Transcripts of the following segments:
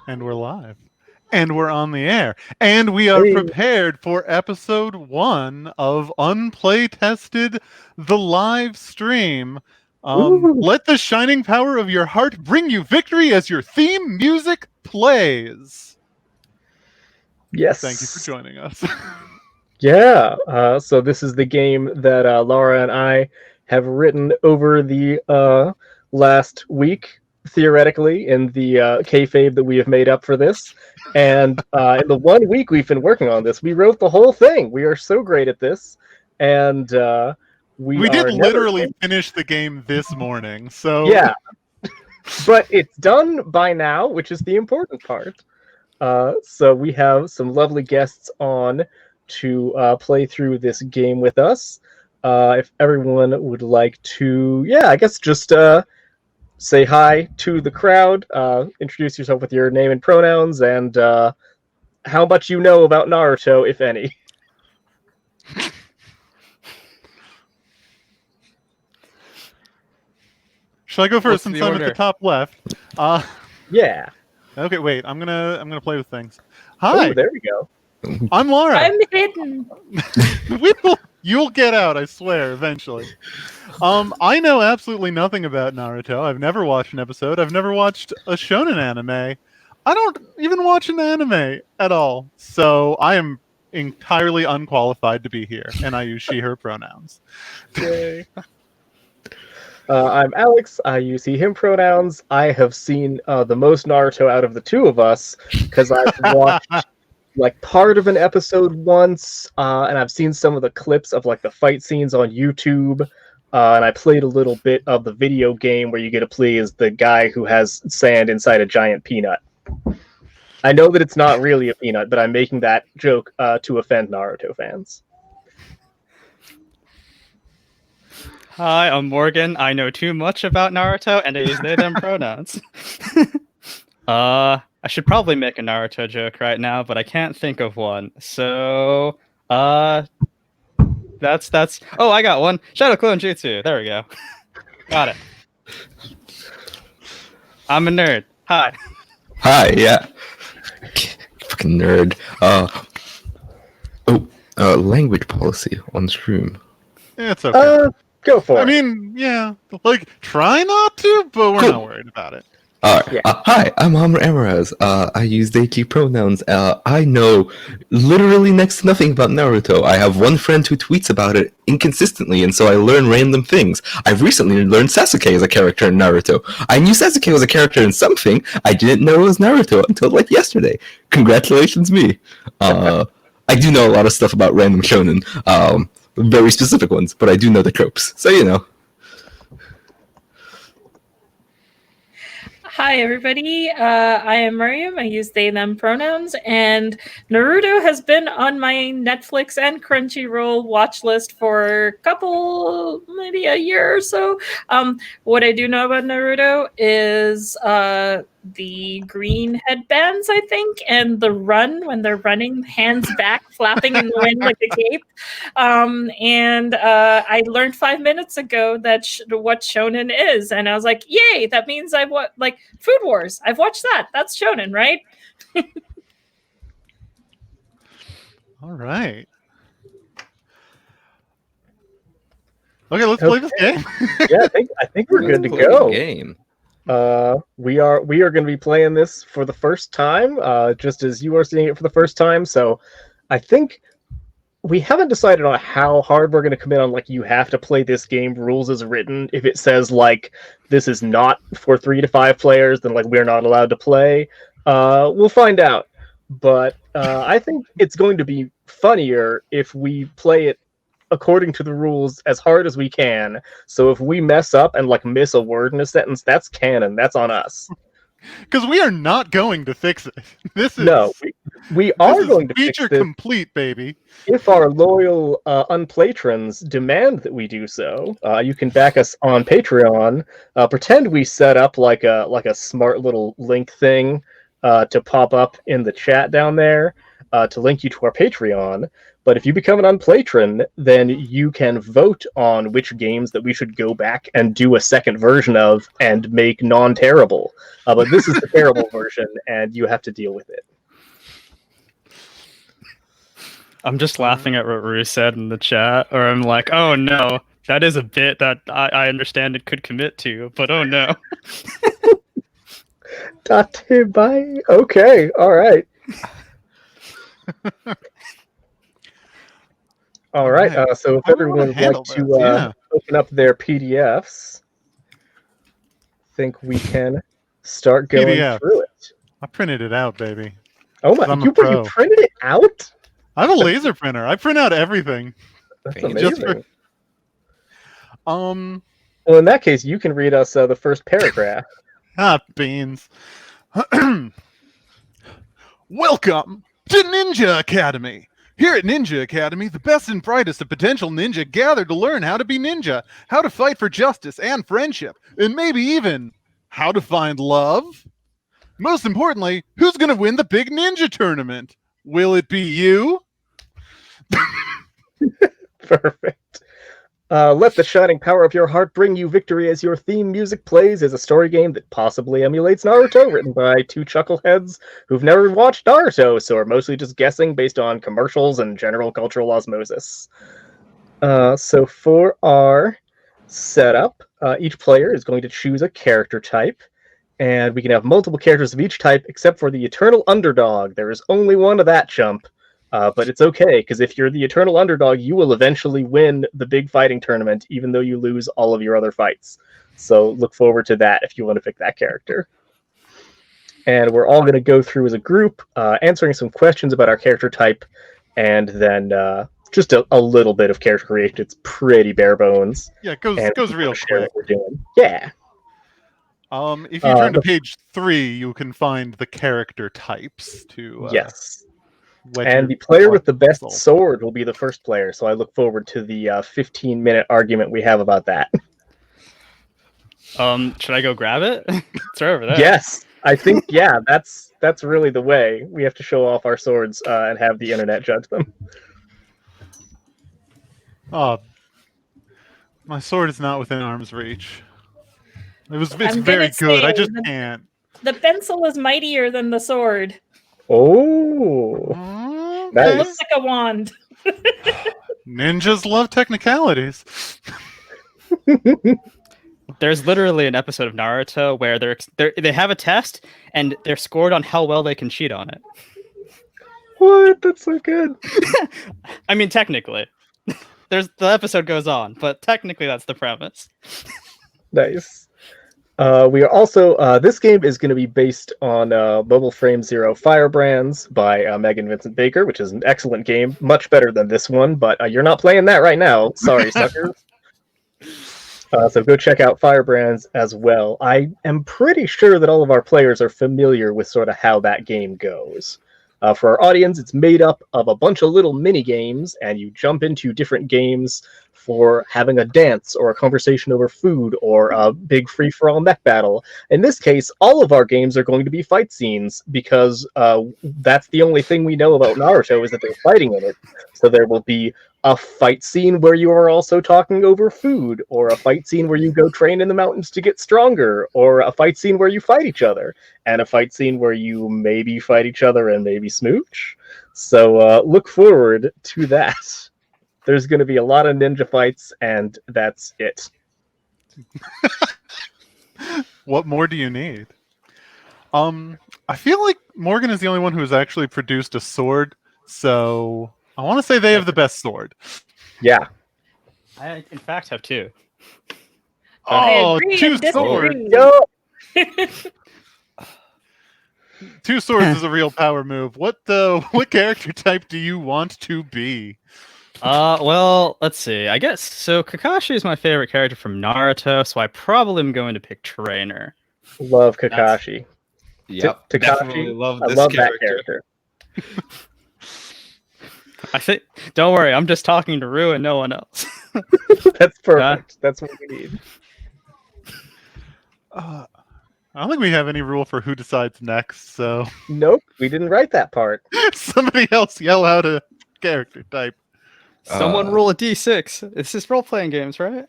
And we're live. And we're on the air. And we are prepared for episode 1 of Unplaytested the Livestream. Let the shining power of your heart bring you victory as your theme music plays. Yes. Thank you for joining us. Yeah. So this is the game that Lara and I have written over the last week, theoretically, in the kayfabe that we have made up for this. And in the 1 week we've been working on this, we wrote the whole thing. We are so great at this. And we did literally finish the game this morning. So yeah. But it's done by now, which is the important part. So we have some lovely guests on to play through this game with us. If everyone would like to, I guess just say hi to the crowd, introduce yourself with your name and pronouns, and how much you know about Naruto, if any. Should I go first since I'm at the top left? Yeah. Okay, wait. I'm gonna play with things. Hi. Oh, there we go. I'm Lara. I'm hidden. You'll get out, I swear, eventually. I know absolutely nothing about Naruto. I've never watched an episode. I've never watched a shonen anime. I don't even watch an anime at all. So I am entirely unqualified to be here, and I use she, her pronouns. Yay. I'm Alex. I use he, him pronouns. I have seen the most Naruto out of the two of us because I've watched like part of an episode once, and I've seen some of the clips of like the fight scenes on YouTube, and I played a little bit of the video game where you get to play as the guy who has sand inside a giant peanut. I know that it's not really a peanut, but I'm making that joke to offend Naruto fans. Hi, I'm Morgan. I know too much about Naruto, and I use they, them pronouns. I should probably make a Naruto joke right now, but I can't think of one. So, that's. Oh, I got one. Shadow Clone Jutsu. There we go. Got it. I'm a nerd. Hi. Hi. Yeah. Fucking nerd. Language policy on stream. Yeah, it's okay. Go for it. I mean, yeah, like try not to, but we're not worried about it. Hi, I'm Amr Ammourazz. I use they, she pronouns. I know literally next to nothing about Naruto. I have one friend who tweets about it inconsistently, and so I learn random things. I've recently learned Sasuke as a character in Naruto. I knew Sasuke was a character in something. I didn't know it was Naruto until like yesterday. Congratulations, me. I do know a lot of stuff about random shonen, very specific ones, but I do know the tropes. So, you know. Hi, everybody. I am Mariam. I use they, them pronouns. And Naruto has been on my Netflix and Crunchyroll watch list for maybe a year or so. What I do know about Naruto is the green headbands, I think, and the run when they're running, hands back, flapping in the wind like a cape. And I learned 5 minutes ago that what shonen is, and I was like, "Yay! That means I've like Food Wars. I've watched that. That's shonen, right?" All right. Okay, let's play this game. Yeah, I think we're good to go. Game. We are going to be playing this for the first time, just as you are seeing it for the first time. So, I think we haven't decided on how hard we're going to commit on. Like, you have to play this game rules as written. If it says like this is not for 3 to 5 players, then like we're not allowed to play. We'll find out. But I think it's going to be funnier if we play it according to the rules as hard as we can. So if we mess up and like miss a word in a sentence, that's canon. That's on us. Because we are not going to fix it. We are going to fix feature this complete, baby. if our loyal unplatrons demand that we do so. You can back us on Patreon. Pretend we set up like a smart little link thing to pop up in the chat down there to link you to our Patreon. But if you become an Unplaytron, then you can vote on which games that we should go back and do a second version of and make non-terrible. But this is the terrible version, and you have to deal with it. I'm just laughing at what Rue said in the chat, or I'm like, oh no, that is a bit that I understand it could commit to, but oh no. Date bye. Okay, all right. All right. So if everyone would like to open up their PDFs, I think we can start going PDF. through it. I printed it out, baby. Oh my! I'm a You pro. printed it out? I have a laser printer. I print out everything. That's Fancy. amazing. Just for- Well, in that case, you can read us the first paragraph. Beans. Welcome to Ninja Academy. Here at Ninja Academy, the best and brightest of potential ninja gather to learn how to be ninja, how to fight for justice and friendship, and maybe even how to find love. Most importantly, who's going to win the big ninja tournament? Will it be you? Perfect. Let the shining power of your heart bring you victory as your theme music plays is a story game that possibly emulates Naruto, written by two chuckleheads who've never watched Naruto, so are mostly just guessing based on commercials and general cultural osmosis. So for our setup, each player is going to choose a character type, and we can have multiple characters of each type except for the eternal underdog. There is only one of that chump. But it's okay, because if you're the eternal underdog, you will eventually win the big fighting tournament, even though you lose all of your other fights. So look forward to that if you want to pick that character. And we're all going to go through as a group, answering some questions about our character type, and then just a little bit of character creation. It's pretty bare bones. Yeah, it goes real Share quick. what we're doing. Yeah. If you turn to page 3, you can find the character types to Yes. wedge And your the player with the best puzzle. sword will be the first player, so I look forward to the 15-minute argument we have about that. Should I go grab it? It's right over there. Yes, I think, yeah, that's really the way. We have to show off our swords and have the internet judge them. Oh, my sword is not within arm's reach. It's I'm very gonna good. I say just the- can't. The pencil is mightier than the sword. Oh, Mm, It Nice. looks like a wand. Ninjas love technicalities. There's literally an episode of Naruto where they have a test and they're scored on how well they can cheat on it. what? That's so good. I mean, technically, the episode goes on, but technically that's the premise. Nice. We are also, this game is going to be based on Mobile Frame Zero Firebrands by Megan Vincent Baker, which is an excellent game, much better than this one, but you're not playing that right now. Sorry, suckers. So go check out Firebrands as well. I am pretty sure that all of our players are familiar with sort of how that game goes. For our audience, it's made up of a bunch of little mini games, and you jump into different games for having a dance or a conversation over food or a big free-for-all mech battle. In this case, all of our games are going to be fight scenes because that's the only thing we know about Naruto is that they're fighting in it. So there will be a fight scene where you are also talking over food, or a fight scene where you go train in the mountains to get stronger, or a fight scene where you fight each other, and a fight scene where you maybe fight each other and maybe smooch. So look forward to that. There's going to be a lot of ninja fights, and that's it. What more do you need? I feel like Morgan is the only one who has actually produced a sword, so I want to say they have the best sword. Yeah. I, in fact, have two. I Oh, agree two and swords! disagree. Yo! Two swords is a real power move. What character type do you want to be? Well, let's see. I guess so. Kakashi is my favorite character from Naruto, so I probably am going to pick Trainer. Love Kakashi. Yep, Takashi, definitely love I this love character. that character. I think. Don't worry, I'm just talking to Rue and no one else. That's perfect. That's what we need. I don't think we have any rule for who decides next, so Nope, we didn't write that part. somebody else yell out character type? Someone roll a d6. This is role playing games, right?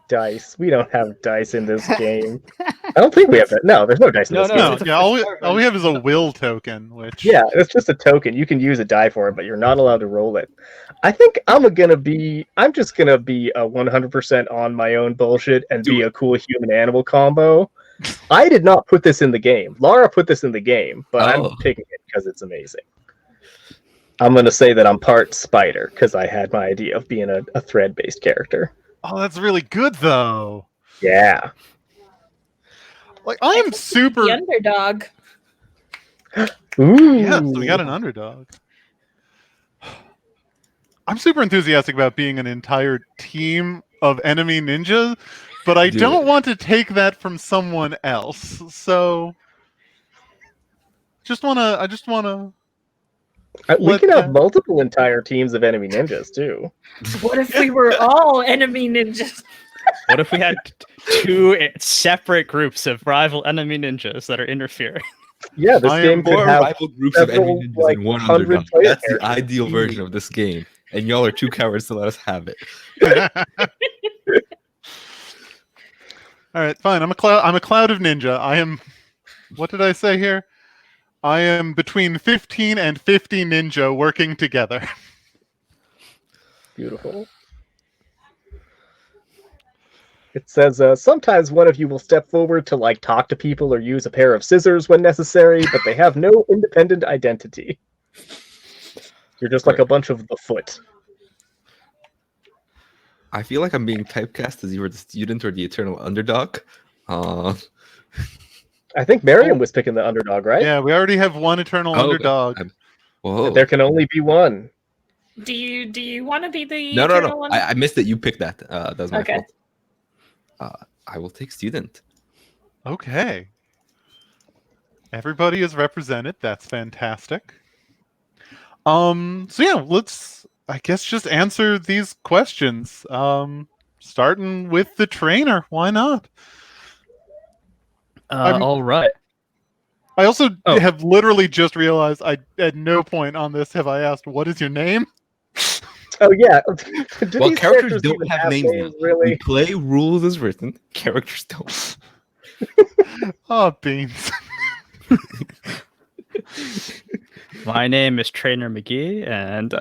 Dice. We don't have dice in this game. I don't think we have that. No, there's no dice in No, this no, game. No, it's a yeah, first all we have is a will token, which Yeah, it's just a token. You can use a die for it, but you're not allowed to roll it. I think I'm just gonna be a 100% on my own bullshit and be a cool human animal combo. I did not put this in the game. Lara put this in the game, but I'm picking it because it's amazing. I'm gonna say that I'm part spider because I had my idea of being a thread-based character. oh, that's really good though. Yeah. Like I am super. The underdog. Ooh. Yeah, so we got an underdog. I'm super enthusiastic about being an entire team of enemy ninjas, but I don't want to take that from someone else. So, I just wanna. We can have multiple entire teams of enemy ninjas too. What if we were all enemy ninjas? What if we had two separate groups of rival enemy ninjas that are interfering? Yeah, this game could Four have rival groups of several, enemy ninjas like, and one 100 underdog. player That's the characters. ideal version of this game. And y'all are too cowards to let us have it. All right, fine. I'm a cloud of ninja. I am. What did I say here? I am between 15 and 50 ninja working together. Beautiful. It says, sometimes one of you will step forward to like talk to people or use a pair of scissors when necessary, but they have no independent identity. You're just like a bunch of the foot. I feel like I'm being typecast as either the student or the eternal underdog. I think Mariam was picking the underdog, right? Yeah, we already have one eternal underdog. Whoa. There can only be one. Do you want to be the No. eternal one? I missed it. You picked that. That was my Okay. fault. I will take student. Okay. Everybody is represented. That's fantastic. So yeah, let's I guess just answer these questions. Starting with the trainer. Why not? All right. I also Oh. have literally just realized at no point on this have I asked what is your name? Oh yeah. Do Well, these characters don't even have names now. We really? play rules as written. Characters don't. Oh, beans. My name is Trainer McGee, and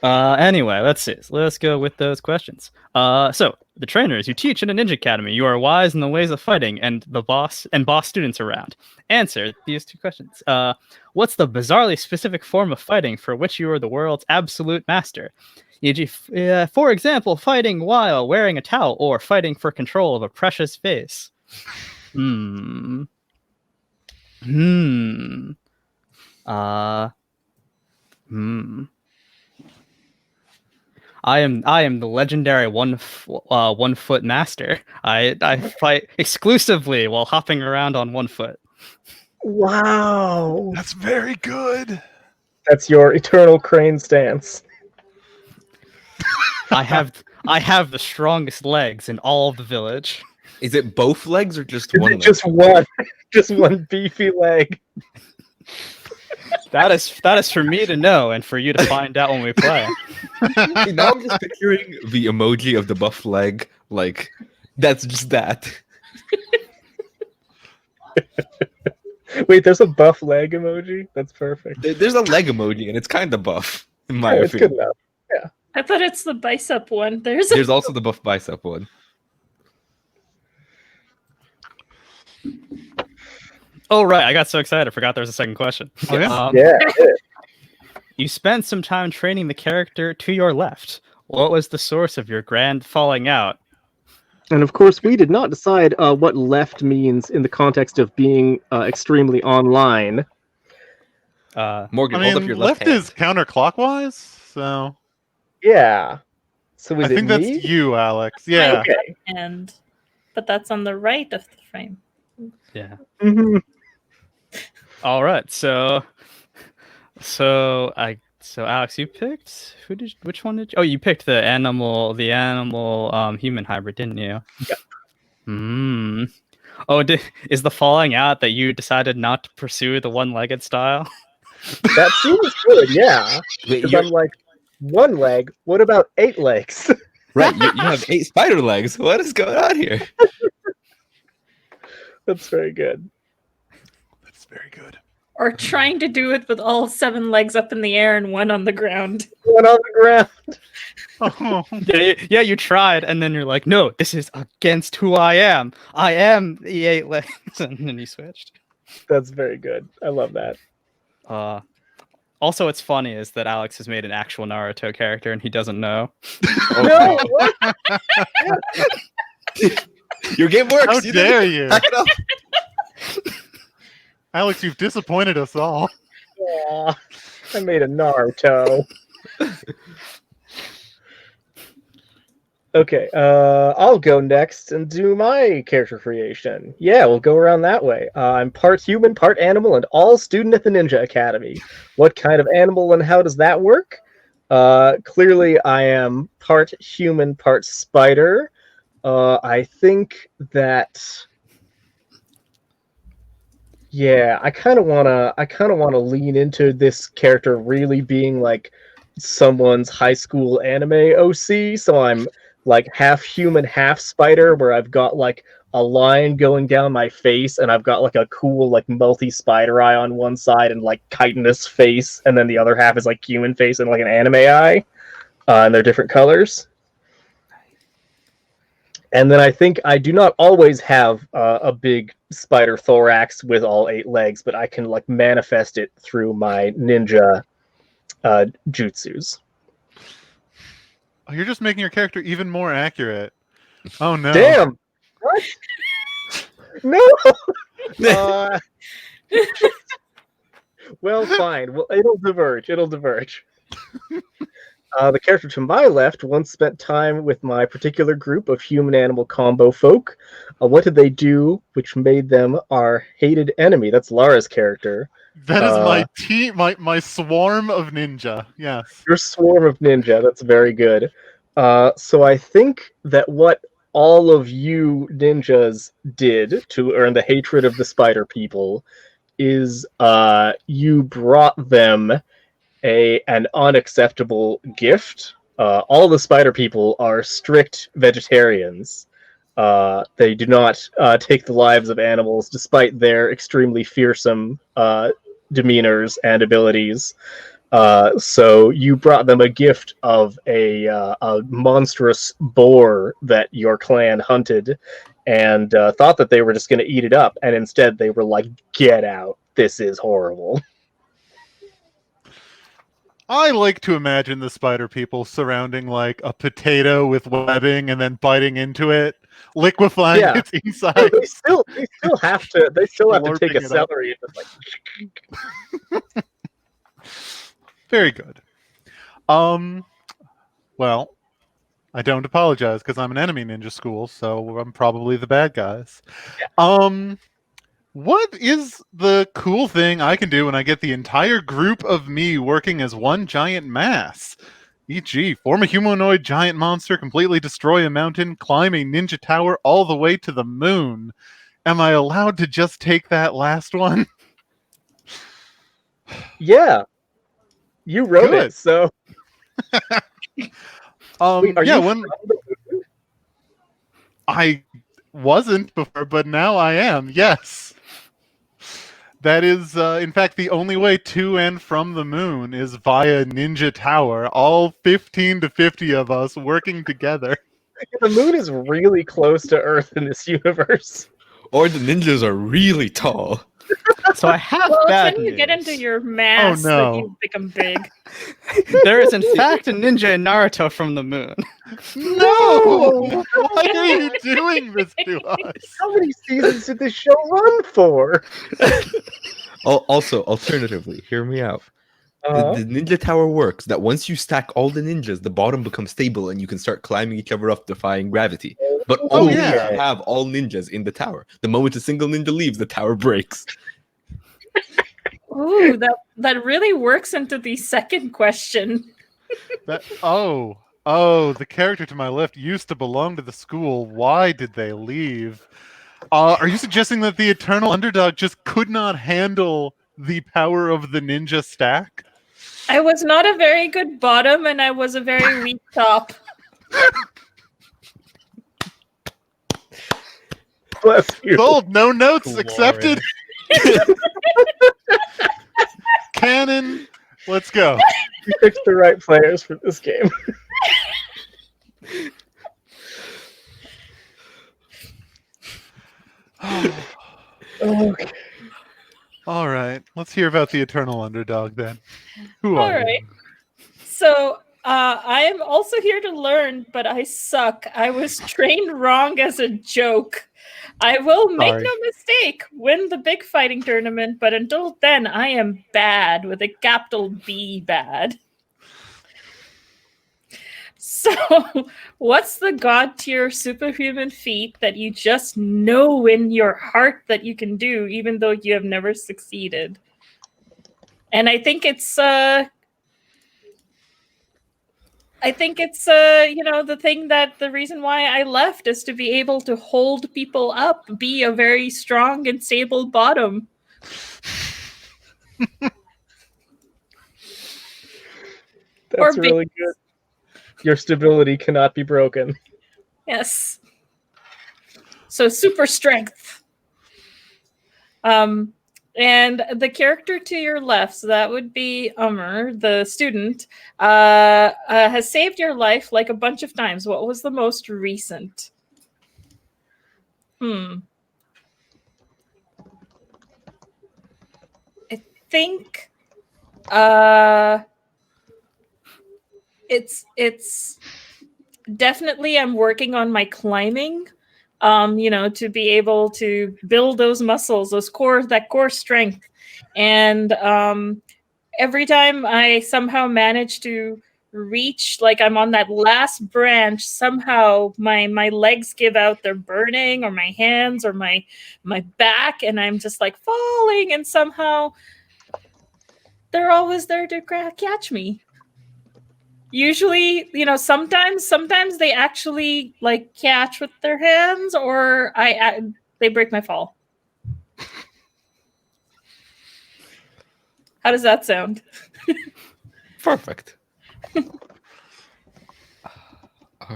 anyway, let's see. Let's go with those questions. So the trainers you teach in a ninja academy, you are wise in the ways of fighting, and boss students around. Answer these two questions. What's the bizarrely specific form of fighting for which you are the world's absolute master? E.g., for example, fighting while wearing a towel, or fighting for control of a precious face. I am the legendary one foot master. I fight exclusively while hopping around on 1 foot. Wow. That's very good. That's your eternal crane stance. I have the strongest legs in all of the village. Is it both legs or just Is one it leg? just one? Just one beefy leg. That is for me to know and for you to find out when we play. See, now I'm just picturing the emoji of the buff leg. Like, that's just that. Wait, there's a buff leg emoji? That's perfect. There's a leg emoji, and it's kind of buff, in my Oh, it's good opinion. enough. I thought it's the bicep one. There's There's also the buff bicep one. Oh right, I got so excited, I forgot there was a second question. Oh, yeah? Yeah. You spent some time training the character to your left. What was the source of your grand falling out? And of course, we did not decide what left means in the context of being extremely online. Morgan, I hold up mean, your left left hand. is counterclockwise, so Yeah. So is I it think me? that's you, Alex. Yeah. Okay. but that's on the right of the frame. Yeah. Mhm. All right. So Alex, you picked which one did you? Oh, you picked the animal human hybrid, didn't you? Yep. Oh, is the falling out that you decided not to pursue the one-legged style? That seems good, yeah. Wait, Because you're I'm like, 1 leg, what about 8 legs? right. You have 8 spider legs. What is going on here? That's very good. That's very good. Or trying to do it with all 7 legs up in the air and 1 on the ground. 1 on the ground. Oh, Yeah, you tried, and then you're like, no, this is against who I am. I am the 8 legs, and then you switched. That's very good. I love that. Also, what's funny is that Alex has made an actual Naruto character, and he doesn't know. No! What? Your game works. how did dare it. you, Back it up. Alex? You've disappointed us all. Aw, I made a Naruto. Okay, I'll go next and do my character creation. Yeah, we'll go around that way. I'm part human, part animal, and all student at the Ninja Academy. What kind of animal and how does that work? Clearly, I am part human, part spider. I think that, yeah, I kind of wanna lean into this character really being like someone's high school anime OC. So I'm like half human, half spider, where I've got like a line going down my face, and I've got like a cool like multi-spider eye on one side, and like chitinous face, and then the other half is like human face and like an anime eye, and they're different colors. And then I think I do not always have a big spider thorax with all 8 legs, but I can like manifest it through my ninja jutsus. Oh, you're just making your character even more accurate. Oh no! Damn! What? No! Well, fine. Well, it'll diverge. The character to my left once spent time with my particular group of human-animal combo folk. What did they do which made them our hated enemy? That's Lara's character. That is my team, my swarm of ninja. Yes. Your swarm of ninja. That's very good. So I think that what all of you ninjas did to earn the hatred of the spider people is you brought them an unacceptable gift. All the spider people are strict vegetarians. They do not take the lives of animals, despite their extremely fearsome demeanors and abilities. So you brought them a gift of a monstrous boar that your clan hunted, and thought that they were just going to eat it up, and instead they were like, "Get out! This is horrible." I like to imagine the spider people surrounding like a potato with webbing and then biting into it, liquefying Yeah. its inside. They still have to take a Slurping it up. celery and just like. Very good. Well, I don't apologize because I'm an enemy ninja school, so I'm probably the bad guys. What is the cool thing I can do when I get the entire group of me working as one giant mass? E.g., form a humanoid giant monster, completely destroy a mountain, climb a ninja tower all the way to the moon. Am I allowed to just take that last one? Yeah, you wrote Good. it, so. Wait, are yeah, you when I wasn't before, but now I am. Yes. That is, in fact, the only way to and from the moon is via Ninja Tower. All 15 to 50 of us working together. The moon is really close to Earth in this universe. Or the ninjas are really tall. So I have Well, bad it's when you get news. into your mass Oh, no. that you become big. There is in fact a ninja in Naruto from the moon. No! Why are you doing this to us? How many seasons did this show run for? Also, alternatively, hear me out. The ninja tower works that once you stack all the ninjas, the bottom becomes stable and you can start climbing each other up, defying gravity. But only yeah. if you have all ninjas in the tower. The moment a single ninja leaves, the tower breaks. Ooh, that really works into the second question. The character to my left used to belong to the school. Why did they leave? Are you suggesting that the eternal underdog just could not handle the power of the ninja stack? I was not a very good bottom, and I was a very weak top. Bless you. Sold. No notes Glory. accepted. Canon. Let's go. You picked the right players for this game. Okay. All right. Let's hear about the eternal underdog then. Who All are you? right. So I am also here to learn, but I suck. I was trained wrong as a joke. I will make Sorry. no mistake, win the big fighting tournament, but until then, I am bad with a capital B bad. So, what's the god tier superhuman feat that you just know in your heart that you can do, even though you have never succeeded? And I think it's the thing that the reason why I left is to be able to hold people up, be a very strong and stable bottom. That's Or really good. Your stability cannot be broken. Yes. So super strength. And the character to your left, so that would be Amr, the student, has saved your life like a bunch of times. What was the most recent? I think it's definitely I'm working on my climbing. To be able to build those muscles, that core strength. And every time I somehow manage to reach, like I'm on that last branch, somehow my legs give out, they're burning, or my hands or my back, and I'm just like falling, and somehow they're always there to catch me. Usually, sometimes they actually like catch with their hands, or they break my fall. How does that sound? Perfect. All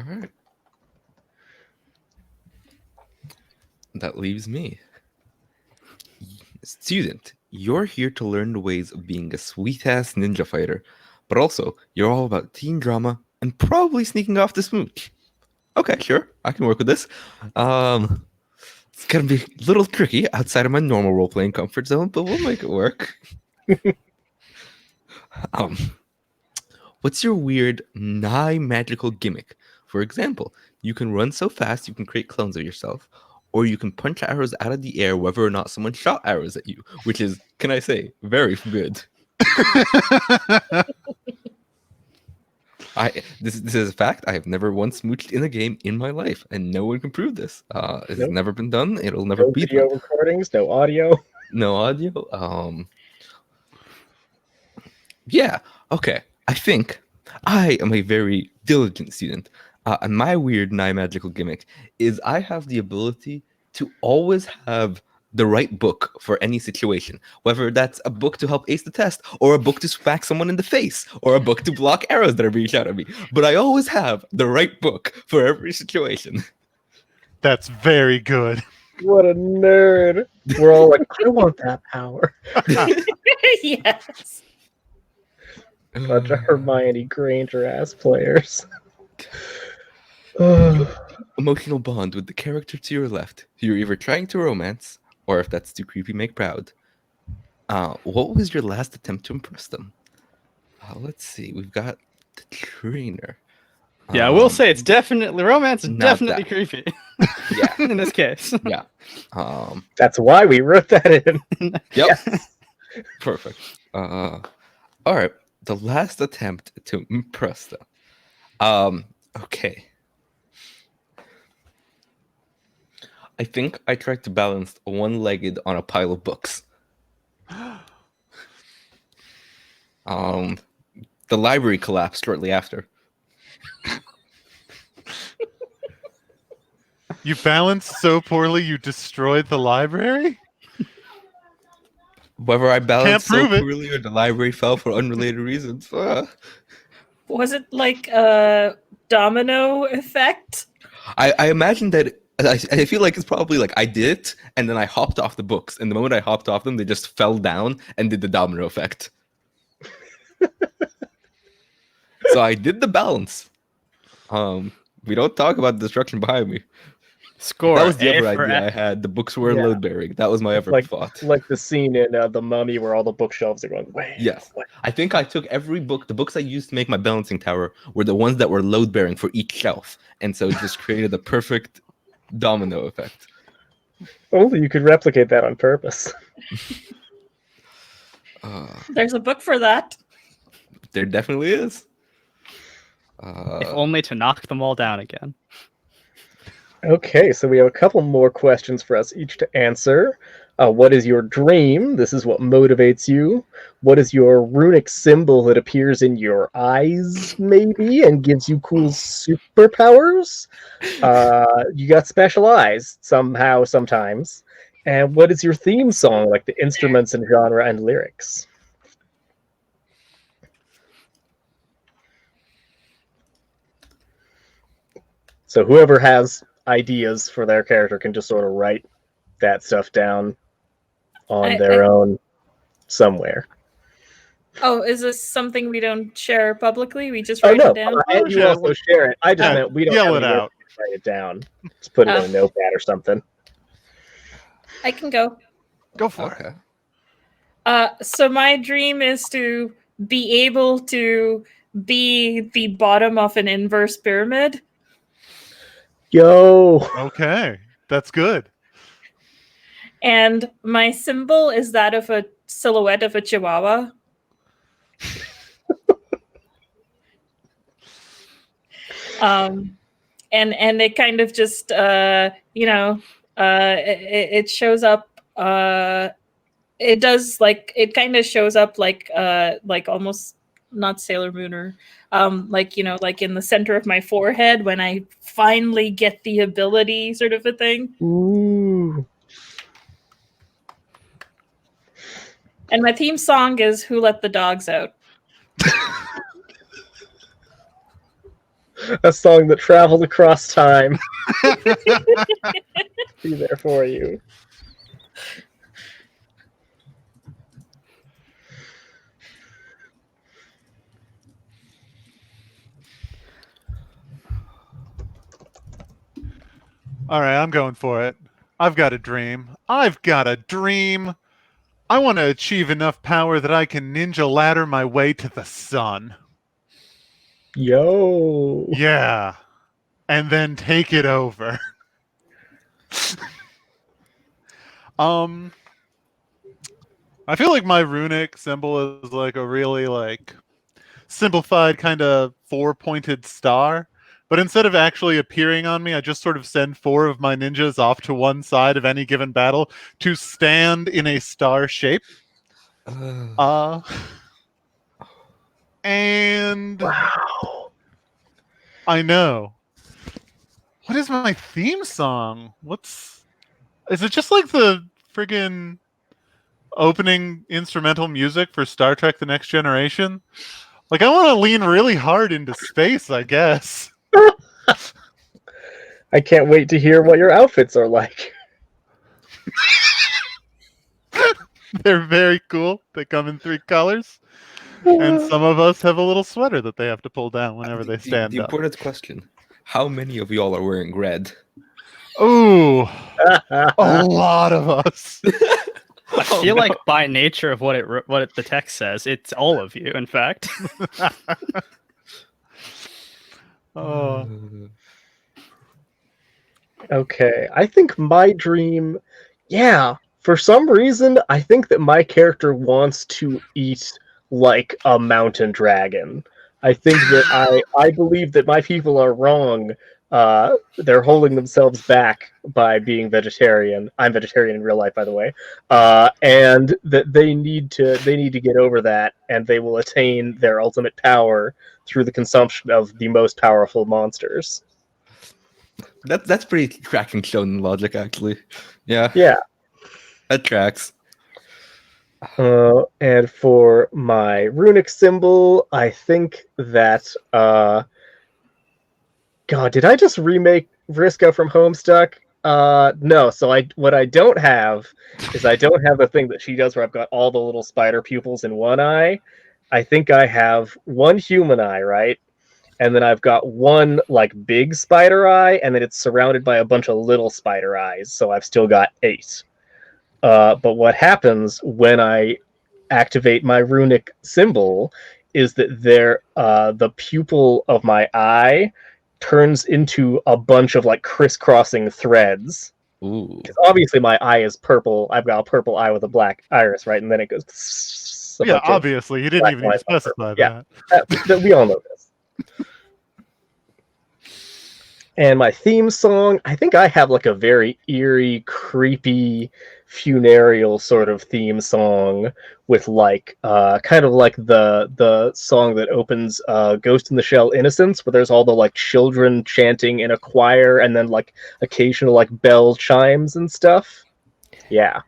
right. That leaves me. Student, you're here to learn the ways of being a sweet-ass ninja fighter, but also you're all about teen drama and probably sneaking off to smooch. Okay, sure, I can work with this. It's gonna be a little tricky outside of my normal role-playing comfort zone, but we'll make it work. What's your weird nigh magical gimmick? For example, you can run so fast you can create clones of yourself, or you can punch arrows out of the air whether or not someone shot arrows at you, which is, can I say, very good. This is a fact. I have never once smooched in a game in my life, and no one can prove this. It has never been done. It'll never No be video done. recordings, no audio. No audio. Yeah. Okay. I think I am a very diligent student. And my weird nigh magical gimmick is I have the ability to always have the right book for any situation, whether that's a book to help ace the test, or a book to smack someone in the face, or a book to block arrows that are being shot at me. But I always have the right book for every situation. That's very good. What a nerd. We're all like, I want that power. Yes. Bunch of Hermione Granger ass players. Emotional bond with the character to your left, who you're either trying to romance, or if that's too creepy, make proud. What was your last attempt to impress them? Let's see. We've got the trainer. Yeah, I will say it's definitely romance is not definitely that. creepy. Yeah. In this case. Yeah. That's why we wrote that in. Yep. Perfect. All right. The last attempt to impress them. Okay. I think I tried to balance one-legged on a pile of books. The library collapsed shortly after. You balanced so poorly you destroyed the library? Whether I balanced so prove it. poorly or the library fell for unrelated reasons. Was it like a domino effect? I imagine that. I feel like it's probably like I did it, and then I hopped off the books. And the moment I hopped off them, they just fell down and did the domino effect. So I did the balance. We don't talk about the destruction behind me. Score. That was the A other for idea I effort. had. The books were Yeah. load bearing. That was my ever thought. Like the scene in The Mummy where all the bookshelves are going, wait. Yes. wait. I think I took every book. The books I used to make my balancing tower were the ones that were load bearing for each shelf, and so it just created a perfect domino effect. Only you could replicate that on purpose. There's a book for that. There definitely is. If only to knock them all down again. Okay, so we have a couple more questions for us each to answer. What is your dream? This is what motivates you. What is your runic symbol that appears in your eyes, maybe, and gives you cool superpowers? You got special eyes, somehow, sometimes. And what is your theme song, like the instruments and genre and lyrics? So whoever has ideas for their character can just sort of write that stuff down on their own somewhere. Oh, is this something we don't share publicly? We just Oh write no, it down? and you yeah, also share it. I just yeah, meant we don't yell have it any out. to write it down. Just put it in a notepad or something. I can go. Go for Okay. So my dream is to be able to be the bottom of an inverse pyramid. Yo, it. Okay, that's good. And my symbol is that of a silhouette of a chihuahua. And it kind of just it shows up it does like it kind of shows up like almost not Sailor Moon or like in the center of my forehead when I finally get the ability, sort of a thing. ooh, And my theme song is Who Let the Dogs Out. a song that traveled across time. Be there for you. All right, I'm going for it. I've got a dream. I've got a dream. I want to achieve enough power that I can ninja ladder my way to the sun. Yo. Yeah. And then take it over. I feel like my runic symbol is like a really like simplified kind of four-pointed star. But instead of actually appearing on me, I just sort of send 4 of my ninjas off to one side of any given battle to stand in a star shape. And Wow. I know. What is my theme song? Is it just like the friggin' opening instrumental music for Star Trek: The Next Generation? Like, I want to lean really hard into space, I guess. I can't wait to hear what your outfits are like. They're very cool. They come in 3 colors. And some of us have a little sweater that they have to pull down whenever they stand The up. important question: how many of y'all are wearing red? Ooh, a lot of us. I feel like by nature of the text says, it's all of you. In fact, Oh, Okay, I think my dream, for some reason, I think that my character wants to eat like a mountain dragon. I think that I believe that my people are wrong. They're holding themselves back by being vegetarian. I'm vegetarian in real life, by the way. And that they need to get over that, and they will attain their ultimate power through the consumption of the most powerful monsters. That's pretty tracking stone logic, actually. Yeah, Yeah. that tracks. And for my runic symbol, I think that God, did I just remake Vriska from Homestuck? No. So what I don't have is I don't have the thing that she does where I've got all the little spider pupils in one eye. I think I have one human eye, right? And then I've got one like big spider eye, and then it's surrounded by a bunch of little spider eyes. So I've still got 8. But what happens when I activate my runic symbol is that the pupil of my eye turns into a bunch of like crisscrossing threads. Ooh. Because obviously my eye is purple. I've got a purple eye with a black iris, right? And then it goes. Yeah, obviously, you didn't black even need to lines on specify purple. that. We all know this. And my theme song, I think I have like a very eerie, creepy, funereal sort of theme song with like kind of like the song that opens Ghost in the Shell Innocence, where there's all the like children chanting in a choir and then like occasional like bell chimes and stuff. Yeah.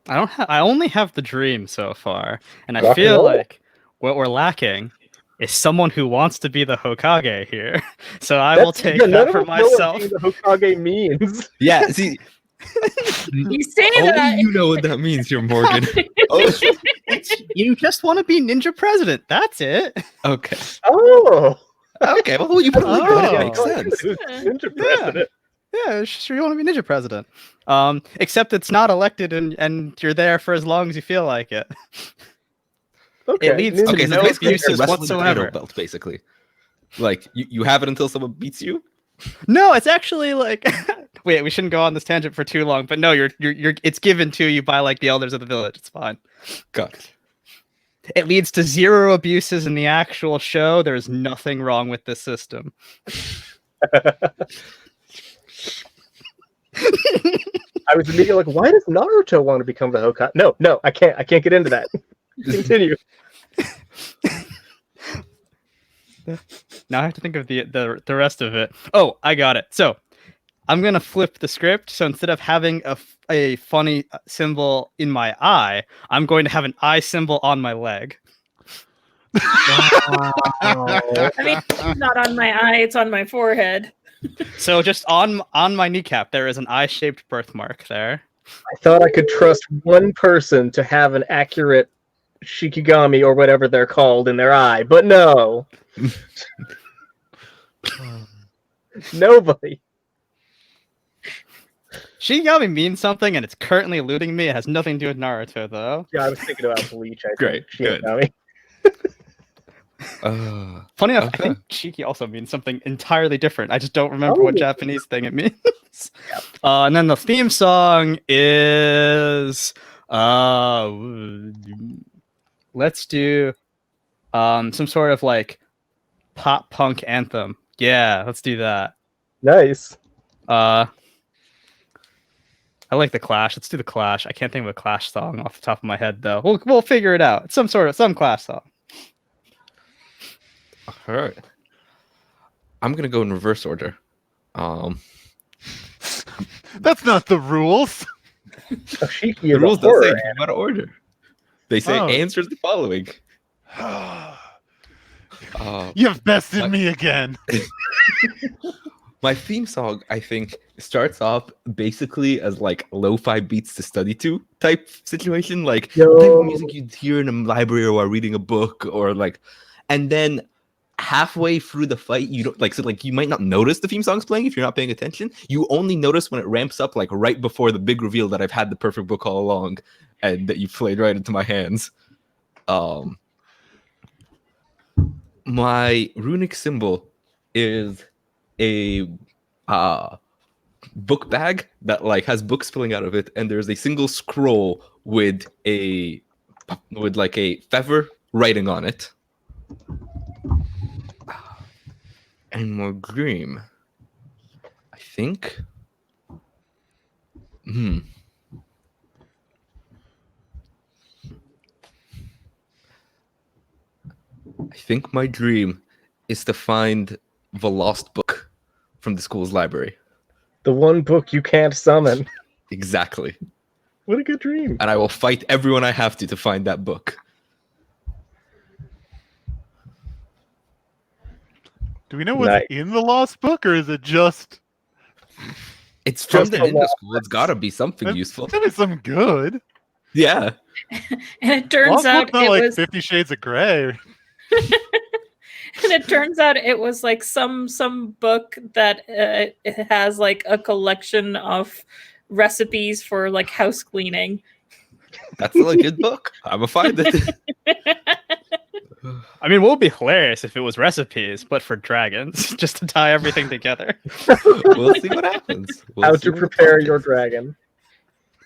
I only have the dream so far, and I Rock and feel roll. like what we're lacking is someone who wants to be the Hokage here. So I will take none that of for us know what myself. being the Hokage means. Yeah, see, You say only that. you know what that means here, Morgan. Oh, You just want to be ninja president. That's it. okay. Oh. Okay, well, you put it like that, it makes Oh. sense. Ninja president. Yeah, sure you want to be ninja president. Except it's not elected and you're there for as long as you feel like it. Okay. It leads to Okay, so no basically it's a abuses wrestling whatsoever. title belt, basically. Like, you have it until someone beats you? No, it's actually like wait, we shouldn't go on this tangent for too long, but no, you're it's given to you by like the elders of the village. It's fine. Got it. It leads to 0 abuses in the actual show. There's nothing wrong with this system. I was immediately like, why does Naruto want to become the Hokage? No, I can't get into that. Continue. Now I have to think of the rest of it. Oh, I got it. So I'm gonna flip the script. So instead of having a funny symbol in my eye, I'm going to have an eye symbol on my leg. I mean, it's not on my eye; it's on my forehead. So just on my kneecap, there is an eye-shaped birthmark there. I thought I could trust one person to have an accurate Shikigami or whatever they're called in their eye, but no. Nobody. Shigami means something, and it's currently eluding me. It has nothing to do with Naruto, though. Yeah, I was thinking about Bleach. I think. Great, good. Shikigami. Funny enough, Okay. I think Chiki also means something entirely different. I just don't remember what Oh. Japanese thing it means. And then the theme song is let's do some sort of like pop punk anthem. Yeah, let's do that. Nice. I like the Clash. Let's do the Clash. I can't think of a Clash song off the top of my head though. We'll figure it out. It's some Clash song. All right. I'm going to go in reverse order. That's not the rules. Shiki The is rules a don't horror. say you got to order. They say Oh. answers the following. You've bested me again. My theme song, I think, starts off basically as like lo-fi beats to study to type situation, like the type of music you'd hear in a library or while reading a book, or like, and then halfway through the fight, you don't like, so like you might not notice the theme song's playing if you're not paying attention. You only notice when it ramps up, like right before the big reveal that I've had the perfect book all along, and that you played right into my hands. My runic symbol is a book bag that like has books spilling out of it, and there's a single scroll with like a feather writing on it. And my dream, I think. I think my dream is to find the lost book from the school's library. The one book you can't summon. Exactly. What a good dream. And I will fight everyone I have to find that book. Do we know what's Nice. in the lost book, or is it just It's from Just the a ninja lot. school. It's gotta be something it's useful. gotta be some good? Yeah. And it turns Lost out book's not it like was 50 Shades of Grey. and it turns out it was like some book that it has like a collection of recipes for like house cleaning. That's a good book. I'm gonna find it. I mean, what would be hilarious if it was recipes, but for dragons, just to tie everything together. We'll see what happens. How to prepare your dragon.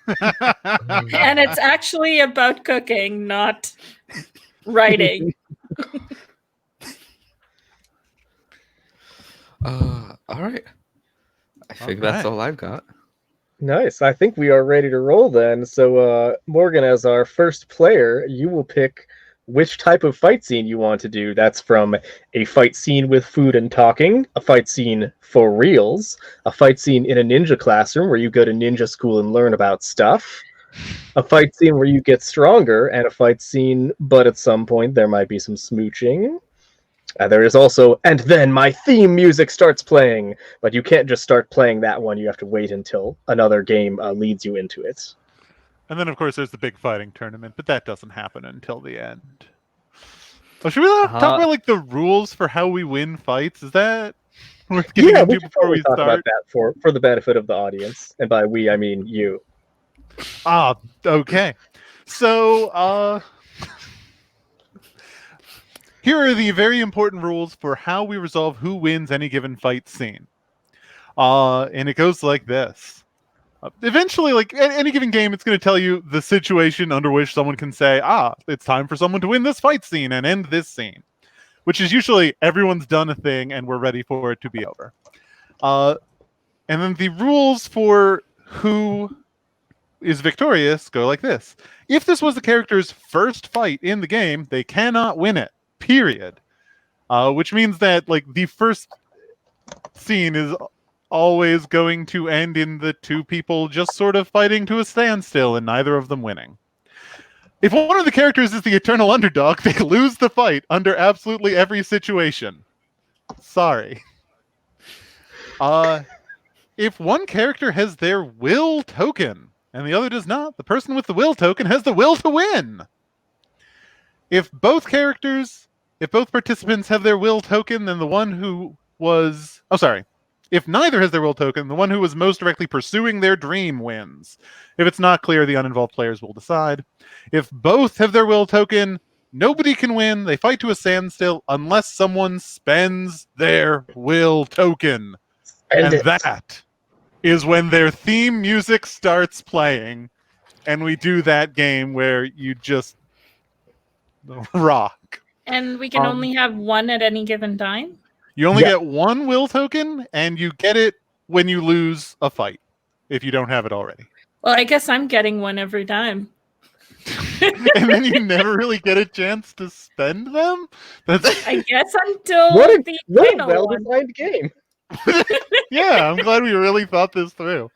And it's actually about cooking, not writing. All right. I think that's all I've got. Nice. I think we are ready to roll then. So, Morgan, as our first player, you will pick which type of fight scene you want to do. That's from a fight scene with food and talking, a fight scene for reals, a fight scene in a ninja classroom where you go to ninja school and learn about stuff, a fight scene where you get stronger, and a fight scene, but at some point there might be some smooching. There is also, and then my theme music starts playing, but you can't just start playing that one. You have to wait until another game leads you into it. And then, of course, there's the big fighting tournament, but that doesn't happen until the end. Oh, should we talk about like the rules for how we win fights? Is that worth getting Yeah, into we can before totally we talk start? about that for the benefit of the audience, and by we I mean you. Okay. So, here are the very important rules for how we resolve who wins any given fight scene. And it goes like this. Eventually, like any given game, it's going to tell you the situation under which someone can say, it's time for someone to win this fight scene and end this scene. Which is usually everyone's done a thing and we're ready for it to be over. And then the rules for who is victorious go like this. If this was the character's first fight in the game, they cannot win it. Period. Which means that like the first scene is always going to end in the two people just sort of fighting to a standstill and neither of them winning. If one of the characters is the eternal underdog, they lose the fight under absolutely every situation. Sorry. If one character has their will token and the other does not, the person with the will token has the will to win. If both participants have their will token, then the one who was... If neither has their will token, the one who was most directly pursuing their dream wins. If it's not clear, the uninvolved players will decide. If both have their will token, nobody can win. They fight to a standstill unless someone spends their will token. That is when their theme music starts playing. And we do that game where you just rock. And we can only have one at any given time? You only get one will token, and you get it when you lose a fight, if you don't have it already. Well, I guess I'm getting one every time. And then you never really get a chance to spend them? I guess until What a final one. well-designed game. Yeah, I'm glad we really thought this through.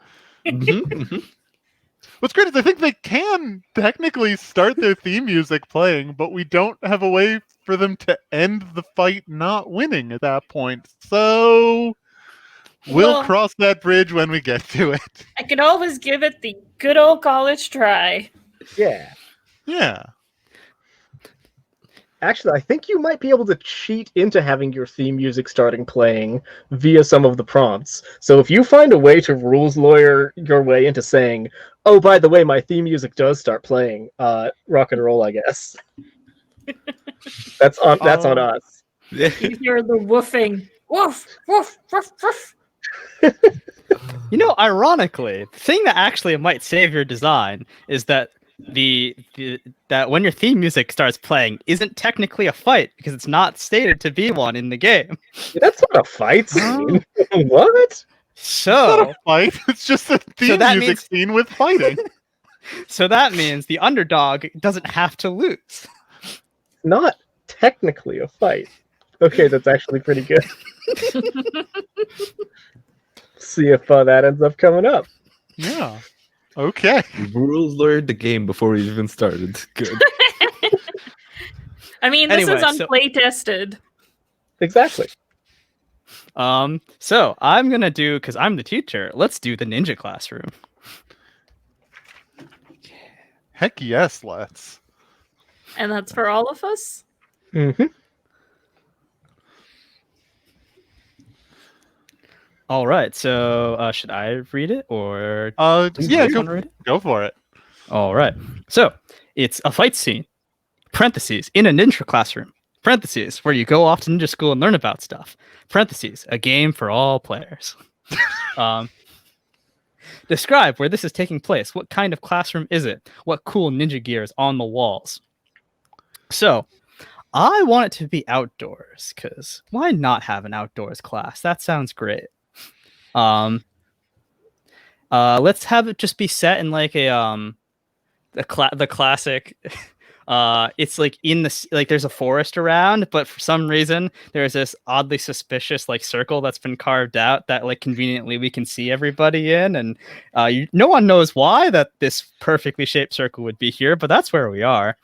What's great is I think they can technically start their theme music playing, but we don't have a way for them to end the fight not winning at that point. So we'll cross that bridge when we get to it. I could always give it the good old college try. Yeah. Yeah. Actually, I think you might be able to cheat into having your theme music starting playing via some of the prompts. So if you find a way to rules lawyer your way into saying, oh, by the way, my theme music does start playing, rock and roll, I guess. That's on us. You hear the woofing. Woof, woof, woof, woof. You know, ironically, the thing that actually might save your design is that that when your theme music starts playing isn't technically a fight because it's not stated to be one in the game. That's not a fight scene. What? So it's not a fight. It's just a theme music scene with fighting. So that means the underdog doesn't have to lose. Not technically a fight. Okay, that's actually pretty good. See if that ends up coming up. Yeah. Okay. Rules learned the game before we even started. Good. I mean, this Anyway, is so- unplay tested. Exactly. So I'm gonna do, because I'm the teacher. Let's do the ninja classroom. Heck yes, let's. And that's for all of us? Mm-hmm. All right. So should I read it or Yeah, you wanna read it? go for it. All right. So it's a fight scene. Parentheses in a ninja classroom. Parentheses where you go off to ninja school and learn about stuff. Parentheses a game for all players. Describe where this is taking place. What kind of classroom is it? What cool ninja gear is on the walls? So, I want it to be outdoors because why not have an outdoors class? That sounds great. Let's have it just be set in like a the classic. It's like in the like there's a forest around, but for some reason there's this oddly suspicious like circle that's been carved out that like conveniently we can see everybody in, and no one knows why that this perfectly shaped circle would be here, but that's where we are.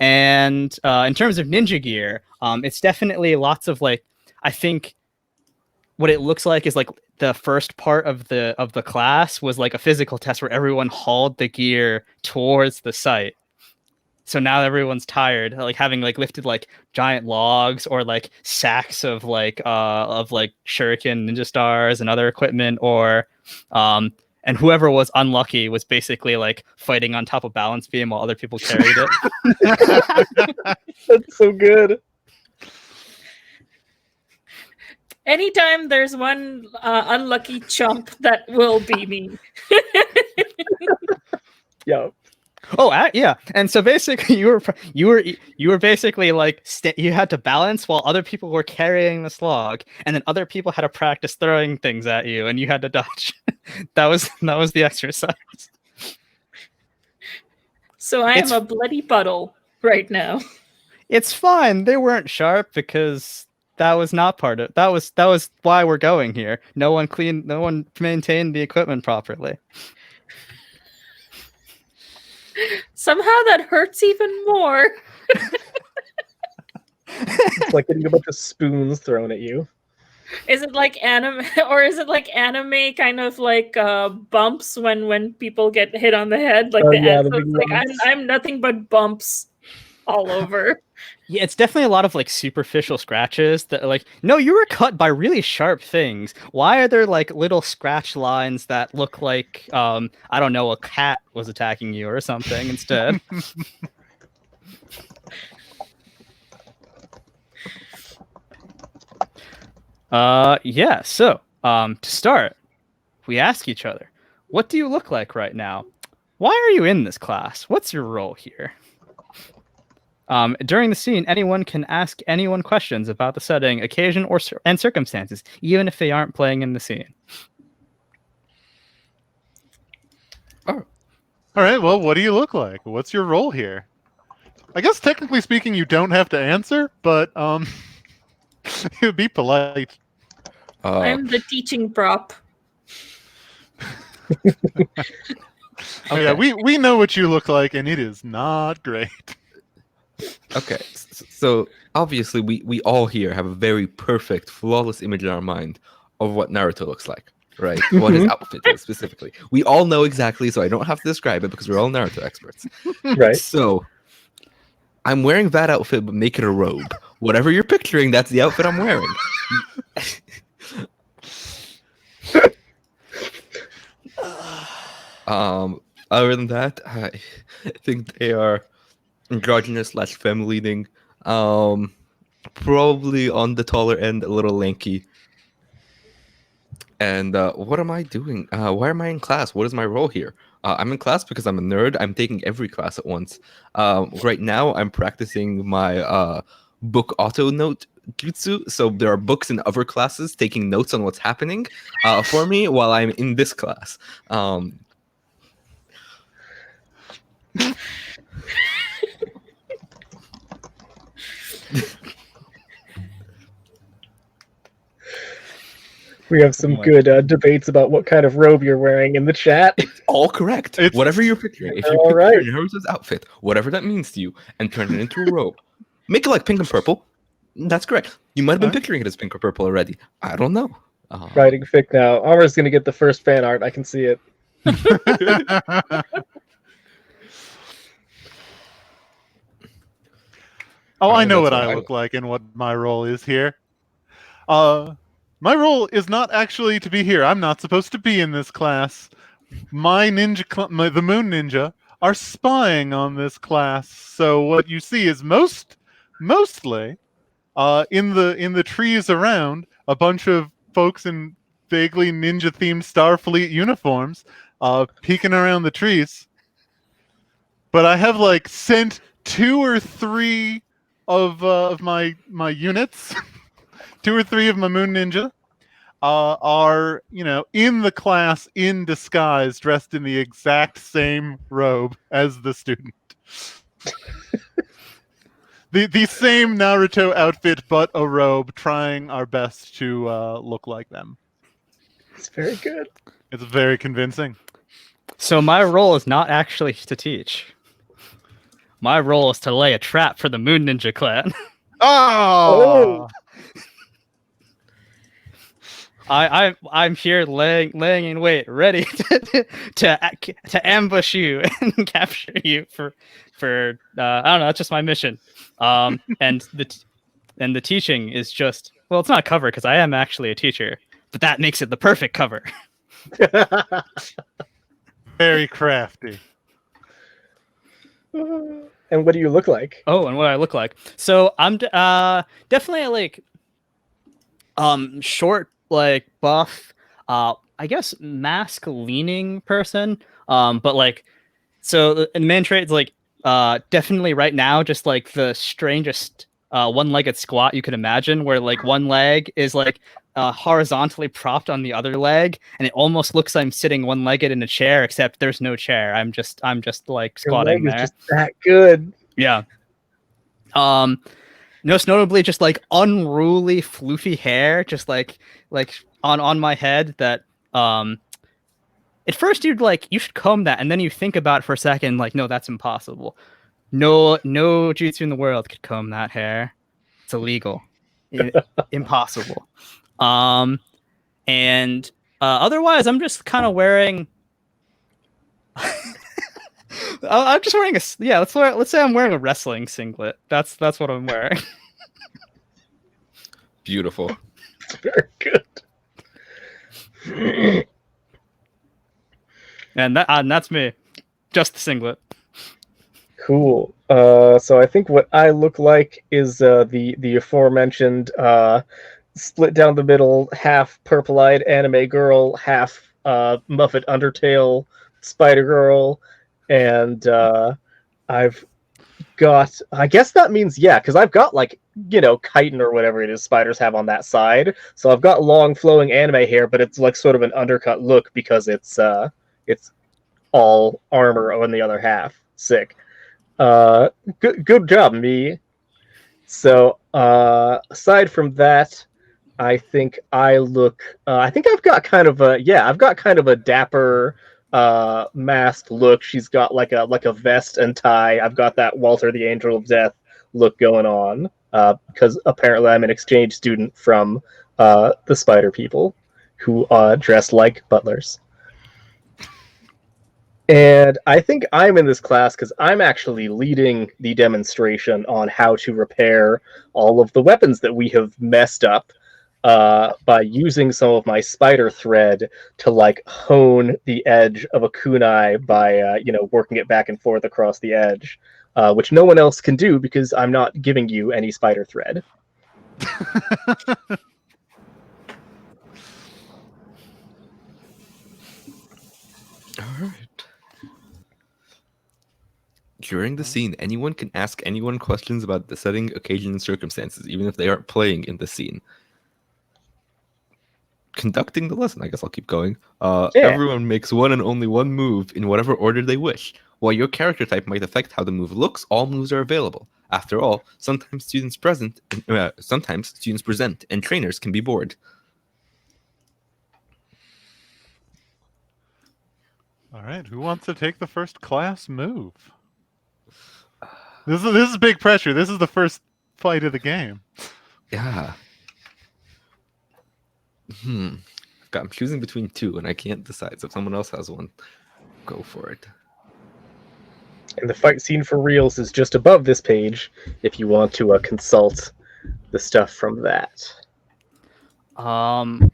And in terms of ninja gear, it's definitely lots of like, I think what it looks like is like the first part of the class was like a physical test where everyone hauled the gear towards the site. So now everyone's tired, like having like lifted like giant logs or like sacks of like shuriken ninja stars and other equipment, or and whoever was unlucky was basically like fighting on top of balance beam while other people carried it. That's so good. Anytime there's one unlucky chump, that will be me. Yeah. Oh, yeah. And so basically, you were basically like you had to balance while other people were carrying this log, and then other people had to practice throwing things at you, and you had to dodge. that was the exercise. So I am a bloody puddle right now. It's fine. They weren't sharp because that was not part of that was why we're going here. No one maintained the equipment properly. Somehow that hurts even more. It's like getting a bunch of spoons thrown at you. Is it like anime, or is it like anime kind of like bumps when people get hit on the head? Like Yeah, the so big it's like lumps. I'm nothing but bumps all over. Yeah, it's definitely a lot of like superficial scratches that like, no, you were cut by really sharp things. Why are there like little scratch lines that look like I don't know, a cat was attacking you or something instead? Yeah, so to start, we ask each other, what do you look like right now? Why are you in this class? What's your role here? During the scene, anyone can ask anyone questions about the setting, occasion, and circumstances, even if they aren't playing in the scene. All right, well, what do you look like? What's your role here? I guess technically speaking, you don't have to answer, but it would be polite. I'm the teaching prop. Oh yeah, we know what you look like, and it is not great. Okay, so obviously we all here have a very perfect, flawless image in our mind of what Naruto looks like, right? What his outfit is specifically. We all know exactly, so I don't have to describe it because we're all Naruto experts. Right. So I'm wearing that outfit, but make it a robe. Whatever you're picturing, that's the outfit I'm wearing. Other than that, I think they are androgynous / femme leading. Probably on the taller end, a little lanky. And what am I doing? Why am I in class? What is my role here? I'm in class because I'm a nerd. I'm taking every class at once. Right now, I'm practicing my book auto note jutsu. So there are books in other classes taking notes on what's happening for me while I'm in this class. We have some good debates about what kind of robe you're wearing in the chat. It's all correct. It's- Whatever you're picturing. If you All picture right. Naruto's outfit, whatever that means to you, and turn it into a robe, make it like pink and purple. That's correct. You might have been Alright. picturing it as pink or purple already. I don't know. Writing fic now. Amr's gonna get the first fan art. I can see it. Oh, I know that's what what I I look like and what my role is here. My role is not actually to be here. I'm not supposed to be in this class. My ninja, the Moon Ninja, are spying on this class. So what you see is mostly, in the trees around, a bunch of folks in vaguely ninja-themed Starfleet uniforms, peeking around the trees. But I have like sent 2 or 3 of my units, 2 or 3 of my Moon Ninja, are in the class in disguise, dressed in the exact same robe as the student. the same Naruto outfit, but a robe, trying our best to look like them. It's very good. It's very convincing. So my role is not actually to teach. My role is to lay a trap for the Moon Ninja clan. Oh! I'm here laying in wait, ready to ambush you and capture you for I don't know. That's just my mission. And the teaching is just, well, it's not cover because I am actually a teacher, but that makes it the perfect cover. Very crafty. And what do you look like? Oh, and what I look like. So I'm definitely like short, like buff, I guess mask leaning person. But like, so the main trait's like definitely right now just like the strangest one-legged squat you could imagine, where like one leg is like horizontally propped on the other leg, and it almost looks like I'm sitting one-legged in a chair, except there's no chair. I'm just like squatting there. Your leg is just that good. Yeah. Most notably, just like unruly, floofy hair, just like on my head. That at first you should comb that, and then you think about it for a second, like, no, that's impossible. No jutsu in the world could comb that hair. It's illegal. Impossible. And otherwise, I'm just kind of wearing. I'm just wearing let's say I'm wearing a wrestling singlet. That's what I'm wearing. Beautiful. Very good. And that's me. Just the singlet. Cool. So I think what I look like is the aforementioned split down the middle, half purple-eyed anime girl, half Muffet Undertale Spider Girl, and I've got, I guess that means, yeah, because I've got like, chitin or whatever it is spiders have on that side. So I've got long flowing anime hair, but it's like sort of an undercut look because it's all armor on the other half. Sick. Good job, me. So aside from that, I think I look. I think I've got kind of a dapper masked look. She's got like a vest and tie. I've got that Walter the Angel of Death look going on because apparently I'm an exchange student from the Spider People who dress like butlers. And I think I'm in this class because I'm actually leading the demonstration on how to repair all of the weapons that we have messed up by using some of my spider thread to like hone the edge of a kunai by working it back and forth across the edge, which no one else can do because I'm not giving you any spider thread. All right. During the scene, anyone can ask anyone questions about the setting, occasion, and circumstances, even if they aren't playing in the scene. Conducting the lesson, I guess I'll keep going. Everyone makes one and only one move in whatever order they wish. While your character type might affect how the move looks, all moves are available. After all, sometimes students present, and trainers can be bored. All right, who wants to take the first class move? This is big pressure. This is the first fight of the game. Yeah. I'm choosing between two, and I can't decide. So if someone else has one, go for it. And the fight scene for reals is just above this page if you want to consult the stuff from that. Well,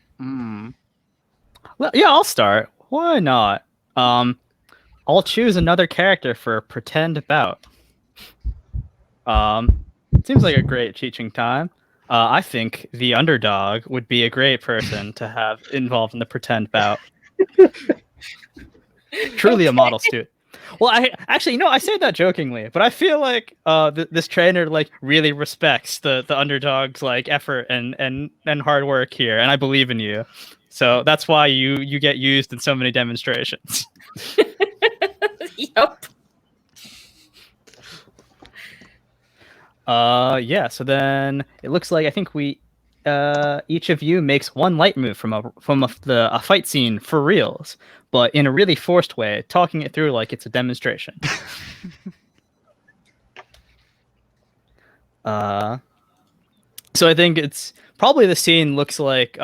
yeah, I'll start. Why not? I'll choose another character for a pretend bout. Seems like a great teaching time. I think the underdog would be a great person to have involved in the pretend bout. Truly a model student. Well, I actually, I say that jokingly, but I feel like this trainer like really respects the underdog's like effort and hard work here, and I believe in you. So that's why you get used in so many demonstrations. Yep. Yeah, so then it looks like I think we each of you makes one light move from a fight scene for reals, but in a really forced way, talking it through like it's a demonstration. So I think it's probably the scene looks like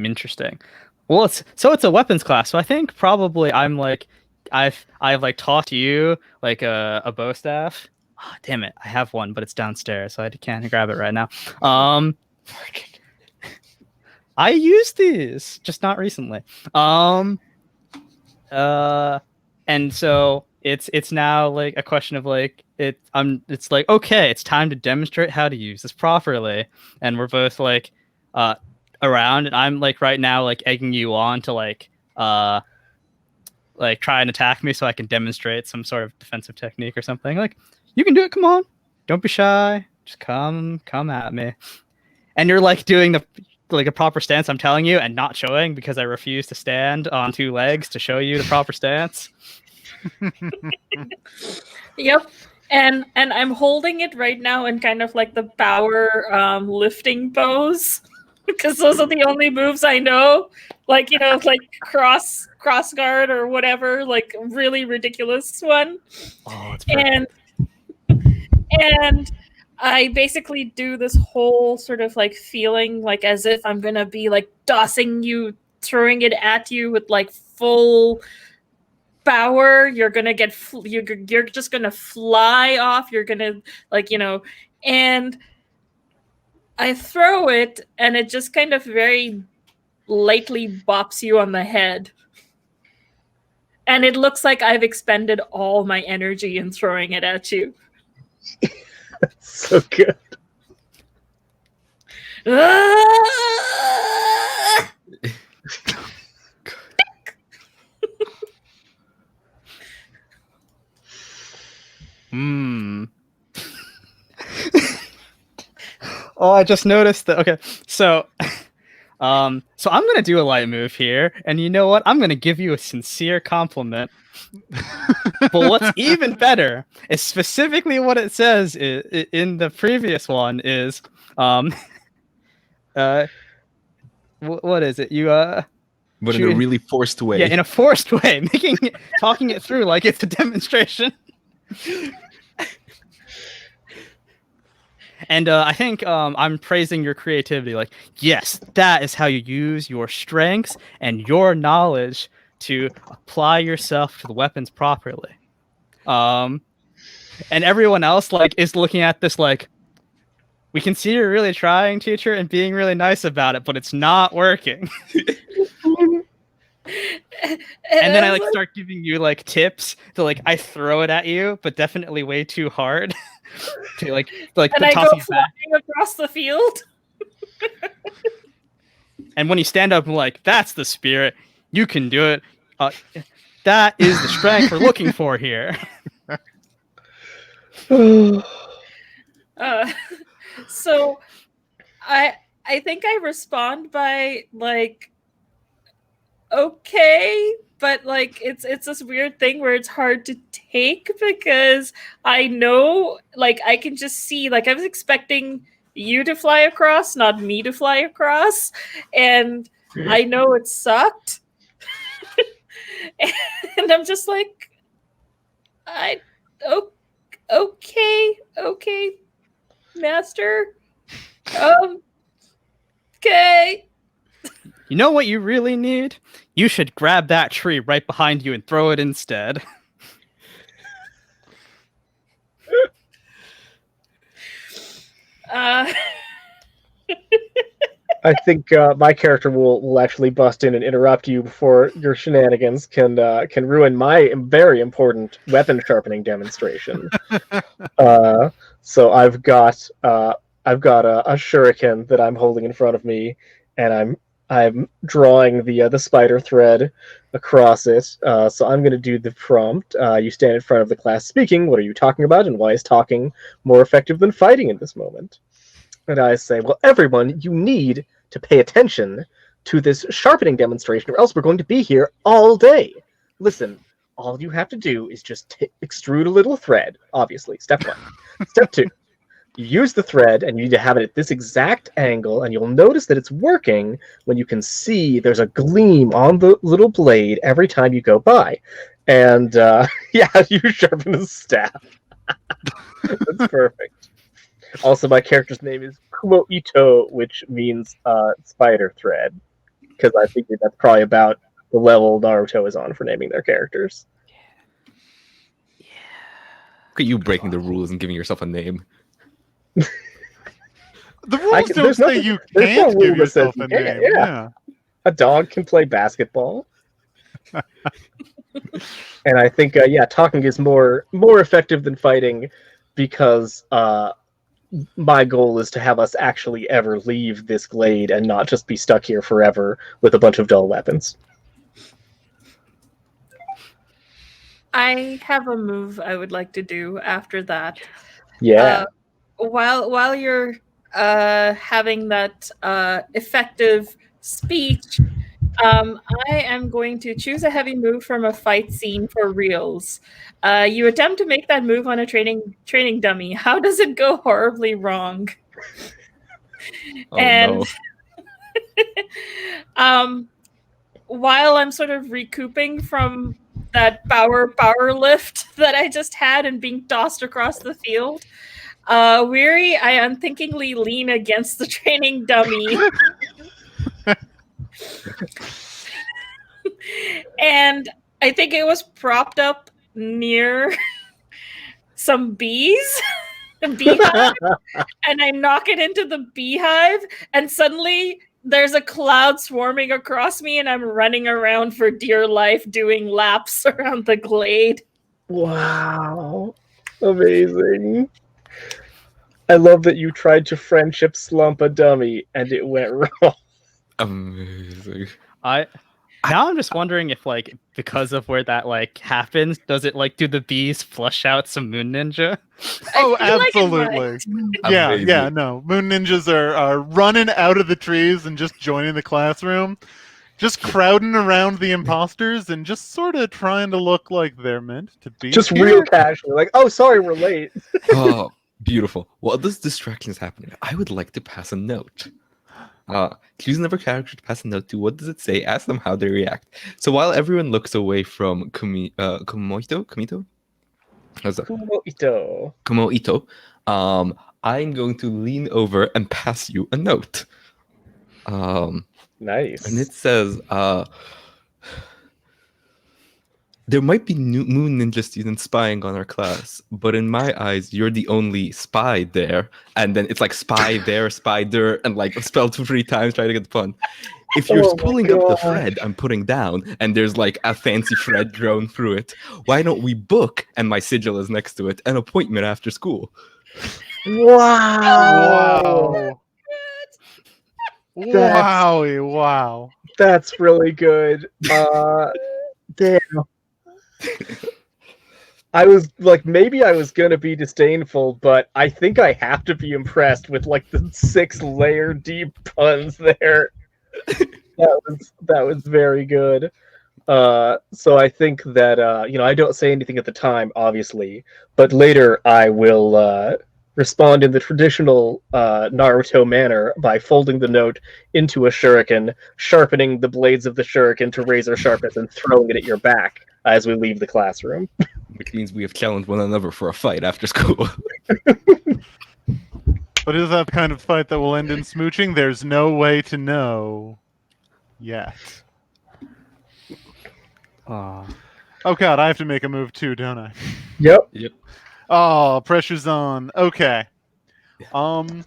interesting. Well, it's a weapons class, so I think probably I'm like I've like taught you like a bow staff. Oh, damn it, I have one, but it's downstairs, so I can't grab it right now. I used these, just not recently. And so it's now like a question of like it's like, okay, it's time to demonstrate how to use this properly, and we're both like around, and I'm like right now like egging you on to like try and attack me so I can demonstrate some sort of defensive technique or something. Like, you can do it, come on, don't be shy, just come at me. And you're like doing the like a proper stance I'm telling you and not showing because I refuse to stand on two legs to show you the proper stance. Yep. And I'm holding it right now in kind of like the power lifting pose, because those are the only moves I know. Like, like cross guard or whatever, like really ridiculous one. Oh, it's perfect. And I basically do this whole sort of like feeling like as if I'm gonna be like tossing you, throwing it at you with like full power. You're gonna get you're just gonna fly off. You're gonna like and I throw it and it just kind of very lightly bops you on the head. And it looks like I've expended all my energy in throwing it at you. So good. Oh, I just noticed that. Okay, so I'm gonna do a light move here, and you know what? I'm gonna give you a sincere compliment. But what's even better is specifically what it says in the previous one is what is it? You But in a really forced way. Yeah, in a forced way, talking it through like it's a demonstration. And I think I'm praising your creativity. Like, yes, that is how you use your strengths and your knowledge to apply yourself to the weapons properly. And everyone else like is looking at this like, we can see you're really trying, teacher, and being really nice about it, but it's not working. And then I like start giving you like tips to like I throw it at you, but definitely way too hard. to like and I go flying across the field. And when you stand up, I'm like, that's the spirit. You can do it. That is the strength we're looking for here. So I think I respond by like, okay, but like it's this weird thing where it's hard to take because I know like I can just see like I was expecting you to fly across, not me to fly across. And I know it sucked. And I'm just like, okay, master. Okay. You know what you really need? You should grab that tree right behind you and throw it instead. I think my character will actually bust in and interrupt you before your shenanigans can ruin my very important weapon sharpening demonstration. So I've got a shuriken that I'm holding in front of me, and I'm drawing the spider thread across it. So I'm going to do the prompt. You stand in front of the class speaking. What are you talking about, and why is talking more effective than fighting in this moment? And I say, well, everyone, you need to pay attention to this sharpening demonstration, or else we're going to be here all day. Listen, all you have to do is just extrude a little thread, obviously. Step 1. Step 2. You use the thread, and you need to have it at this exact angle, and you'll notice that it's working when you can see there's a gleam on the little blade every time you go by. And, yeah, you sharpen a staff. That's perfect. Also, my character's name is Kumo Ito, which means spider thread, because I figured that's probably about the level Naruto is on for naming their characters. Look at you breaking the rules and giving yourself a name. The rules don't say you can't give yourself a name. Yeah. A dog can play basketball. And I think, talking is more effective than fighting, because my goal is to have us actually ever leave this glade and not just be stuck here forever with a bunch of dull weapons. I have a move I would like to do after that. Yeah. While you're having that effective speech, I am going to choose a heavy move from a fight scene for reals. You attempt to make that move on a training dummy. How does it go horribly wrong? Oh, no. While I'm sort of recouping from that power lift that I just had and being tossed across the field, weary, I unthinkingly lean against the training dummy. And I think it was propped up near some beehive, and I knock it into the beehive, and suddenly there's a cloud swarming across me, and I'm running around for dear life doing laps around the glade. Wow. Amazing. I love that you tried to friendship slump a dummy and it went wrong. amazing. Now I'm just wondering if, like, because of where that, like, happens, does it, like, do the bees flush out some Moon Ninja? Oh, I feel like it absolutely. might. Yeah, no. Moon ninjas are running out of the trees and just joining the classroom, just crowding around the imposters and just sort of trying to look like they're meant to be. Just here. real casually, like, oh, sorry, we're late. Oh, beautiful. While this distraction is happening, I would like to pass a note. Choose another character to pass a note to. What does it say? Ask them how they react. So while everyone looks away from Kumito? How's that? Kumo Ito, I'm going to lean over and pass you a note. Nice. And it says, there might be Moon Ninja students spying on our class, but in my eyes, you're the only spy there. And then it's like spy there, spider, and like spelled 3 times, trying to get the pun. If you're pulling up the thread I'm putting down, and there's like a fancy thread drawn through it, why don't we book, and my sigil is next to it, an appointment after school? Wow. Wow. That's really good. Damn. I was like, maybe I was gonna be disdainful, but I think I have to be impressed with like the 6-layer deep puns there. That was very good. So I think that I don't say anything at the time, obviously, but later I will respond in the traditional Naruto manner by folding the note into a shuriken, sharpening the blades of the shuriken to razor sharpness, and throwing it at your back as we leave the classroom. Which means we have challenged one another for a fight after school. But is that the kind of fight that will end in smooching? There's no way to know yet. Aw. Oh god, I have to make a move too, don't I? Yep. Oh, pressure's on. Okay. Honestly,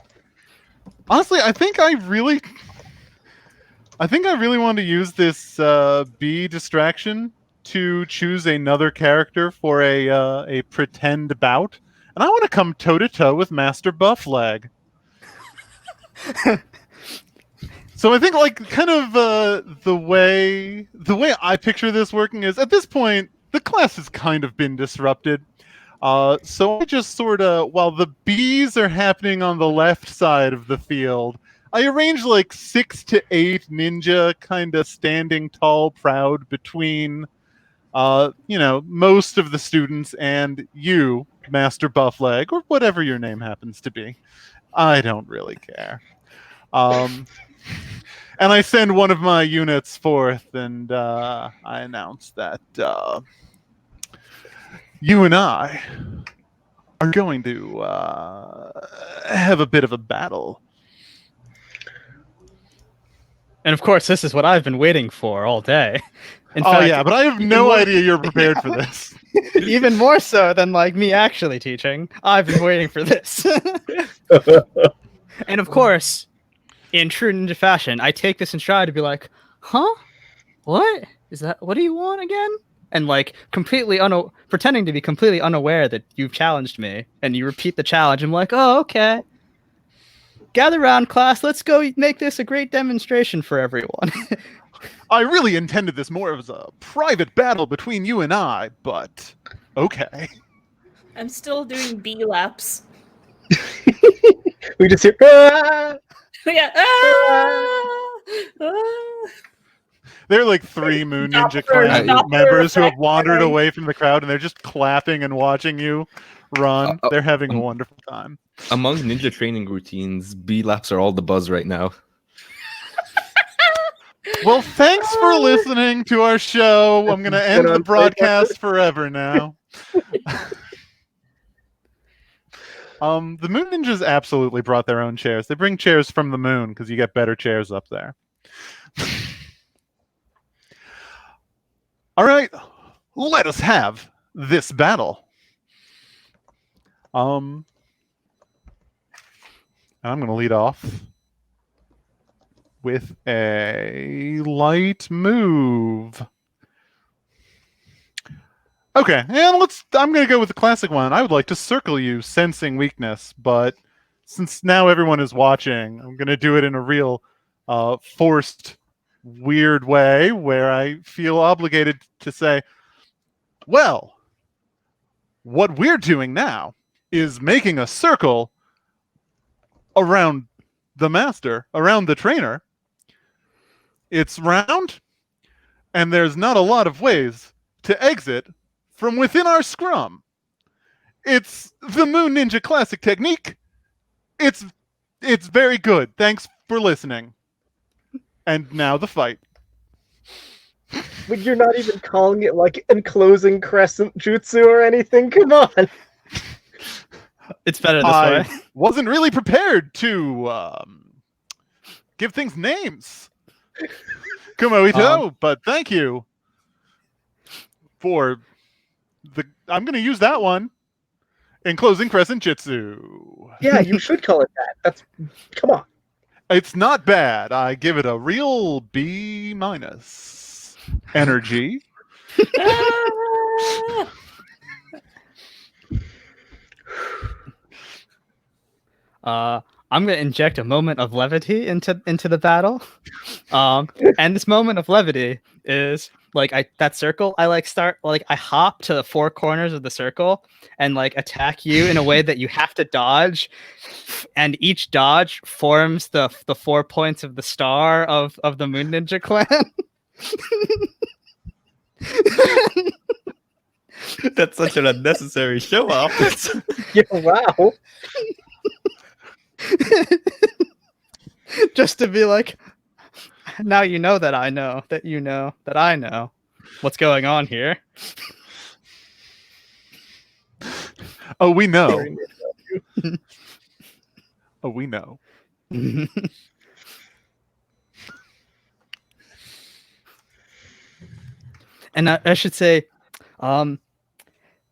I think I really want to use this B distraction to choose another character for a pretend bout, and I want to come toe to toe with Master Buffleg. So I think, like, kind of the way I picture this working is, at this point the class has kind of been disrupted. So I just sort of, while the B's are happening on the left side of the field, I arrange like 6 to 8 ninja kind of standing tall, proud between, most of the students and you, Master Buffleg, or whatever your name happens to be. I don't really care. And I send one of my units forth, and I announce that you and I are going to have a bit of a battle. And of course, this is what I've been waiting for all day. In fact, Yeah, but I have no idea you're prepared for this. even more so than like me actually teaching. I've been waiting for this. And of course, in true ninja fashion, I take this in stride to be like, huh? What? Is that, what do you want again? And like completely pretending to be completely unaware that you've challenged me, and you repeat the challenge. I'm like, oh, okay. Gather around, class. Let's go make this a great demonstration for everyone. I really intended this more as a private battle between you and I, but okay. I'm still doing B laps. We just hear, "Ah!" Yeah. There are like 3 Moon Ninja Doppler- Clan members who have Doppler wandered effect. away from the crowd, and they're just clapping and watching you run. They're having a wonderful time. Among ninja training routines, B laps are all the buzz right now. Well, thanks for listening to our show. I'm going to end the Unplaytested. broadcast forever now. The Moon Ninjas absolutely brought their own chairs. They bring chairs from the moon because you get better chairs up there. All right, let us have this battle. I'm going to lead off with a light move. Okay, and I'm going to go with the classic one. I would like to circle you, sensing weakness, but since now everyone is watching, I'm going to do it in a real forced, weird way where I feel obligated to say, well, what we're doing now is making a circle around the master, around the trainer. It's round, and there's not a lot of ways to exit from within our scrum. It's the Moon Ninja Classic technique. It's very good. Thanks for listening. And now the fight. But you're not even calling it like enclosing crescent jutsu or anything. Come on. It's better this I way. wasn't really prepared to give things names. Kumoito, but thank you for I'm going to use that one. Enclosing crescent jutsu. Yeah, you should call it that. Come on. It's not bad. I give it a real B-. Energy. I'm gonna inject a moment of levity into the battle. And this moment of levity is like that circle. I hop to the 4 corners of the circle and like attack you in a way that you have to dodge, and each dodge forms the 4 points of the star of the Moon Ninja Clan. That's such an unnecessary show off. Yeah, wow. Just to be like, now you know that I know that you know that I know what's going on here. Oh, we know. Oh, we know. And I should say,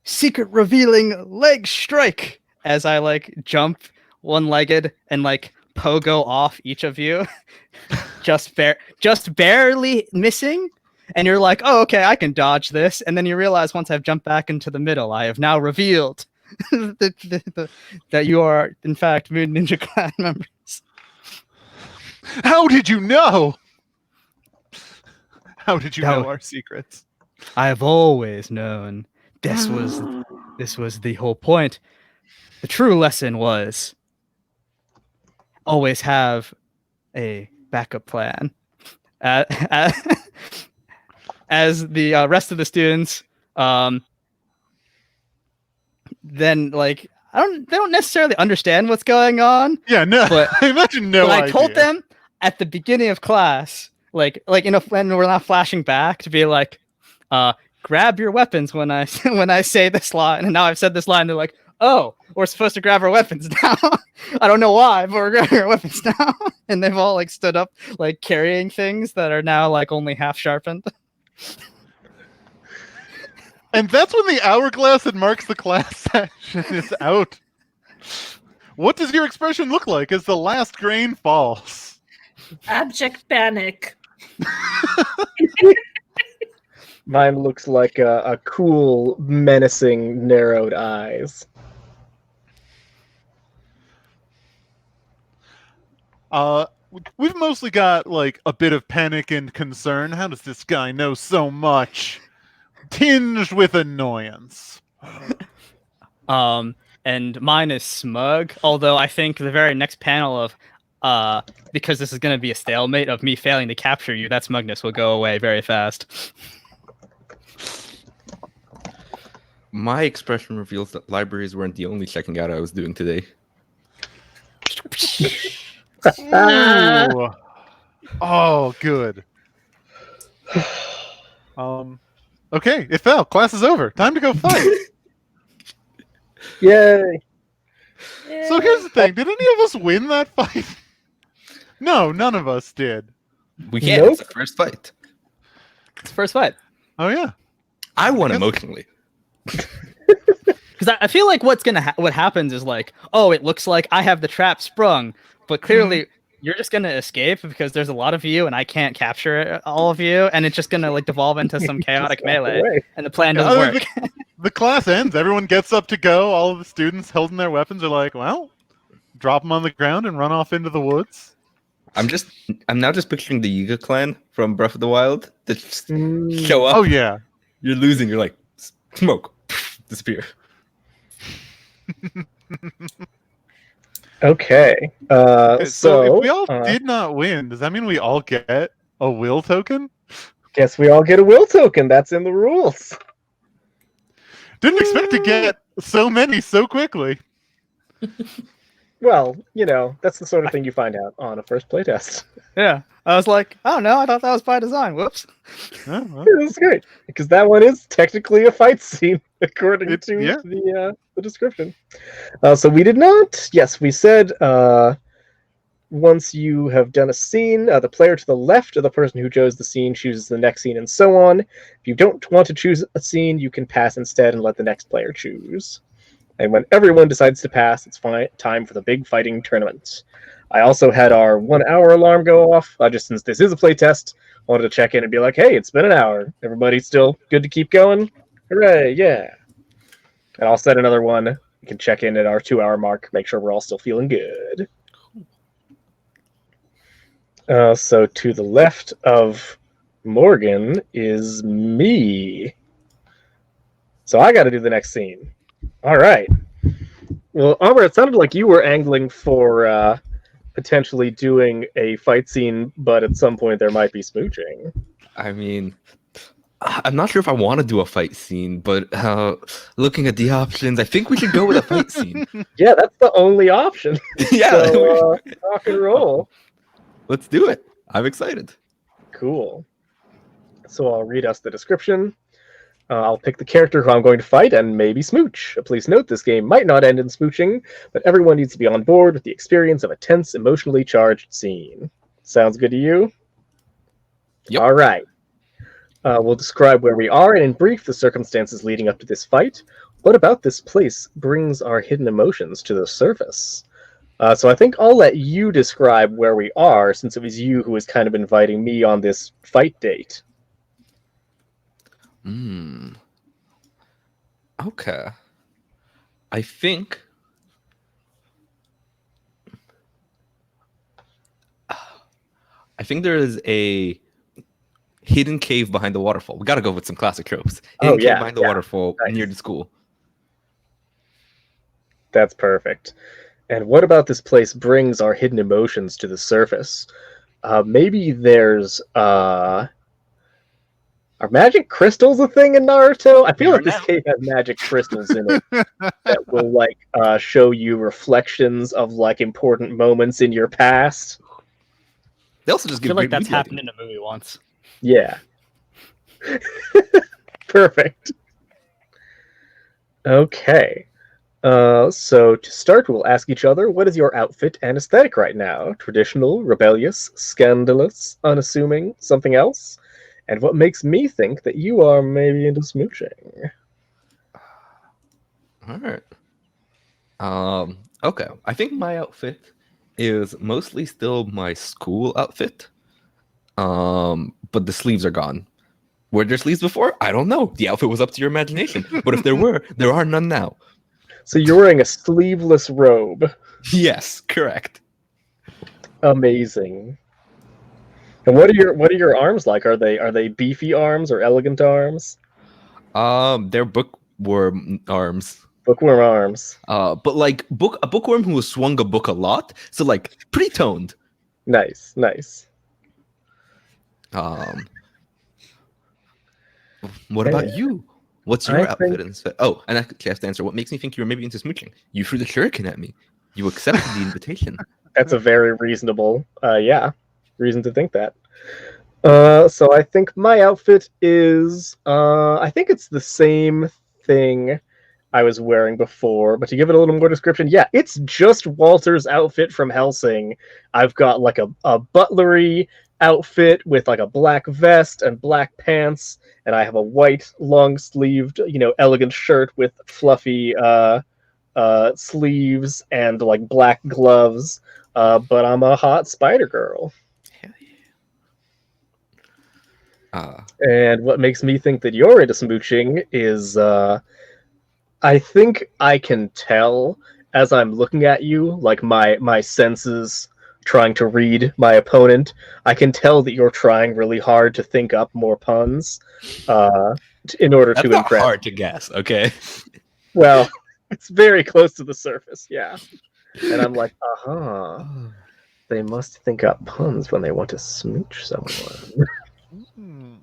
secret revealing leg strike as I like jump one-legged and like pogo off each of you, just barely missing. And you're like, oh, okay, I can dodge this. And then you realize once I've jumped back into the middle, I have now revealed that you are, in fact, Moon Ninja Clan members. How did you know? How did you know our secrets? I have always known this was the whole point. The true lesson was always have a backup plan. As the rest of the students, then like they don't necessarily understand what's going on. Yeah, no. But I imagine no. I told idea. them at the beginning of class, like when we're not flashing back, to be like, grab your weapons when I say this line. And now I've said this line, they're like, oh, we're supposed to grab our weapons now. I don't know why, but we're grabbing our weapons now. And they've all like stood up, like carrying things that are now like only half sharpened. And that's when the hourglass that marks the class session is out. What does your expression look like as the last grain falls? Abject panic. Mine looks like a cool, menacing, narrowed eyes. We've mostly got like a bit of panic and concern. How does this guy know so much? Tinged with annoyance. And mine is smug, although I think the very next panel of because this is going to be a stalemate of me failing to capture you, that smugness will go away very fast. My expression reveals that libraries weren't the only checking out I was doing today. Ooh. Oh, good. Okay, it fell. Class is over. Time to go fight. Yay! So here's the thing. Did any of us win that fight? No, none of us did. We can't. Nope. It's the first fight. It's the first fight. Oh, yeah. I won emotionally. Because I feel like what happens is like, oh, it looks like I have the trap sprung, but clearly you're just gonna escape because there's a lot of you and I can't capture all of you, and it's just gonna like devolve into some chaotic melee, and the plan doesn't work. The class ends. Everyone gets up to go. All of the students holding their weapons are like, well, drop them on the ground and run off into the woods. I'm now just picturing the Yiga clan from Breath of the Wild that just show up. Oh, yeah. You're losing. You're like, smoke, disappear. Okay. So if we all did not win, does that mean we all get a will token? Guess we all get a will token. That's in the rules. Didn't expect to get so many so quickly. Well, that's the sort of thing you find out on a first playtest. Yeah, I was like, oh no, I thought that was by design. Whoops. Oh, well. That's great because that one is technically a fight scene according to the description. So we did not. Yes, we said once you have done a scene, the player to the left of the person who chose the scene chooses the next scene, and so on. If you don't want to choose a scene, you can pass instead and let the next player choose. And when everyone decides to pass, it's time for the big fighting tournament. I also had our 1 hour alarm go off, just since this is a playtest. I wanted to check in and be like, hey, it's been an hour. Everybody still good to keep going? Hooray, yeah. And I'll set another one. You can check in at our 2 hour mark, make sure we're all still feeling good. So to the left of Morgan is me. So I got to do the next scene. All right. Well, Amr, it sounded like you were angling for potentially doing a fight scene, but at some point there might be smooching. I mean, I'm not sure if I want to do a fight scene, but looking at the options, I think we should go with a fight scene. Yeah, that's the only option. Yeah, So, rock and roll. let's do it. I'm excited. Cool. So I'll read us the description. I'll pick the character who I'm going to fight and maybe smooch. Please note this game might not end in smooching, but everyone needs to be on board with the experience of a tense, emotionally charged scene. Sounds good to you? Yep. All right. We'll describe where we are and in brief the circumstances leading up to this fight. What about this place brings our hidden emotions to the surface? So I think I'll let you describe where we are, since it was you who was kind of inviting me on this fight date. Okay. I think there is a hidden cave behind the waterfall. We gotta go with some classic tropes. Hidden cave behind the waterfall near the school. That's perfect. And what about this place brings our hidden emotions to the surface? Maybe there's are magic crystals a thing in Naruto? I feel like this cave has magic crystals in it that will like show you reflections of like important moments in your past. They also just I give feel like great that's media happened in a movie once. Yeah. Perfect. Okay. So to start, we'll ask each other, what is your outfit and aesthetic right now? Traditional, rebellious, scandalous, unassuming, something else? And what makes me think that you are maybe into smooching? All right. Okay. I think my outfit is mostly still my school outfit. But the sleeves are gone. Were there sleeves before? I don't know. The outfit was up to your imagination. But if there were, there are none now. So you're wearing a sleeveless robe. Yes, correct. Amazing. And what are your arms like? Are they beefy arms or elegant arms? They're bookworm arms. Bookworm arms. But like a bookworm who has swung a book a lot, so like pretty toned. Nice, nice. What about you? What's your outfit? Think... Oh, and I actually have to answer. What makes me think you were maybe into smooching? You threw the shuriken at me. You accepted the invitation. That's a very reasonable, reason to think that. So I think my outfit is, I think it's the same thing I was wearing before, but to give it a little more description, yeah, it's just Walter's outfit from Hellsing. I've got like a butlery outfit with like a black vest and black pants, and I have a white long-sleeved, elegant shirt with fluffy sleeves and like black gloves. But I'm a hot spider girl. Hell yeah. And what makes me think that you're into smooching is I think I can tell as I'm looking at you, like my senses trying to read my opponent. I can tell that you're trying really hard to think up more puns in order to impress. That's hard to guess, okay? Well, it's very close to the surface, yeah. And I'm like, they must think up puns when they want to smooch someone.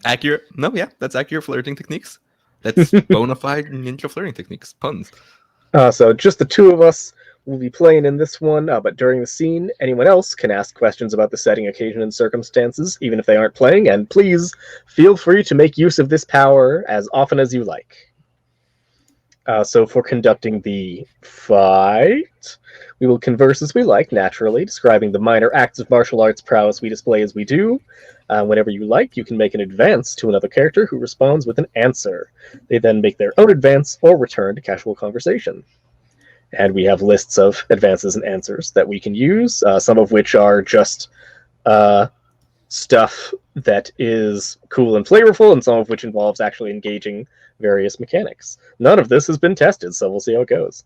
Accurate. No, yeah, that's accurate flirting techniques. That's bona fide ninja flirting techniques, puns. So just the two of us will be playing in this one, but during the scene, anyone else can ask questions about the setting, occasion, and circumstances, even if they aren't playing, and please feel free to make use of this power as often as you like. So for conducting the fight, we will converse as we like, naturally, describing the minor acts of martial arts prowess we display as we do. Whenever you like, you can make an advance to another character who responds with an answer. They then make their own advance or return to casual conversation. And we have lists of advances and answers that we can use, some of which are just stuff that is cool and flavorful, and some of which involves actually engaging various mechanics. None of this has been tested, so we'll see how it goes.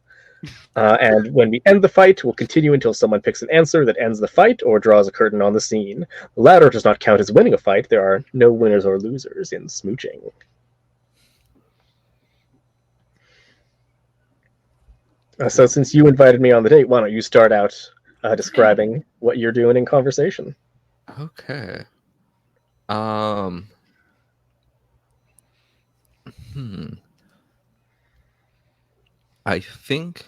And when we end the fight, we'll continue until someone picks an answer that ends the fight or draws a curtain on the scene. The latter does not count as winning a fight. There are no winners or losers in smooching. So since you invited me on the date, why don't you start out describing what you're doing in conversation? Okay. I think.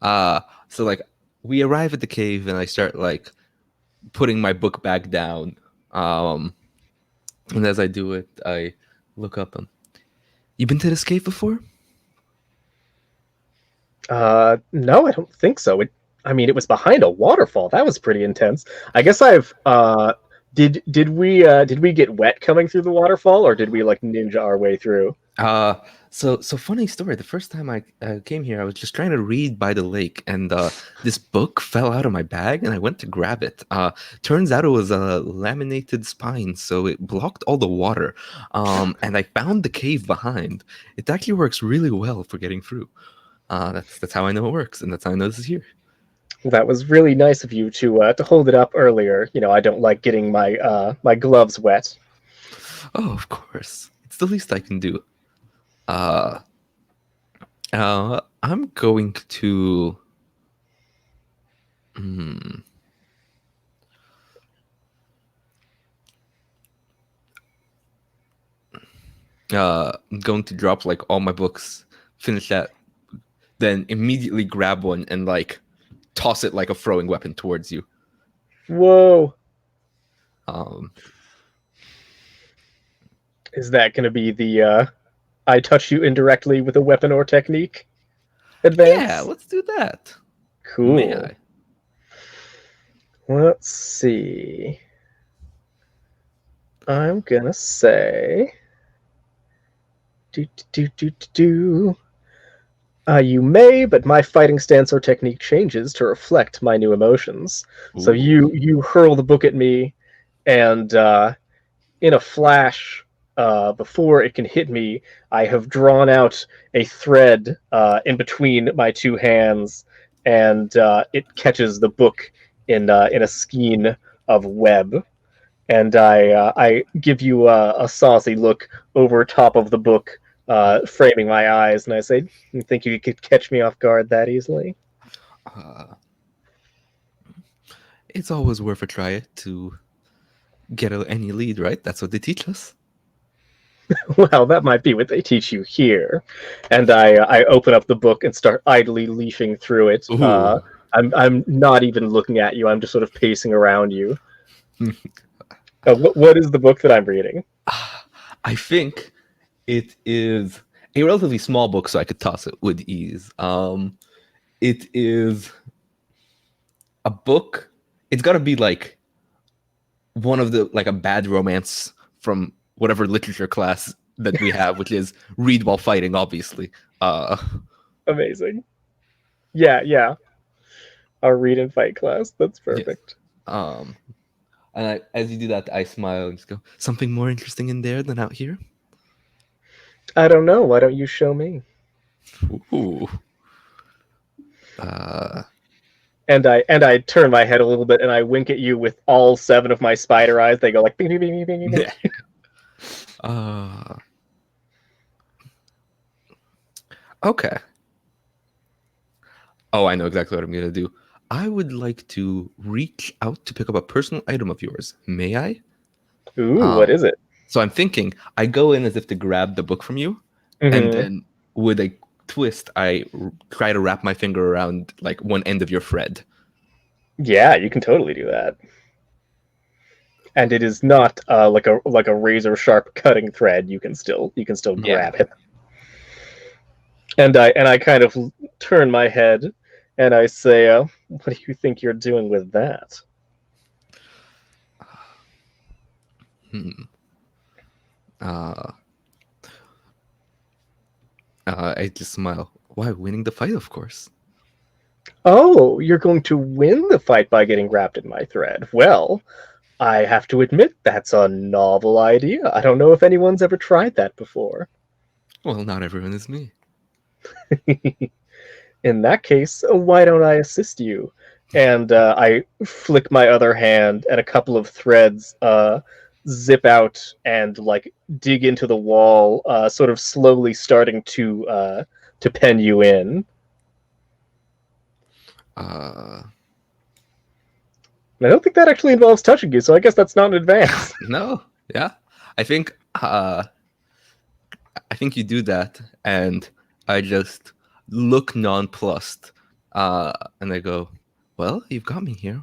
So like we arrive at the cave and I start like putting my book back down. And as I do it, I look up. You been to this cave before? No, I don't think so. It was behind a waterfall. That was pretty intense. I guess I've did we get wet coming through the waterfall, or did we like ninja our way through? So funny story. The first time I came here, I was just trying to read by the lake, and this book fell out of my bag, and I went to grab it. Turns out it was a laminated spine, so it blocked all the water. And I found the cave behind. It actually works really well for getting through. That's how I know it works, and that's how I know this is here. That was really nice of you to hold it up earlier. You know, I don't like getting my my gloves wet. Oh, of course. It's the least I can do. I'm going to. I'm going to drop like all my books, finish that, then immediately grab one and like toss it like a throwing weapon towards you. Whoa! Um, Is that going to be the I touch you indirectly with a weapon or technique advance? yeah, let's do that. Cool. May I? Let's see. I'm gonna say. You may, but my fighting stance or technique changes to reflect my new emotions. So Ooh. you hurl the book at me, and in a flash, before it can hit me, I have drawn out a thread in between my two hands, and it catches the book in a skein of web. And I give you a saucy look over top of the book, framing my eyes, and I say, "You think you could catch me off guard that easily?" It's always worth a try to get any lead, right? That's what they teach us. Well, that might be what they teach you here. And I open up the book and start idly leafing through it. Ooh. I'm not even looking at you. I'm just sort of pacing around you. What is the book that I'm reading? I think it is a relatively small book, so I could toss it with ease. It is a book. It's got to be like one of the like a bad romance from whatever literature class that we have, which is read while fighting, obviously. Amazing. Yeah. Our read and fight class. That's perfect. Yes. And as you do that, I smile and just go, something more interesting in there than out here? I don't know. Why don't you show me? Ooh. And I turn my head a little bit and I wink at you with all 7 of my spider eyes. They go like bing, bing, bing, bing, bing. Okay. Oh, I know exactly what I'm going to do. I would like to reach out to pick up a personal item of yours. May I? Ooh, what is it? So I'm thinking, I go in as if to grab the book from you, and then with a twist, I try to wrap my finger around like one end of your thread. Yeah, you can totally do that. And it is not like a razor sharp cutting thread. You can still grab it. And I kind of turn my head and I say, "What do you think you're doing with that?" I just smile. Why, winning the fight, of course. Oh, you're going to win the fight by getting wrapped in my thread. Well, I have to admit that's a novel idea. I don't know if anyone's ever tried that before. Well, not everyone is me. In that case, why don't I assist you? And I flick my other hand, and a couple of threads zip out and like dig into the wall, sort of slowly starting to pen you in. I don't think that actually involves touching you, so I guess that's not an advance. No, yeah. I think I think you do that, and I just look nonplussed, and I go, "Well, you've got me here.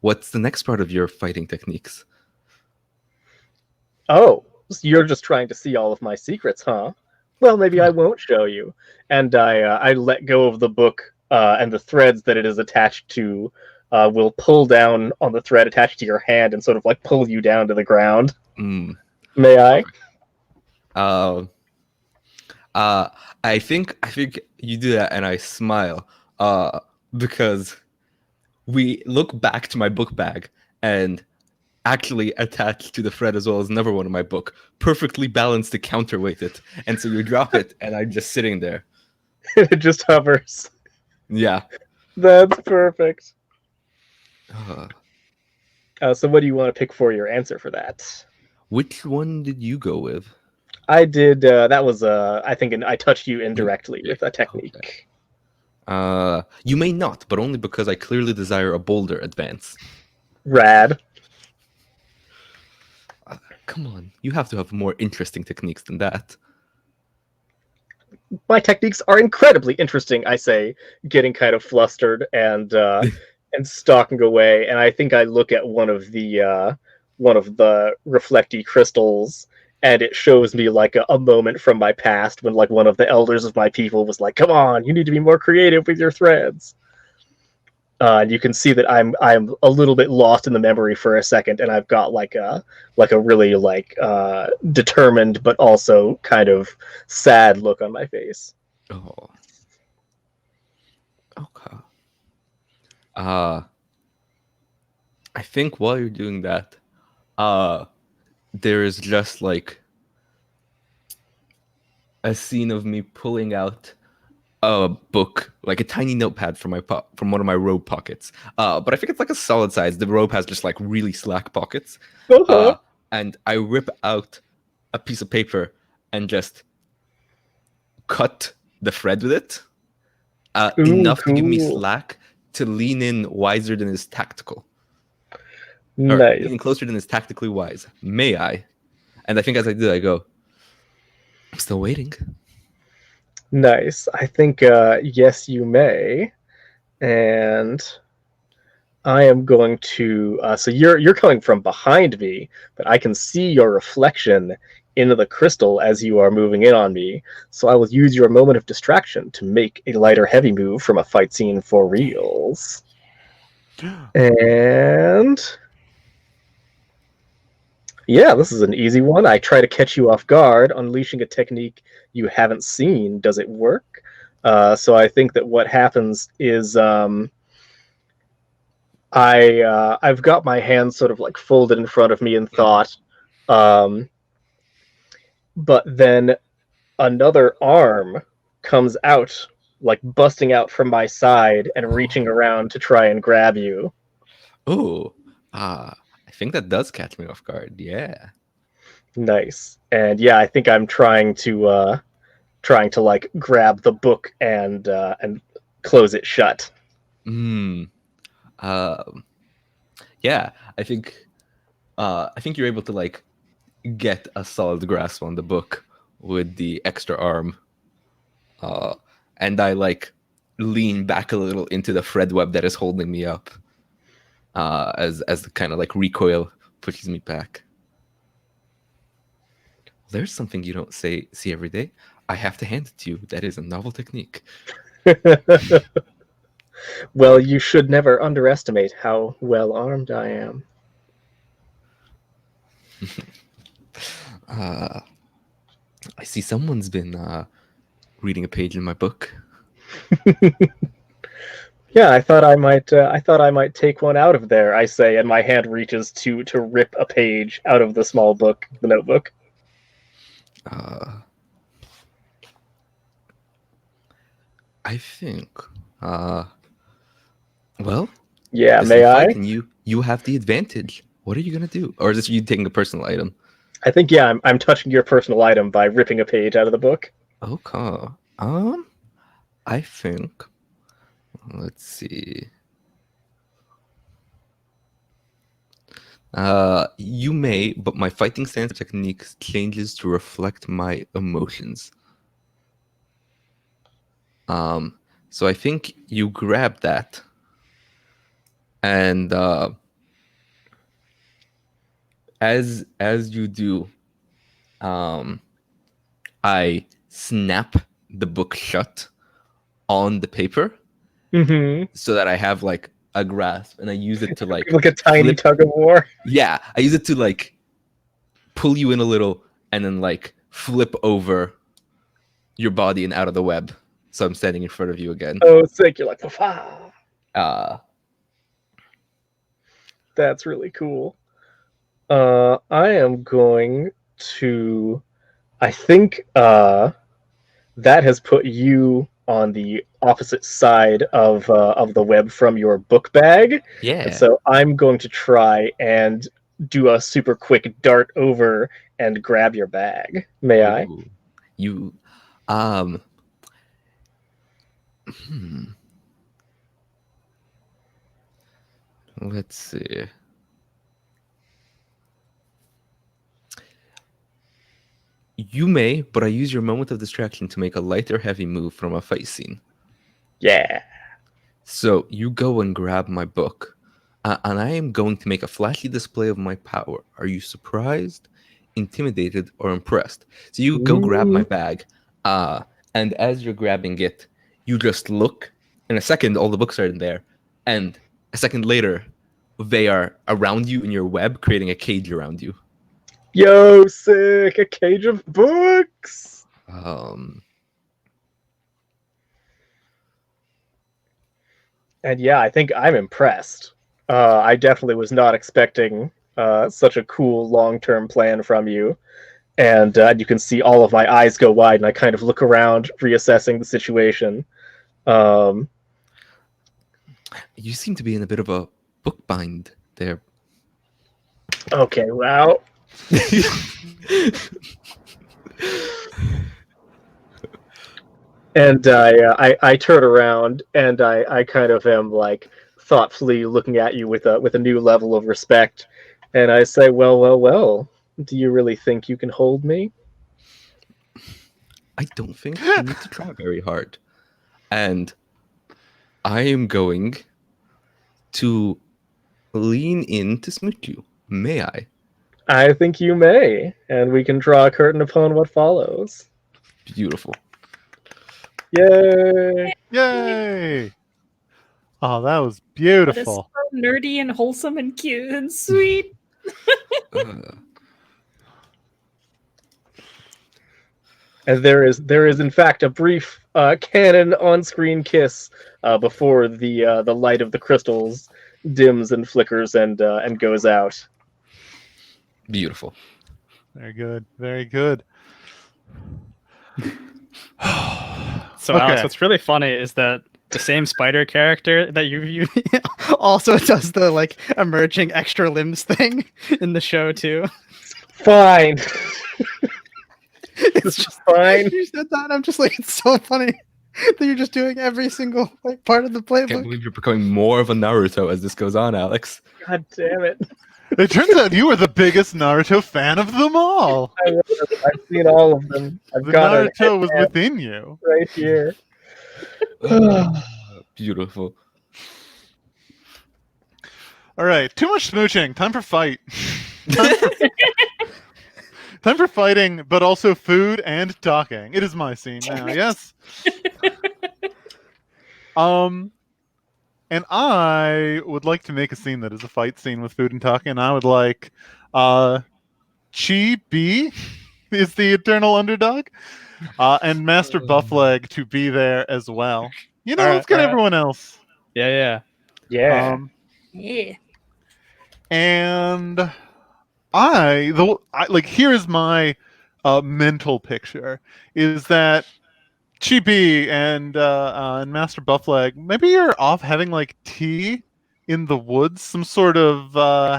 What's the next part of your fighting techniques?" Oh, so you're just trying to see all of my secrets, huh? Well, maybe I won't show you. And I let go of the book, and the threads that it is attached to will pull down on the thread attached to your hand and sort of like pull you down to the ground. Mm. May I? Uh, I think you do that, and I smile, because we look back to my book bag, and actually attached to the thread as well as another one in my book, perfectly balanced to counterweight it. And so you drop it, and I'm just sitting there. It just hovers. Yeah. That's perfect. Uh, So what do you want to pick for your answer for that? which one did you go with? I did. That was I think I touched you indirectly with a technique. Okay. You may not, but only because I clearly desire a bolder advance. Rad. Come on, you have to have more interesting techniques than that. My techniques are incredibly interesting, I say, getting kind of flustered and stalking away. And I think I look at one of the reflecty crystals, and it shows me like a moment from my past when like one of the elders of my people was like, "Come on, you need to be more creative with your threads." And you can see that I'm a little bit lost in the memory for a second, and I've got like a really like determined but also kind of sad look on my face. Oh. Okay. I think while you're doing that, there is just like a scene of me pulling out a book, like a tiny notepad from from one of my robe pockets. But I think it's like a solid size. The robe has just like really slack pockets. And I rip out a piece of paper and just cut the thread with it. Enough to give me Cool. slack to lean in wiser than is tactical. Or Nice. lean closer than is tactically wise. May I? And I think as I do, I go, I'm still waiting. Nice. I think yes, you may. And I am going to. So you're coming from behind me, but I can see your reflection into the crystal as you are moving in on me. So I will use your moment of distraction to make a lighter heavy move from a fight scene for reals. And yeah, this is an easy one. I try to catch you off guard, unleashing a technique you haven't seen. Does it work? So I think that what happens is I've got my hands sort of like folded in front of me in thought, but then another arm comes out, like busting out from my side and reaching around to try and grab you. Oh, I think that does catch me off guard. Yeah. Nice. And yeah, I think I'm trying to like grab the book and close it shut. Yeah, I think you're able to like get a solid grasp on the book with the extra arm. And I like lean back a little into the thread web that is holding me up. As the kind of like recoil pushes me back. There's something you don't see every day. I have to hand it to you. That is a novel technique. Well, you should never underestimate how well armed I am. I see someone's been reading a page in my book. Yeah, I thought I might take one out of there, I say, and my hand reaches to rip a page out of the small book, the notebook. I think. Well. Yeah, may I? And you have the advantage. What are you gonna do? Or is this you taking a personal item? I think I'm touching your personal item by ripping a page out of the book. Okay. I think. Let's see. You may, but my fighting stance technique changes to reflect my emotions. So I think you grab that, and as you do, I snap the book shut on the paper Mm-hmm. so that I have like a grasp, and I use it to like Like a tiny flip. tug of war. Yeah, I use it to like pull you in a little, and then like flip over your body and out of the web. So I'm standing in front of you again. Oh, sick! You're like, "Fa-fa." That's really cool. I am going to. I think that has put you on the opposite side of the web from your book bag. Yeah. And so I'm going to try and do a super quick dart over and grab your bag. May I? Ooh. You, let's see. You may, but I use your moment of distraction to make a light or heavy move from a fight scene. Yeah. So you go and grab my book, and I am going to make a flashy display of my power. Are you surprised, intimidated, or impressed? So you go grab my bag, and as you're grabbing it, you just look. In a second, all the books are in there, and a second later, they are around you in your web, creating a cage around you. Yo, sick! A cage of books! And yeah, I think I'm impressed. I definitely was not expecting such a cool long-term plan from you. And you can see all of my eyes go wide, and I kind of look around, reassessing the situation. You seem to be in a bit of a book bind there. Okay, wow. And I turn around, and I kind of am like thoughtfully looking at you with a new level of respect, and I say, well, do you really think you can hold me? I don't think you need to try very hard. And I am going to lean in to smooch you. May I? I think you may, and we can draw a curtain upon what follows. Beautiful. Yay! Yay! Oh, that was That is beautiful. so nerdy and wholesome and cute and sweet. And there is in fact a brief canon on-screen kiss before the light of the crystals dims and flickers and goes out. Beautiful. Very good. Very good. So Okay. Alex, what's really funny is that the same spider character that you also does the like emerging extra limbs thing in the show too. Fine. It's just fine. You said that, and I'm just like, it's so funny that you're just doing every single like part of the I can't playbook. believe you're becoming more of a Naruto as this goes on, Alex. God damn it. It turns out you were the biggest Naruto fan of them all. I've seen all of them. I've The got it Naruto was within you. right here. Beautiful. All right, too much smooching. Time for fight. Time for fighting, but also food and talking. It is my scene now. Yes. And I would like to make a scene that is a fight scene with food and talking. I would like Chi B is the eternal underdog, and Master Buffleg to be there as well. You know, All right, let's get all right. everyone else. Yeah. Yeah. Yeah. And I like here is my mental picture is that Chibi and Master Buffleg, maybe you're off having like tea in the woods, some sort of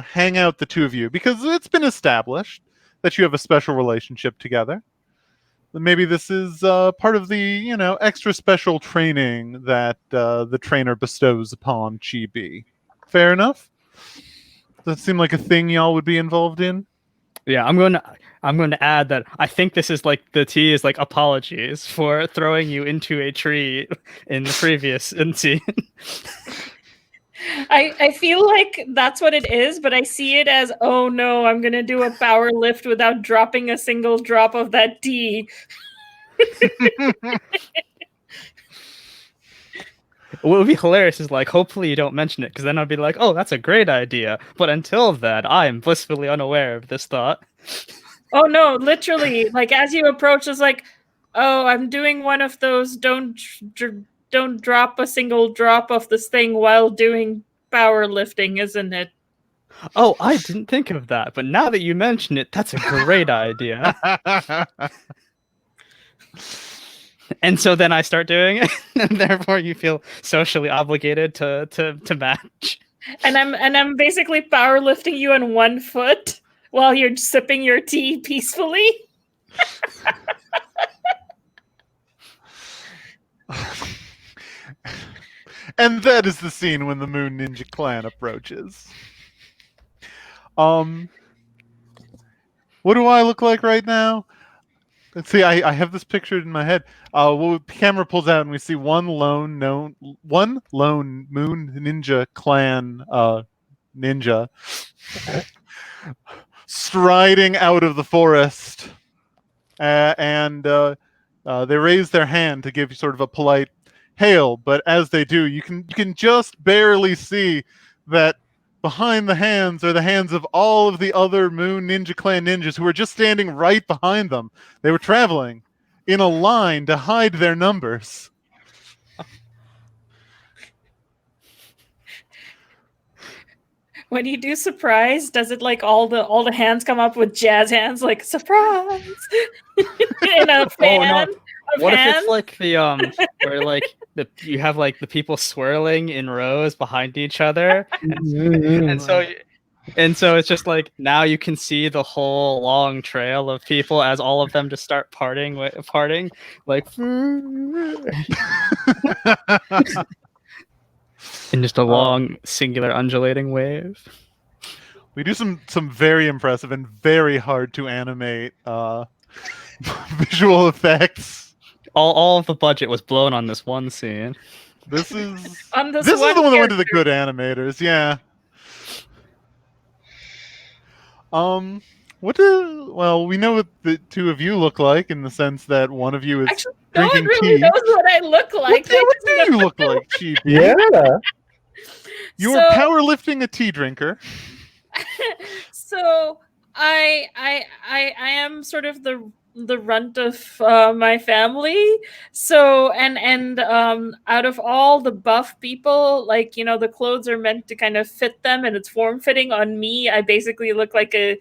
hangout, the two of you, because it's been established that you have a special relationship together. Maybe this is part of the extra special training that the trainer bestows upon Chibi. Fair enough. that seem like a thing y'all would be involved in? Yeah, I'm going to add that I think this is like the T is like apologies for throwing you into a tree in the previous scene. I feel like that's what it is, but I see it as, oh no, I'm gonna do a power lift without dropping a single drop of that tea. What would be hilarious is like, hopefully you don't mention it, because then I'd be like, oh, that's a great idea. But until then, I am blissfully unaware of this thought. Oh no, literally, like as you approach, it's like, oh, I'm doing one of those don't drop a single drop of this thing while doing powerlifting, isn't it? Oh, I didn't think of that, but now that you mention it, that's a great idea. And so then I start doing it, and therefore you feel socially obligated to match. And I'm basically powerlifting you on one foot while you're sipping your tea peacefully. And that is the scene when the Moon Ninja Clan approaches. What do I look like right now? Let's see. I have this pictured in my head. The camera pulls out and we see one lone Moon Ninja Clan ninja striding out of the forest, and they raise their hand to give you sort of a polite hail. But as they do, you can just barely see that behind the hands are the hands of all of the other Moon Ninja Clan ninjas who were just standing right behind them. They were traveling in a line to hide their numbers. When you do surprise, does it like all the hands come up with jazz hands like surprise? In a fan. What if it's like the where like you have like the people swirling in rows behind each other, and so it's just like now you can see the whole long trail of people as all of them just start parting like in just a long singular undulating wave. We do some very impressive and very hard to animate visual effects. All of the budget was blown on this one scene. This is this the one that went to the good animators, yeah. Well, we know what the two of you look like in the sense that one of you is actually no drinking one really tea. knows what I look like. What do you look like, Chibi? Yeah. You're powerlifting a tea drinker. So I am sort of the runt of my family. So and out of all the buff people, like, you know, the clothes are meant to kind of fit them and it's form fitting. On me, I basically look like a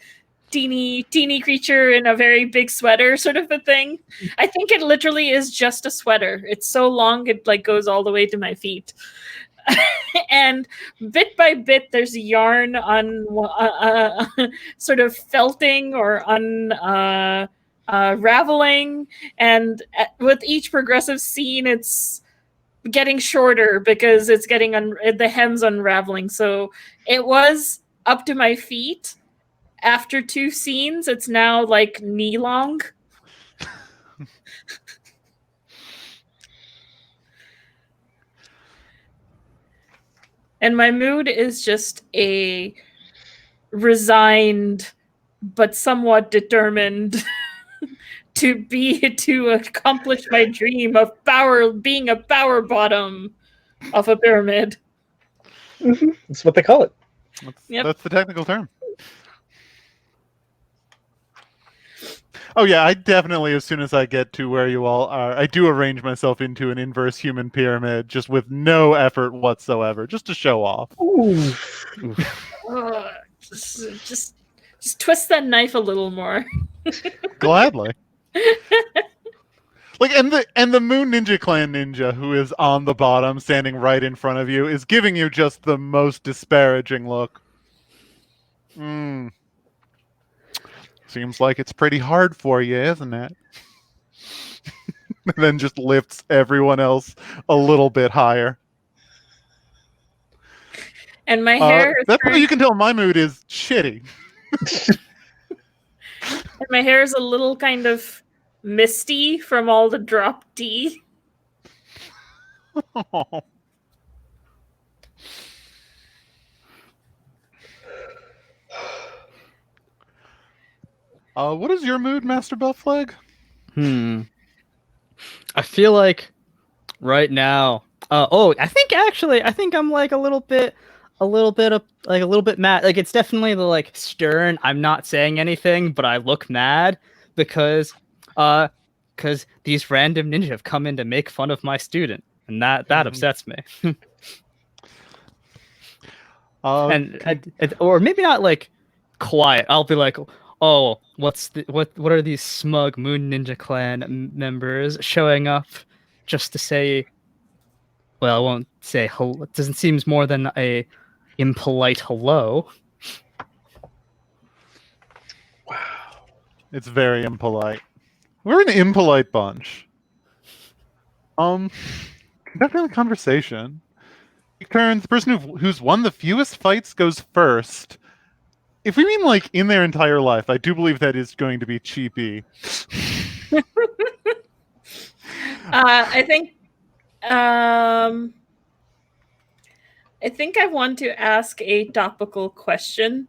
teeny creature in a very big sweater sort of a thing. I think it literally is just a sweater. It's so long it like goes all the way to my feet. And bit by bit there's yarn on sort of felting or unraveling, and with each progressive scene it's getting shorter because it's getting the hem's unraveling. So it was up to my feet. After 2 scenes it's now like knee long. And my mood is just a resigned but somewhat determined to accomplish my dream of being a power bottom of a pyramid. Mm-hmm. That's what they call it. That's the technical term. Oh yeah, I definitely, as soon as I get to where you all are, I do arrange myself into an inverse human pyramid, just with no effort whatsoever, just to show off. Ooh. Just twist that knife a little more. Gladly. Like, and the Moon Ninja Clan ninja who is on the bottom, standing right in front of you, is giving you just the most disparaging look. Seems like it's pretty hard for you, isn't it? And then just lifts everyone else a little bit higher. And my hair is That's how you can tell my mood is shitty. and my hair is a little kind of misty from all the drop D. What is your mood, Master Buffleg? I feel like right now. I think I'm like a little bit mad. Like it's definitely the like stern. I'm not saying anything, but I look mad because these random ninja have come in to make fun of my student, and that upsets me. Or maybe not like quiet. I'll be like, oh, what are these smug Moon Ninja Clan members showing up just to say? Well, I won't say hello. It doesn't seem more than a impolite hello. Wow. It's very impolite. We're an impolite bunch. Conducting a conversation. Take turns. The person who's won the fewest fights goes first. If we mean like in their entire life, I do believe that is going to be cheapy. I think I want to ask a topical question.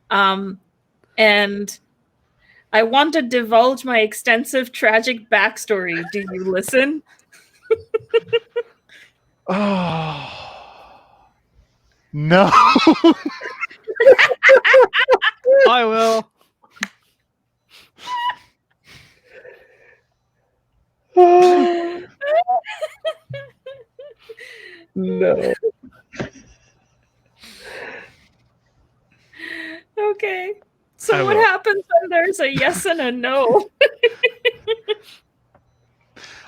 And I want to divulge my extensive tragic backstory. Do you listen? Oh. No. I will. No. Okay. So what happens when there's a yes and a no?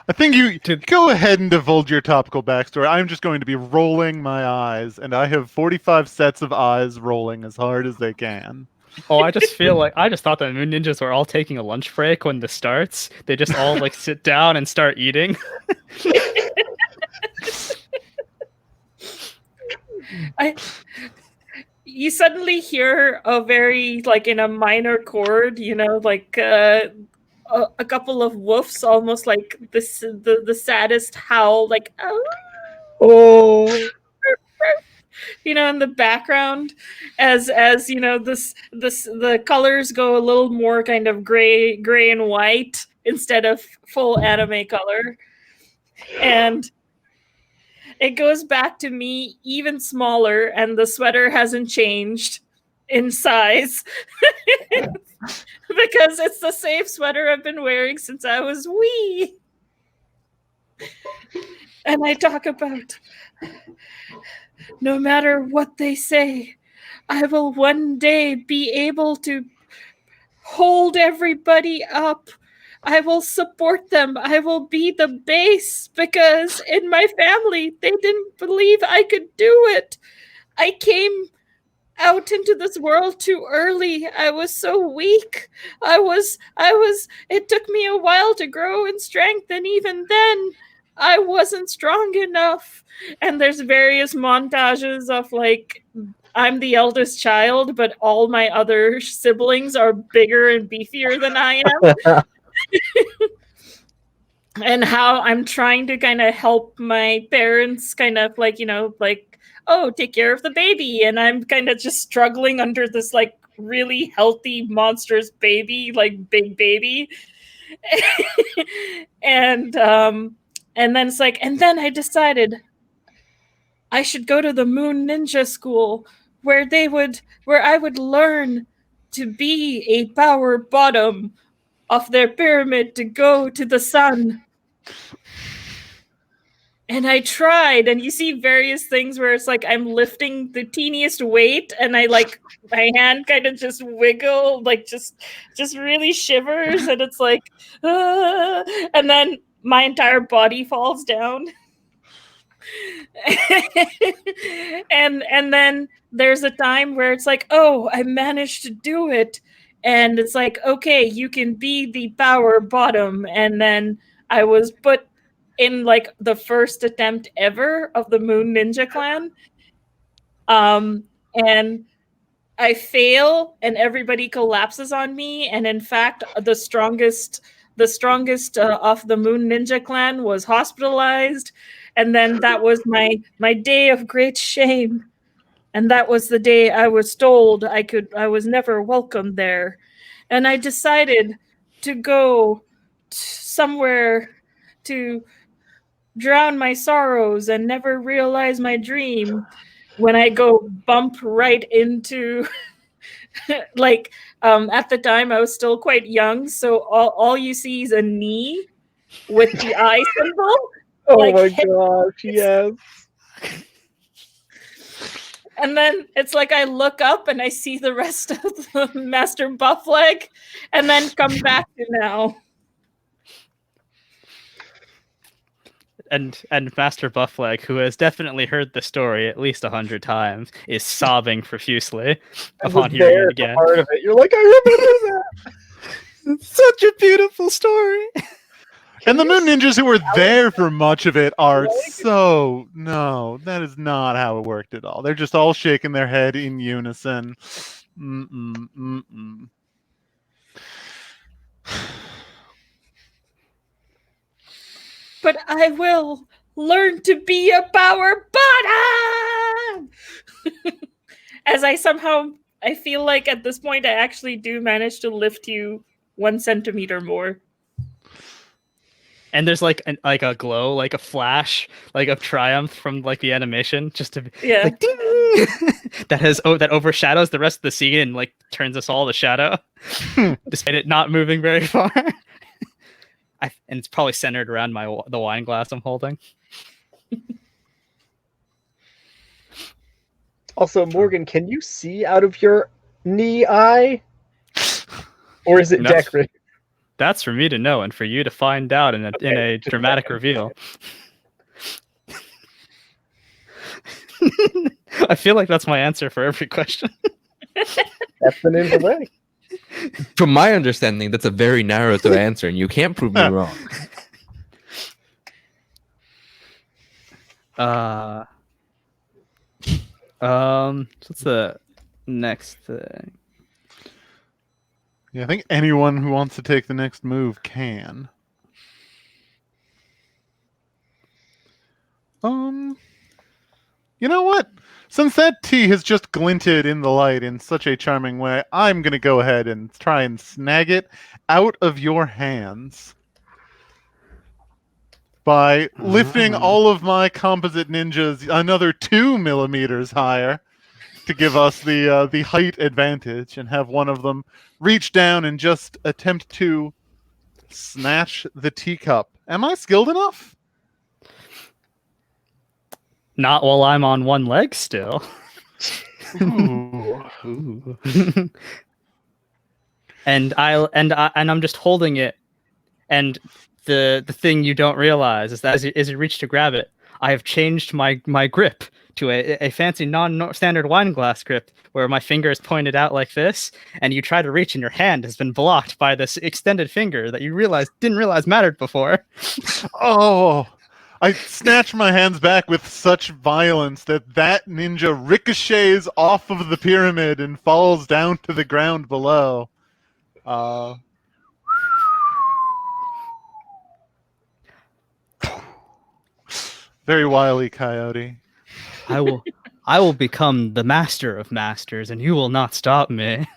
I think you go ahead and divulge your topical backstory. I'm just going to be rolling my eyes, and I have 45 sets of eyes rolling as hard as they can. Oh, I just thought that Moon Ninjas were all taking a lunch break when this starts. They just all like sit down and start eating. You suddenly hear a very like in a minor chord, you know, like a couple of woofs, almost like the saddest howl, like oh, you know, in the background, as you know, the colors go a little more kind of gray and white instead of full anime color, and it goes back to me even smaller, and the sweater hasn't changed in size. Because it's the same sweater I've been wearing since I was wee. And I talk about, no matter what they say, I will one day be able to hold everybody up. I will support them. I will be the base, because in my family, they didn't believe I could do it. I came out into this world too early. I was so weak. It took me a while to grow in strength, and even then I wasn't strong enough. And there's various montages of like, I'm the eldest child, but all my other siblings are bigger and beefier than I am. And how I'm trying to kind of help my parents kind of like, you know, like, oh, take care of the baby. And I'm kind of just struggling under this like really healthy, monstrous baby, like big baby. And then it's like, and then I decided I should go to the Moon Ninja School where I would learn to be a power bottom of their pyramid to go to the sun. And I tried, and you see various things where it's like I'm lifting the teeniest weight, and I like my hand kind of just wiggle, like just really shivers, and it's like, and then my entire body falls down. and then there's a time where it's like, oh, I managed to do it, and it's like, okay, you can be the power bottom. And then I was put in like the first attempt ever of the Moon Ninja Clan, And I fail, and everybody collapses on me. And in fact, the strongest of the Moon Ninja clan was hospitalized. And then that was my day of great shame. And that was the day I was told I was never welcome there. And I decided to go somewhere to drown my sorrows and never realize my dream when I go bump right into like at the time I was still quite young, so all you see is a knee with the eye symbol. Oh Like, my gosh, yes. And then it's like I look up and I see the rest of the Master Buffleg, and then come back to now. And Master Buffleg, who has definitely heard the story at least 100 times, is sobbing profusely upon hearing it again. Part of it. You're like, I remember that. Such a beautiful story. And the Moon Ninjas who were there for much of it are so... No, that is not how it worked at all. They're just all shaking their head in unison. Mm-mm, mm-mm. But I will learn to be a power bottom! As I feel like at this point I actually do manage to lift you 1 centimeter more. And there's like a glow, like a flash, like of triumph from like the animation, just to Yeah. like ding! that overshadows the rest of the scene and like turns us all to shadow, despite it not moving very far. And it's probably centered around the wine glass I'm holding. Also, Morgan, can you see out of your knee eye? Or is it No. decorative? That's for me to know and for you to find out in a dramatic reveal. I feel like that's my answer for every question. That's the ninja way. From my understanding, that's a very Naruto answer, and you can't prove me wrong. What's the next thing? Yeah, I think anyone who wants to take the next move can. You know what? Since that tea has just glinted in the light in such a charming way, I'm going to go ahead and try and snag it out of your hands by lifting all of my composite ninjas another 2 millimeters higher to give us the height advantage, and have one of them reach down and just attempt to snatch the teacup. Am I skilled enough? Not while I'm on one leg still. Ooh. Ooh. and I'm just holding it, and the thing you don't realize is that as you reach to grab it, I have changed my grip to a fancy non-standard wine glass grip, where my finger is pointed out like this, and you try to reach and your hand has been blocked by this extended finger that you didn't realize mattered before. Oh, I snatch my hands back with such violence that ninja ricochets off of the pyramid and falls down to the ground below. Very wily coyote. I will become the master of masters, and you will not stop me.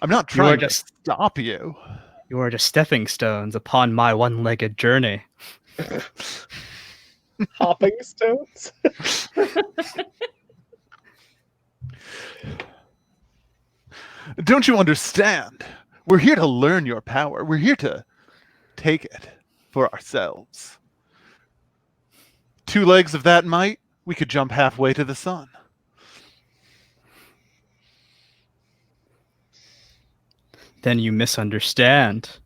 I'm not trying to stop you. You are just stepping stones upon my one-legged journey. Hopping stones? Don't you understand? We're here to learn your power. We're here to take it for ourselves. 2 legs of that might, we could jump halfway to the sun. Then you misunderstand.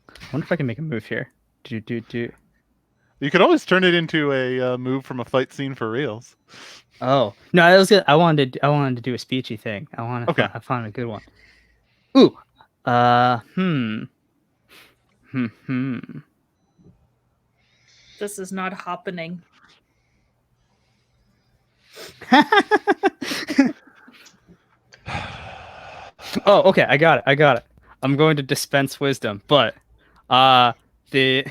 I wonder if I can make a move here. Do. You could always turn it into a move from a fight scene for reals. Oh no, I wanted to do a speechy thing. I found a good one. Ooh. This is not happening. Oh, okay. I got it. I'm going to dispense wisdom, but the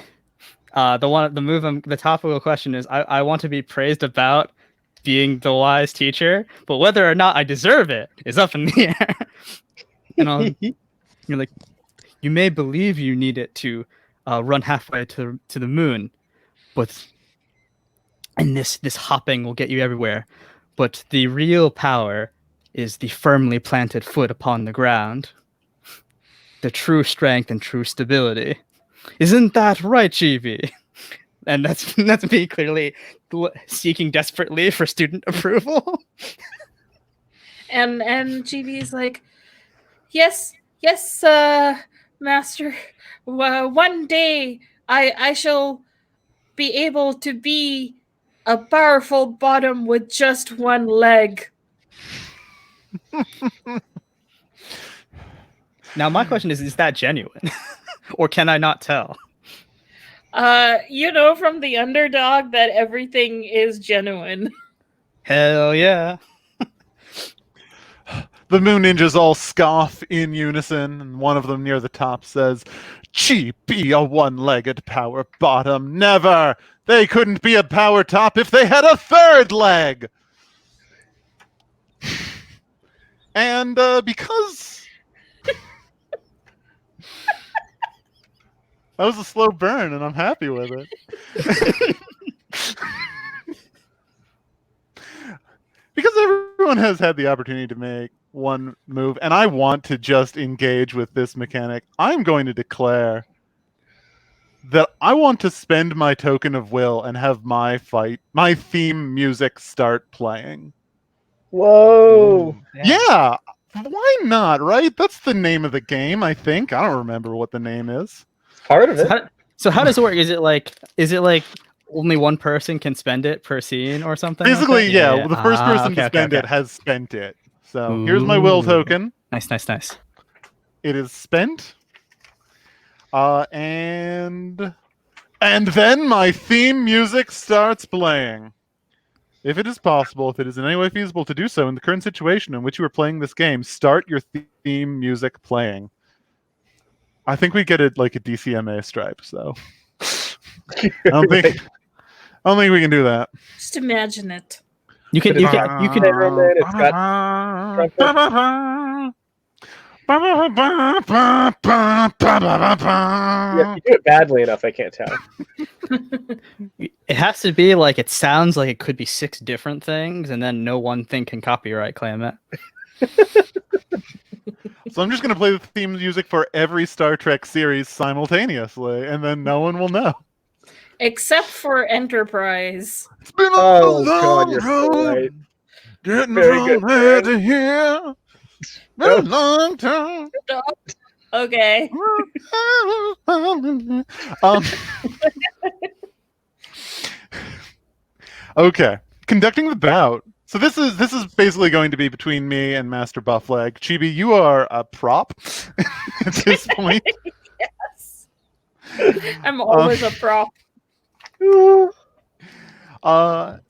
topical question is I want to be praised about being the wise teacher, but whether or not I deserve it is up in the air. And you're like, you may believe you need it to run halfway to the moon, and this hopping will get you everywhere. But the real power is the firmly planted foot upon the ground. The true strength and true stability. Isn't that right, Chibi? And that's me clearly seeking desperately for student approval. And GB's like, yes, master. One day I shall be able to be a powerful bottom with just one leg. Now my question is that genuine? Or can I not tell? You know from the underdog that everything is genuine. Hell yeah. The Moon Ninjas all scoff in unison, and one of them near the top says, "Chi be a one-legged power bottom. Never! They couldn't be a power top if they had a third leg!" And because... that was a slow burn, and I'm happy with it. Because everyone has had the opportunity to make one move, and I want to just engage with this mechanic, I'm going to declare that I want to spend my token of will and have my theme music start playing. Whoa! Yeah, why not, right? That's the name of the game, I think. I don't remember what the name is. Part of it. So how does it work? Is it like only one person can spend it per scene or something? Basically, like yeah. The first person to spend it has spent it. So here's my will token. Nice. It is spent. And then my theme music starts playing. If it is possible, if it is in any way feasible to do so in the current situation in which you are playing this game, start your theme music playing. I think we get it like a DCMA stripe, so I don't think we can do that. Just imagine it. You can It's got yeah, if you do it badly enough, I can't tell. It has to be like it sounds like it could be 6 different things, and then no one thing can copyright claim it. So I'm just going to play the theme music for every Star Trek series simultaneously, and then no one will know. Except for Enterprise. It's been a Oh long god, you're so road right. getting Very from good, here man. to here. Been a long time. Okay. Okay. Conducting the bout. So this is basically going to be between me and Master Buffleg. Chibi, you are a prop at this point. Yes. I'm always a prop.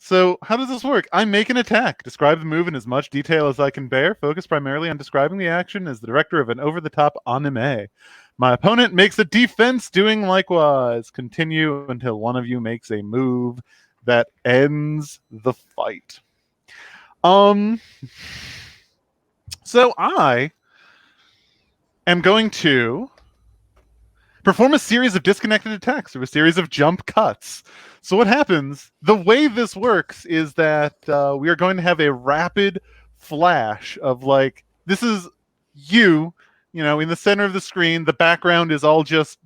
So how does this work? I make an attack. Describe the move in as much detail as I can bear. Focus primarily on describing the action as the director of an over-the-top anime. My opponent makes a defense, doing likewise. Continue until one of you makes a move that ends the fight. So I am going to perform a series of disconnected attacks or a series of jump cuts. So what happens, the way this works is that we are going to have a rapid flash of like, this is you know, in the center of the screen, the background is all just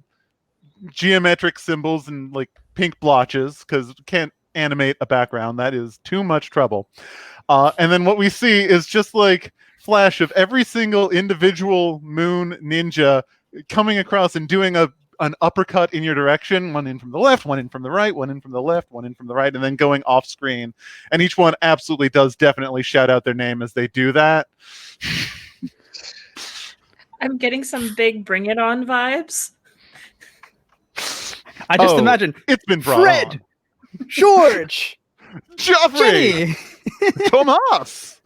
geometric symbols and like pink blotches because can't animate a background. That is too much trouble. And then what we see is just like flash of every single individual moon ninja coming across and doing an uppercut in your direction, one in from the left, one in from the right, one in from the left, one in from the right, and then going off screen. And each one absolutely does definitely shout out their name as they do that. I'm getting some big Bring It On vibes. I just imagine it's been brought Fred, on. George, Joffrey, Jenny. Tomas.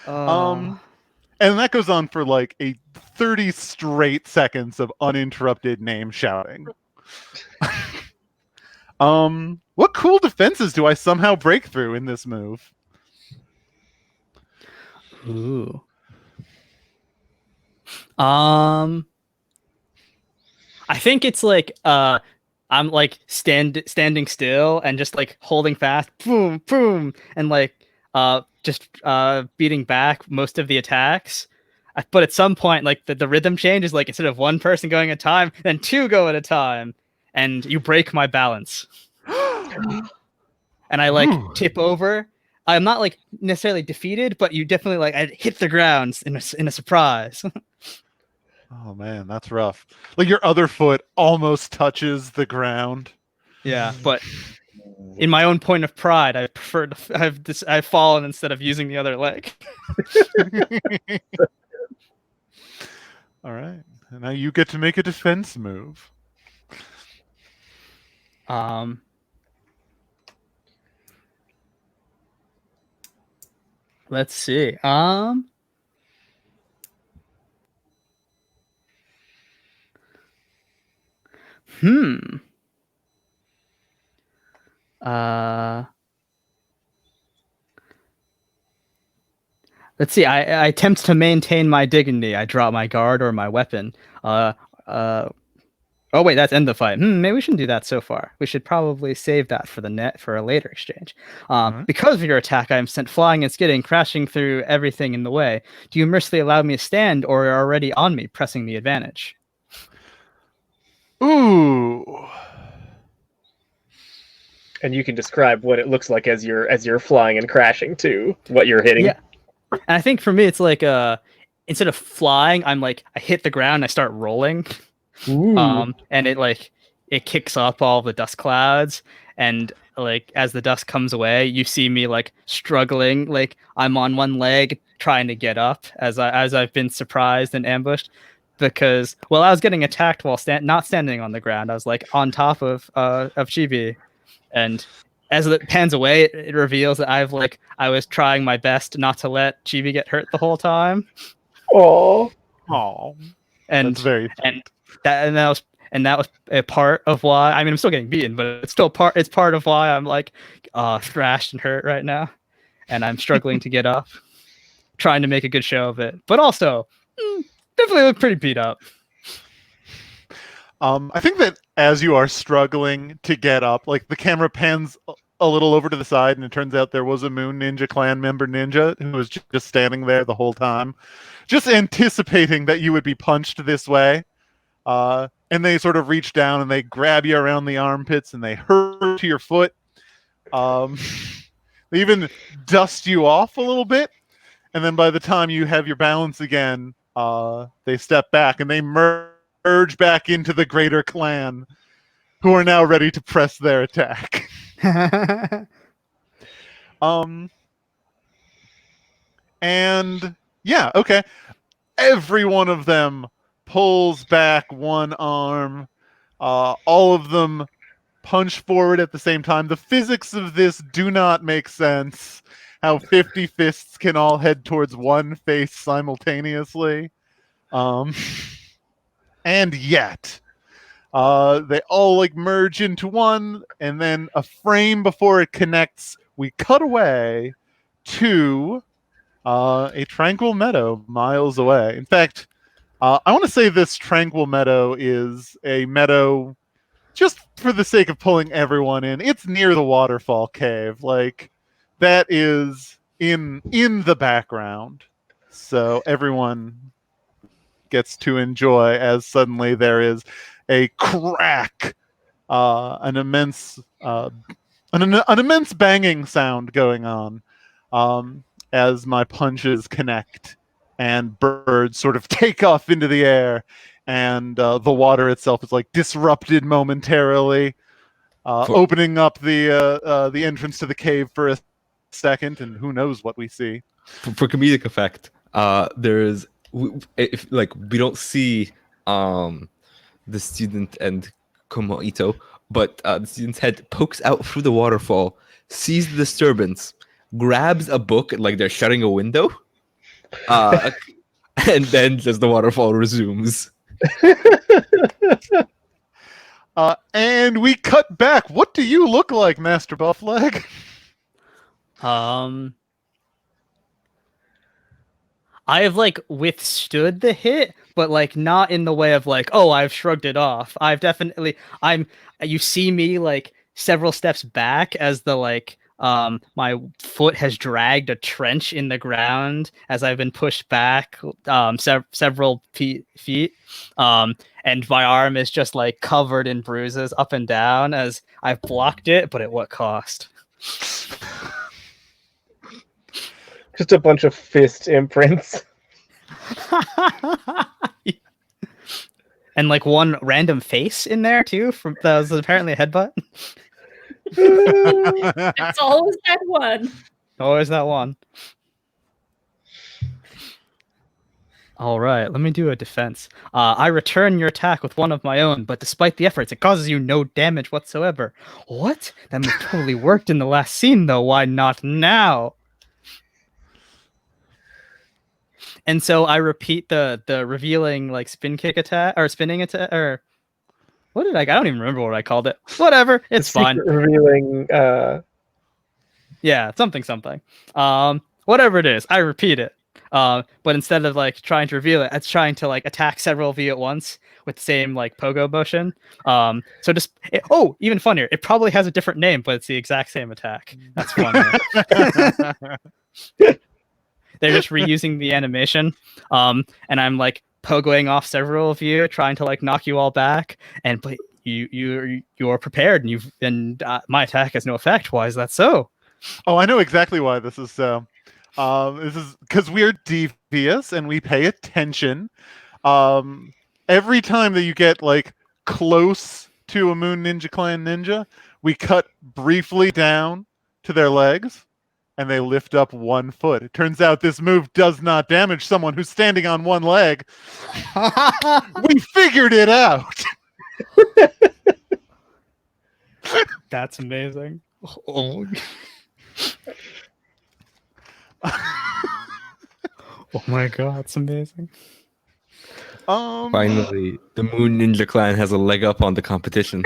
Uh, And that goes on for like a 30 straight seconds of uninterrupted name shouting. What cool defenses do I somehow break through in this move? Ooh. I think it's like I'm like standing still and just like holding fast, boom, boom, and like just beating back most of the attacks. But at some point, like the rhythm changes. Like instead of one person going at a time, then two go at a time, and you break my balance. And I like tip over. I'm not like necessarily defeated, but you definitely like I hit the ground in a surprise. Oh man, that's rough. Like your other foot almost touches the ground. Yeah, but in my own point of pride, I prefer to I've fallen instead of using the other leg. All right. And now you get to make a defense move. Let's see. Let's see. I attempt to maintain my dignity. I drop my guard or my weapon. Oh wait, that's end the fight. Maybe we shouldn't do that so far. We should probably save that for the net for a later exchange. Because of your attack, I am sent flying and skidding, crashing through everything in the way. Do you mercifully allow me to stand, or are already on me, pressing the advantage? Ooh. And you can describe what it looks like as you're flying and crashing too, what you're hitting. Yeah. And I think for me, it's like instead of flying, I'm like I hit the ground, and I start rolling. Ooh. And it kicks up all the dust clouds, and like as the dust comes away, you see me like struggling, like I'm on one leg trying to get up as I've been surprised and ambushed because I was getting attacked while not standing on the ground. I was like on top of Chibi, and as it pans away, it reveals that I was trying my best not to let Chibi get hurt the whole time. Oh. And That's very and that was a part of why. I mean, I'm still getting beaten, but it's still part. It's part of why I'm like thrashed and hurt right now, and I'm struggling to get up, trying to make a good show of it, but also definitely look pretty beat up. I think that as you are struggling to get up, like the camera pans a little over to the side, and it turns out there was a Moon Ninja Clan member ninja who was just standing there the whole time, just anticipating that you would be punched this way. And they sort of reach down and they grab you around the armpits and they hurt to your foot. They even dust you off a little bit. And then by the time you have your balance again, they step back and they merge back into the greater clan, who are now ready to press their attack. And yeah, okay. Every one of them pulls back one arm. All of them punch forward at the same time. The physics of this do not make sense. How 50 fists can all head towards one face simultaneously. And yet, they all like merge into one, and then a frame before it connects, we cut away to a tranquil meadow miles away. In fact, I want to say this tranquil meadow is a meadow just for the sake of pulling everyone in. It's near the waterfall cave. Like, that is in the background. So everyone gets to enjoy as suddenly there is a crack, an immense banging sound going on as my punches connect and birds sort of take off into the air, and the water itself is like disrupted momentarily, opening up the entrance to the cave for a second, and who knows what we see. For comedic effect, there's if like we don't see the student and Komoito, but the student's head pokes out through the waterfall, sees the disturbance, grabs a book like they're shutting a window, and then just the waterfall resumes. And we cut back. What do you look like, Master Buffleg? I have like withstood the hit, but like not in the way of like, oh, I've shrugged it off. You see me like several steps back as the like my foot has dragged a trench in the ground as I've been pushed back several feet. And my arm is just like covered in bruises up and down as I've blocked it, but at what cost? Just a bunch of fist imprints. And like one random face in there too, from that was apparently a headbutt. It's always that one. Always that one. All right, let me do a defense. I return your attack with one of my own, but despite the efforts, it causes you no damage whatsoever. What? That move totally worked in the last scene, though. Why not now? And so I repeat the revealing like spin kick attack or spinning attack or what did I don't even remember what I called it. Whatever, it's fine. Revealing. Yeah, something. Whatever it is, I repeat it. But instead of like trying to reveal it, it's trying to like attack several of you at once with the same like pogo motion. So just even funnier, it probably has a different name, but it's the exact same attack. That's funny. They're just reusing the animation. And I'm like pogoing off several of you, trying to like knock you all back. But you're prepared, and my attack has no effect. Why is that so? Oh, I know exactly why this is so. This is because we're devious and we pay attention. Every time that you get like close to a Moon Ninja Clan ninja, we cut briefly down to their legs and they lift up one foot. It turns out this move does not damage someone who's standing on one leg. We figured it out. That's amazing. Oh. Oh my god, it's amazing. Finally, the Moon Ninja Clan has a leg up on the competition.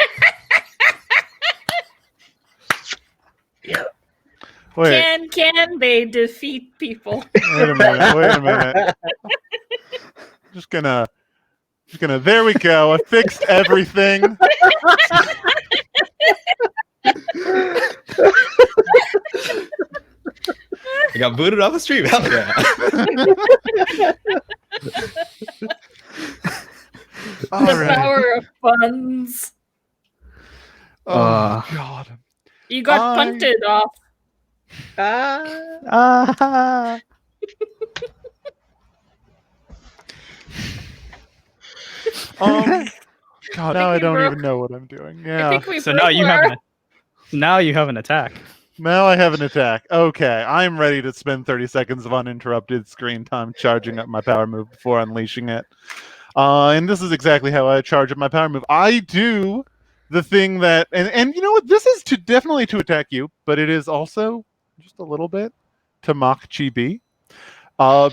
Wait. Can they defeat people? Wait a minute. Just gonna. There we go. I fixed everything. I got booted off the stream. Hell yeah. The power of puns. Oh god. You got punted off. God, now I don't even know what I'm doing. Yeah. So now you have an attack. Now I have an attack. Okay, I'm ready to spend 30 seconds of uninterrupted screen time charging up my power move before unleashing it. And this is exactly how I charge up my power move. I do the thing that, and you know what? This is definitely to attack you, but it is also just a little bit to mock Chibi.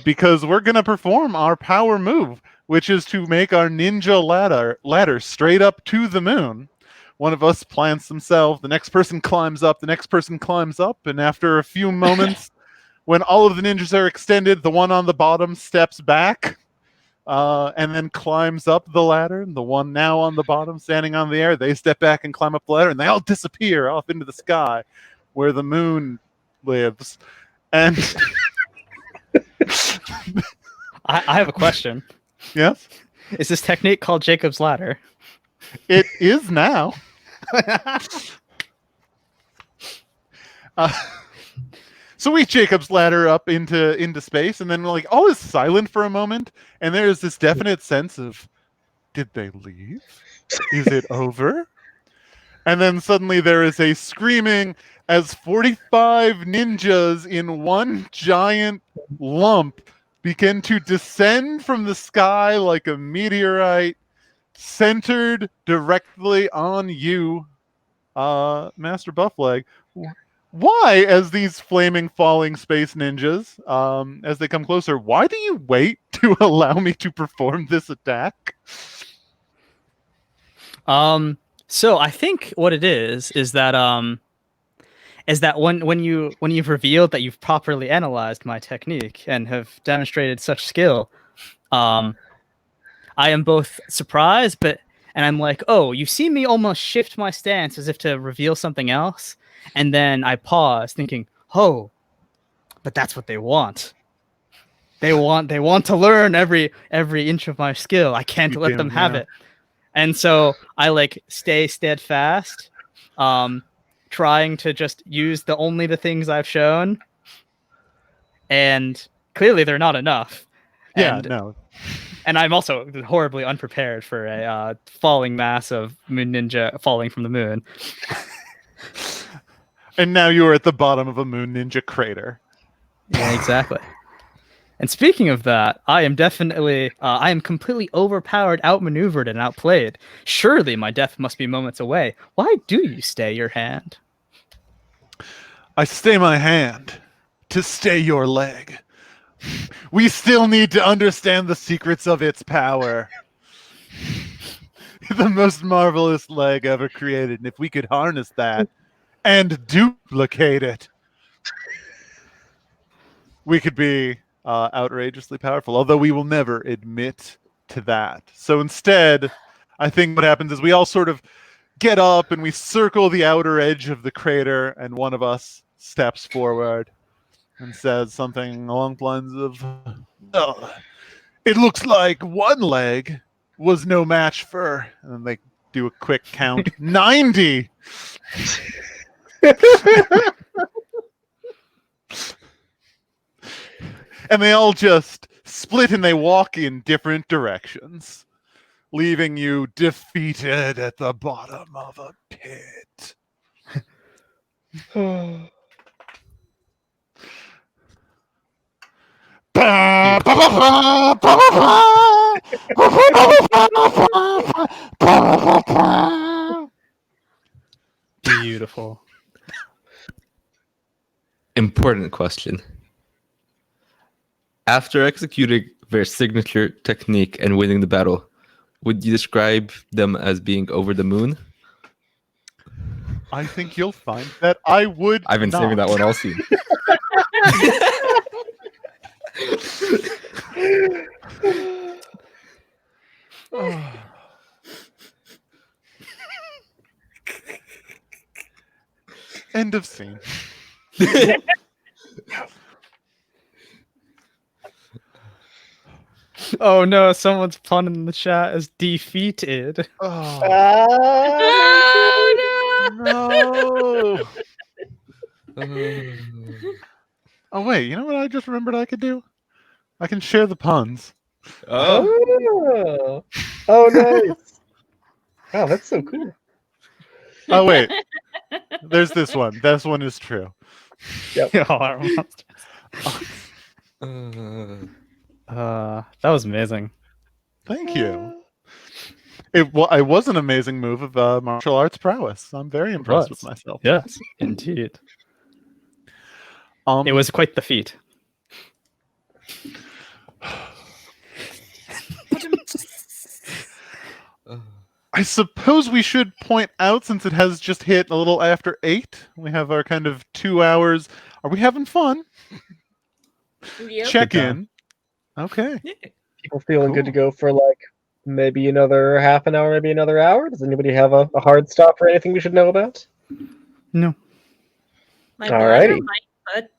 Because we're going to perform our power move, which is to make our ninja ladder straight up to the moon. One of us plants themselves, the next person climbs up, and after a few moments, when all of the ninjas are extended, the one on the bottom steps back, and then climbs up the ladder. The one now on the bottom, standing on the air, they step back and climb up the ladder, and they all disappear off into the sky, where the moon lives. And I have a question. Yes? Is this technique called Jacob's Ladder? It is now. So we Jacob's ladder up into space, and then like all is silent for a moment, and there is this definite sense of, did they leave? Is it over? And then suddenly there is a screaming as 45 ninjas in one giant lump begin to descend from the sky like a meteorite, centered directly on you, Master Buffleg, why, as these flaming, falling space ninjas, as they come closer, why do you wait to allow me to perform this attack? So I think what it is that when you've revealed that you've properly analyzed my technique and have demonstrated such skill, I am both surprised, and I'm like, oh, you see me almost shift my stance as if to reveal something else, and then I pause, thinking, oh, but that's what they want. They want to learn every inch of my skill. I can't let them have it. And so I like stay steadfast, trying to just use only the things I've shown, and clearly they're not enough. And I'm also horribly unprepared for a falling mass of moon ninja falling from the moon. And now you are at the bottom of a moon ninja crater. Yeah, exactly. And speaking of that, I am completely overpowered, outmaneuvered, and outplayed. Surely my death must be moments away. Why do you stay your hand? I stay my hand to stay your leg. We still need to understand the secrets of its power. The most marvelous leg ever created, and if we could harness that and duplicate it, we could be outrageously powerful, although we will never admit to that. So instead, I think what happens is we all sort of get up and we circle the outer edge of the crater, and one of us steps forward and says something along the lines of, "Oh, it looks like one leg was no match for," and then they do a quick count, 90. And they all just split and they walk in different directions, leaving you defeated at the bottom of a pit. Beautiful. Important question. After executing their signature technique and winning the battle, would you describe them as being over the moon? I think you'll find that I would. I've been saving that one all scene. End of scene. Oh no, someone's punning in the chat as defeated. Oh, Oh, no. Oh, wait, you know what I just remembered I could do? I can share the puns. Oh, oh, nice. Wow, that's so cool. Oh, wait. There's this one. This one is true. That was amazing. Thank you. It was an amazing move of martial arts prowess. I'm very impressed with myself. Yes, indeed. It was quite the feat. I suppose we should point out, since it has just hit a little after 8, we have our kind of 2 hours. Are we having fun? Yep. Check in. Okay. People feeling good Cool. to go for like maybe another half an hour, maybe another hour? Does anybody have a hard stop or anything we should know about? No. My Alrighty. bladder might, but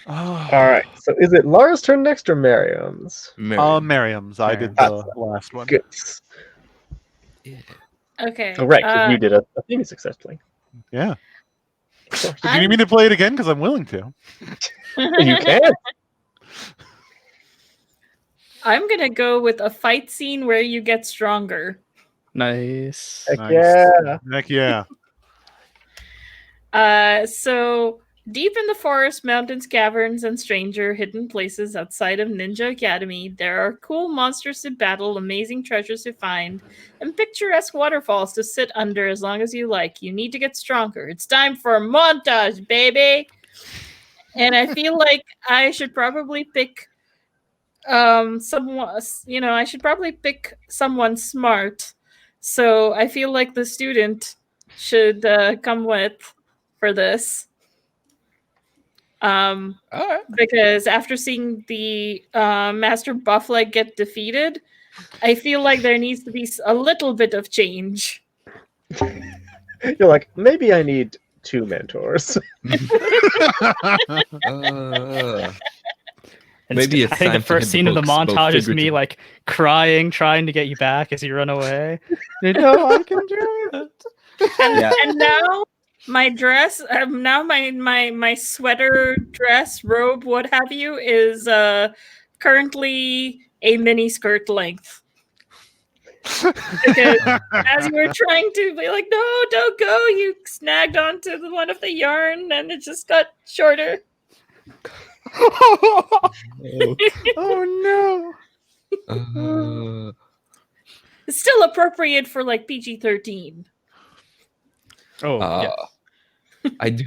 Oh. All right. So is it Lara's turn next or Mariam's? Mariam's. I did the last one. Good. okay. Oh, right, because you did a theme successfully. Yeah. Of course. Do you need me to play it again? Because I'm willing to. You can. I'm gonna go with a fight scene where you get stronger. Nice. Heck Nice. yeah. Heck yeah. So Deep in the forest, mountains, caverns, and stranger hidden places outside of Ninja Academy, there are cool monsters to battle, amazing treasures to find, and picturesque waterfalls to sit under as long as you like. You need to get stronger. It's time for a montage, baby! And I feel like I should probably pick someone, I should probably pick someone smart. So I feel like the student should come with for this. All right. Because after seeing the Master Buffleg get defeated, I feel like there needs to be a little bit of change. You're like, maybe I need 2 mentors. Maybe it's I think time the to hit first scene of the books, both montage is me figuratively. like crying, trying to get you back as you run away. No, I can do it. And now my dress, now my sweater, dress, robe, what have you, is currently a mini skirt length. Because as you were trying to be like, no, don't go, you snagged onto one of the yarn and it just got shorter. Oh Uh, It's still appropriate for like PG-13. Oh, yeah. I do.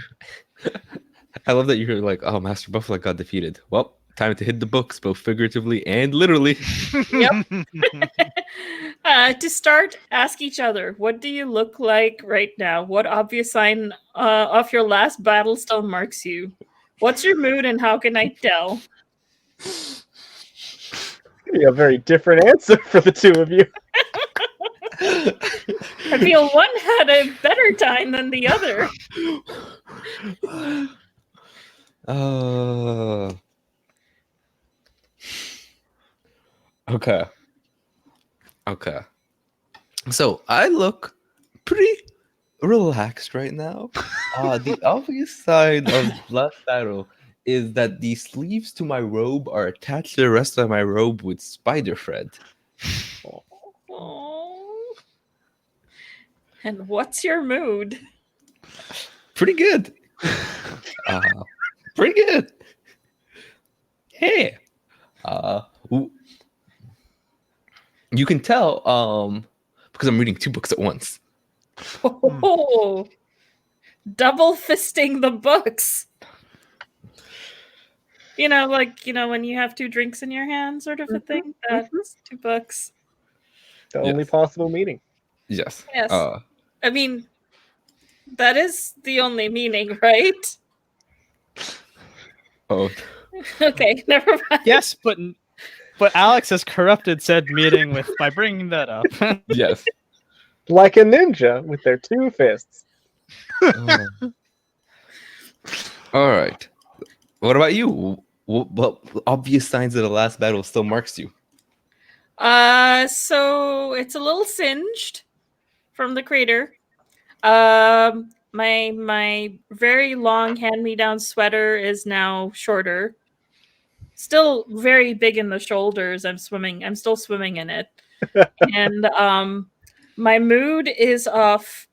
I love that you're like, oh, Master Buffalo got defeated. Well, time to hit the books, both figuratively and literally. no! To start, ask each other, what do you look like right now? What obvious sign of your last battle still marks you? What's your mood and how can I tell? A very different answer for the 2 of you. I feel one had a better time than the other. Okay. Okay. So I look pretty relaxed right now. The obvious sign of last battle is that the sleeves to my robe are attached to the rest of my robe with spider thread. Aww. And what's your mood? Pretty good. Pretty good. Hey. You can tell because I'm reading 2 books at once. Oh, double fisting the books. When you have 2 drinks in your hand, sort of a thing. That's 2 books. The only possible meaning. Yes. Yes. I mean, that is the only meaning, right? Oh. Okay, never mind. Yes, but Alex has corrupted said meeting by bringing that up. Yes. Like a ninja with their 2 fists. All right. What about you? What obvious signs of the last battle still marks you? So it's a little singed from the crater. My very long hand-me-down sweater is now shorter. Still very big in the shoulders. I'm still swimming in it. And my mood is of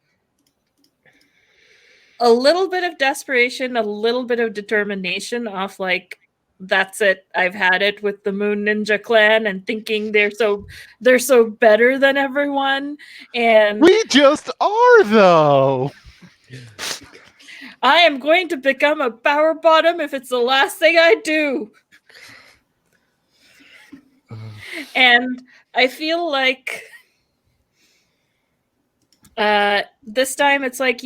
a little bit of desperation, a little bit of determination, of like, that's it. I've had it with the Moon Ninja Clan and thinking they're so better than everyone. And We just are, though. I am going to become a power bottom if it's the last thing I do. And I feel like this time it's like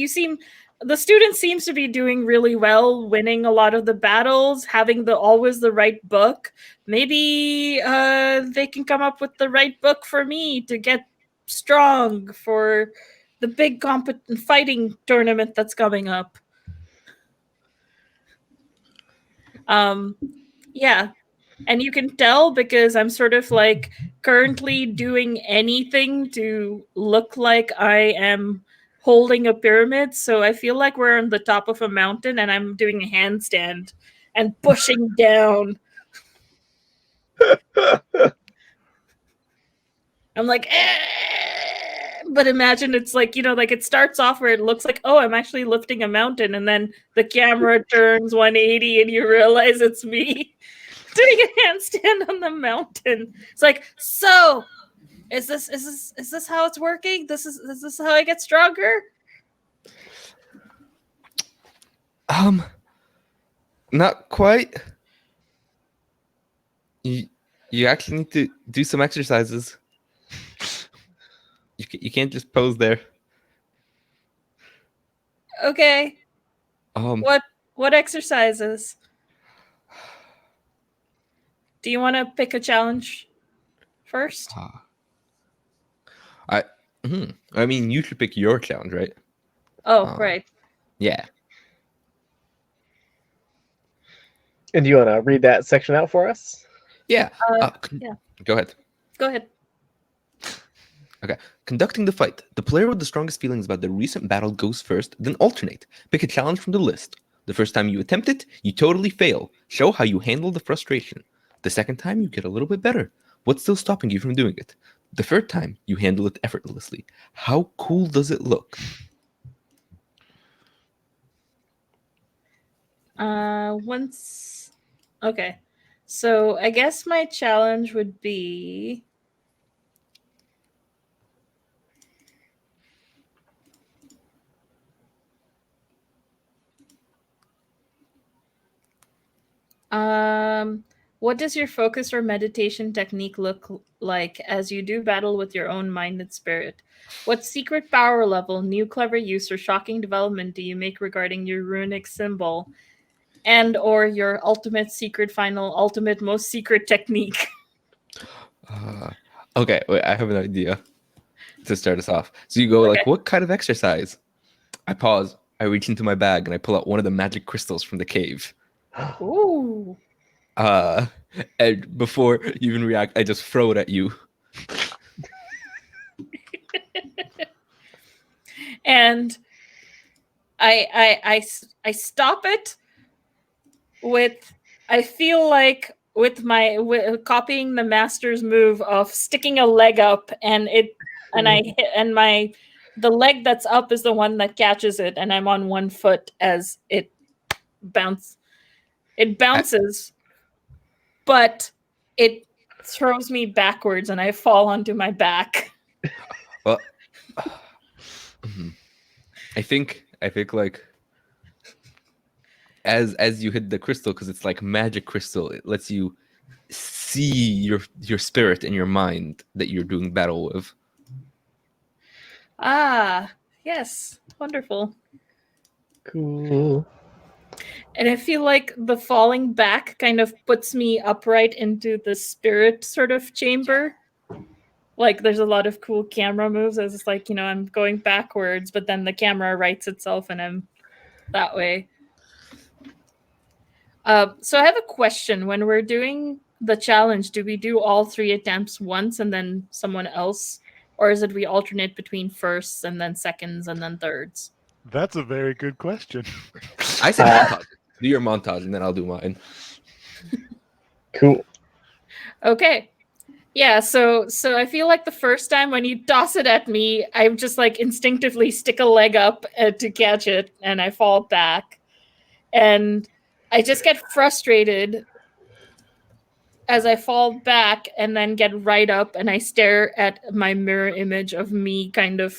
the student seems to be doing really well, winning a lot of the battles, having always the right book. Maybe they can come up with the right book for me to get strong for the big fighting tournament that's coming up. Yeah. And you can tell because I'm sort of like currently doing anything to look like I am holding a pyramid. So I feel like we're on the top of a mountain and I'm doing a handstand and pushing down. I'm like, But imagine it's like, like it starts off where it looks like, oh, I'm actually lifting a mountain, and then the camera turns 180 and you realize it's me doing a handstand on the mountain. It's like, so is this how it's working? Is this how I get stronger? Not quite. You actually need to do some exercises. You can't just pose there. Okay. What exercises? Do you want to pick a challenge first? I mean, you should pick your challenge, right? Oh, right. Yeah. And do you want to read that section out for us? Yeah. Yeah. Go ahead. Go ahead. Okay. Conducting the fight. The player with the strongest feelings about the recent battle goes first, then alternate. Pick a challenge from the list. The first time you attempt it, you totally fail. Show how you handle the frustration. The second time, you get a little bit better. What's still stopping you from doing it? The third time, you handle it effortlessly. How cool does it look? Okay. So I guess my challenge would be what does your focus or meditation technique look like as you do battle with your own mind and spirit? What secret power level, new clever use, or shocking development do you make regarding your runic symbol and or your ultimate secret final ultimate most secret technique? Okay, wait, I have an idea to start us off. So you go Okay. like, what kind of exercise? I pause. I reach into my bag and I pull out one of the magic crystals from the cave. Ooh. And before you even react, I just throw it at you. And I stop it with, I feel like with copying the master's move of sticking a leg up, and the leg that's up is the one that catches it, and I'm on one foot as it bounces, but it throws me backwards and I fall onto my back. Well, I think like as you hit the crystal, because it's like magic crystal, it lets you see your spirit and your mind that you're doing battle with. Ah, yes, wonderful. Cool. And I feel like the falling back kind of puts me upright into the spirit sort of chamber. Like there's a lot of cool camera moves as it's like, I'm going backwards, but then the camera rights itself and I'm that way. So I have a question. When we're doing the challenge, do we do all 3 attempts once and then someone else? Or is it we alternate between firsts and then seconds and then thirds? That's a very good question. I said montage. Do your montage and then I'll do mine. Cool. Okay. Yeah, so I feel like the first time when you toss it at me, I just like instinctively stick a leg up to catch it and I fall back. And I just get frustrated as I fall back and then get right up and I stare at my mirror image of me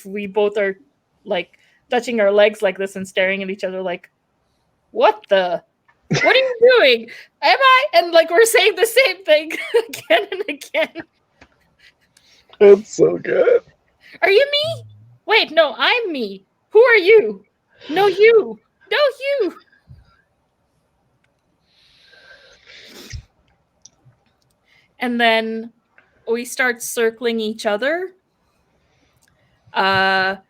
we both are like touching our legs like this and staring at each other like, what are you doing? Am I? And like we're saying the same thing again and again. It's so good. Are you me? Wait, no, I'm me. Who are you? No, you. No, you. And then we start circling each other. And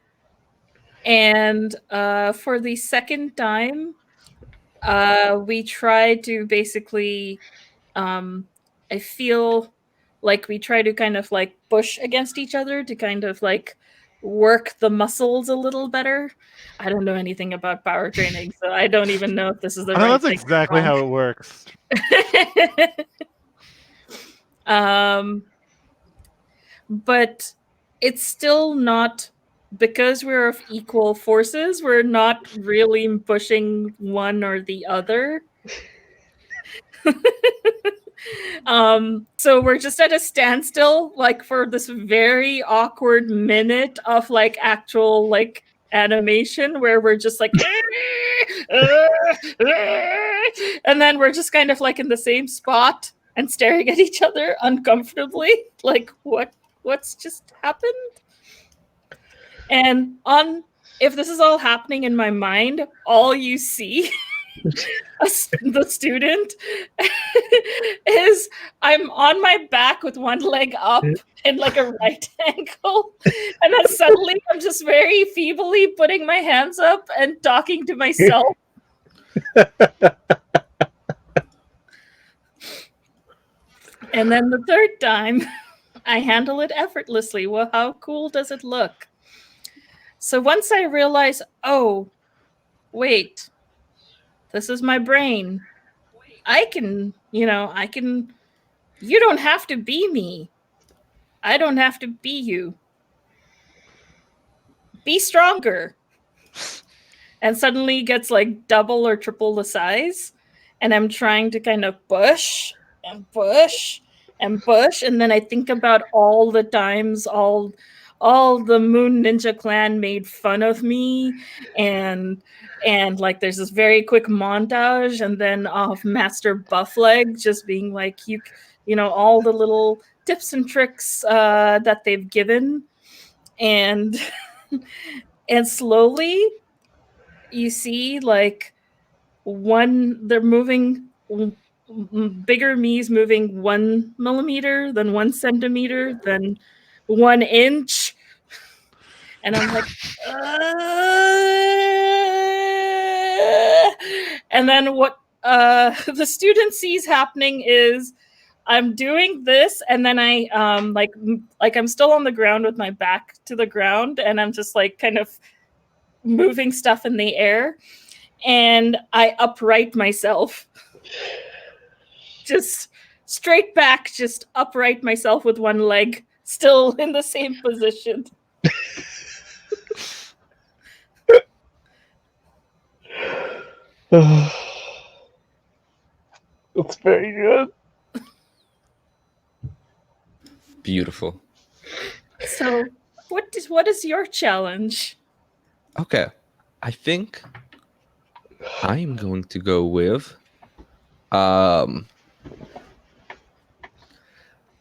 for the second time, we try to basically, I feel like we try to kind of like push against each other to kind of like work the muscles a little better. I don't know anything about power training, so I don't even know if this is the I know right that's thing. exactly how it works. But it's still not because we're of equal forces, we're not really pushing one or the other. So we're just at a standstill, like for this very awkward minute of like actual like animation where we're just like and then we're just kind of like in the same spot and staring at each other uncomfortably, like what's just happened. And on if this is all happening in my mind, all you see the student is I'm on my back with one leg up in like a right angle, and then suddenly I'm just very feebly putting my hands up and talking to myself. And then the third time I handle it effortlessly. Well, how cool does it look? So once I realize, oh wait, this is my brain. I can, you don't have to be me. I don't have to be you. Be stronger. And suddenly gets like double or triple the size. And I'm trying to kind of push and push and push. And then I think about all the times all the Moon Ninja Clan made fun of me, and like there's this very quick montage and then of Master Buffleg just being like, you know, all the little tips and tricks that they've given, and and slowly you see like they're moving, bigger me's moving 1 millimeter, then 1 centimeter, then 1 inch, and I'm like, and then what the student sees happening is I'm doing this, and then I like I'm still on the ground with my back to the ground, and I'm just like kind of moving stuff in the air, and I upright myself. Just straight back, just upright myself with one leg still in the same position. That's very good. Beautiful. So, what is your challenge? Okay, I think I'm going to go with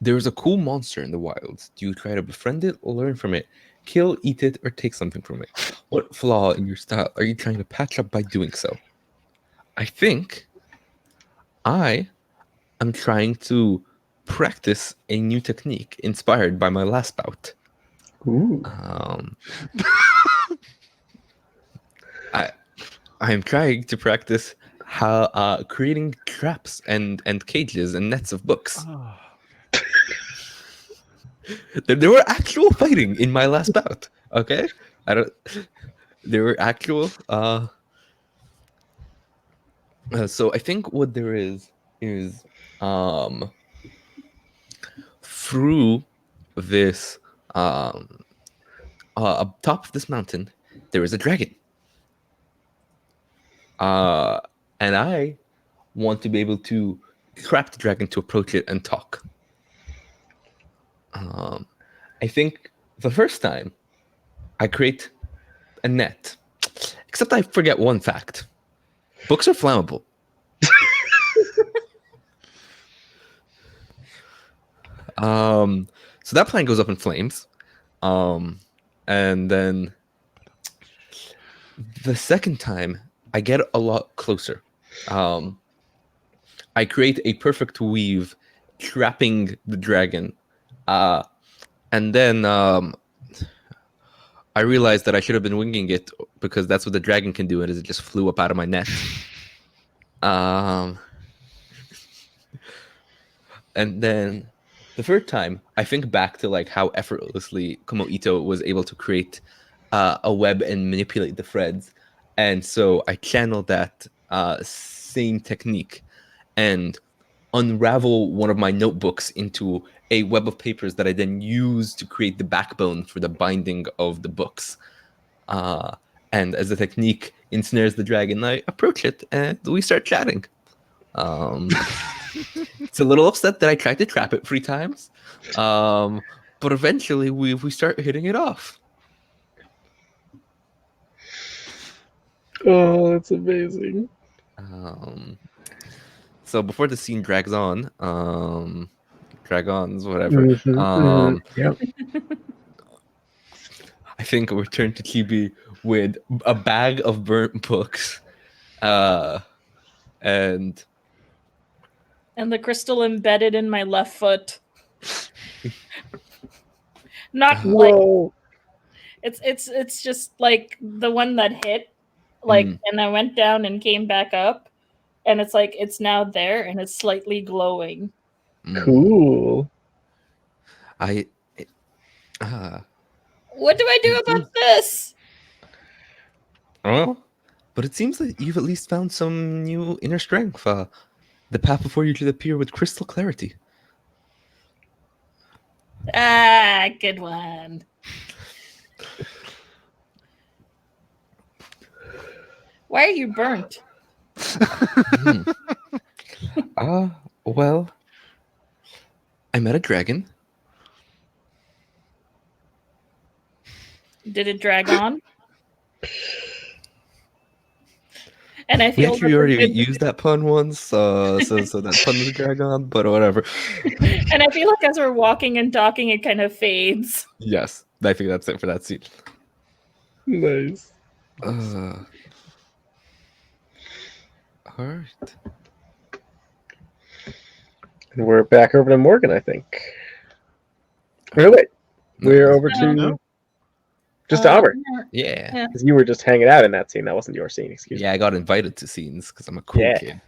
there's a cool monster in the wilds. Do you try to befriend it, learn from it, kill, eat it, or take something from it? What flaw in your style are you trying to patch up by doing so? I think I am trying to practice a new technique inspired by my last bout. Ooh. I am trying to practice how creating traps and cages and nets of books. Oh. There were actual fighting in my last bout. Okay, there were actual. So I think what there is through this up top of this mountain there is a dragon. And I want to be able to trap the dragon to approach it and talk. I think the first time I create a net, except I forget one fact. Books are flammable. So that plan goes up in flames. And then the second time I get a lot closer. I create a perfect weave trapping the dragon. And then I realized that I should have been winging it because that's what the dragon can do, and it just flew up out of my net. And then the third time, I think back to like how effortlessly Kumo-ito was able to create a web and manipulate the threads. And so I channeled that same technique and unravel one of my notebooks into a web of papers that I then use to create the backbone for the binding of the books. And as the technique ensnares the dragon, I approach it and we start chatting. It's a little upset that I tried to trap it 3 times, but eventually we start hitting it off. Oh, that's amazing. So before the scene drags on, dragons, whatever. Yep. I think we return to Chibi with a bag of burnt books, and the crystal embedded in my left foot. Not like Whoa. it's just like the one that hit, like, and I went down and came back up, and it's like it's now there and it's slightly glowing. Cool. What do I do about this? Well, but it seems that you've at least found some new inner strength. The path before you should appear with crystal clarity. Ah, good one. Why are you burnt? Well, I met a dragon. Did it drag on? And I We feel actually already used that pun once, so that pun was drag on, but whatever. And I feel like as we're walking and talking, it kind of fades. Yes, I think that's it for that scene. Nice. All right. And we're back over to Morgan, I think. Really? We're over to No. just Amr. Yeah. Because you were just hanging out in that scene. That wasn't your scene, excuse Yeah, I got invited to scenes because I'm a cool Yeah. kid.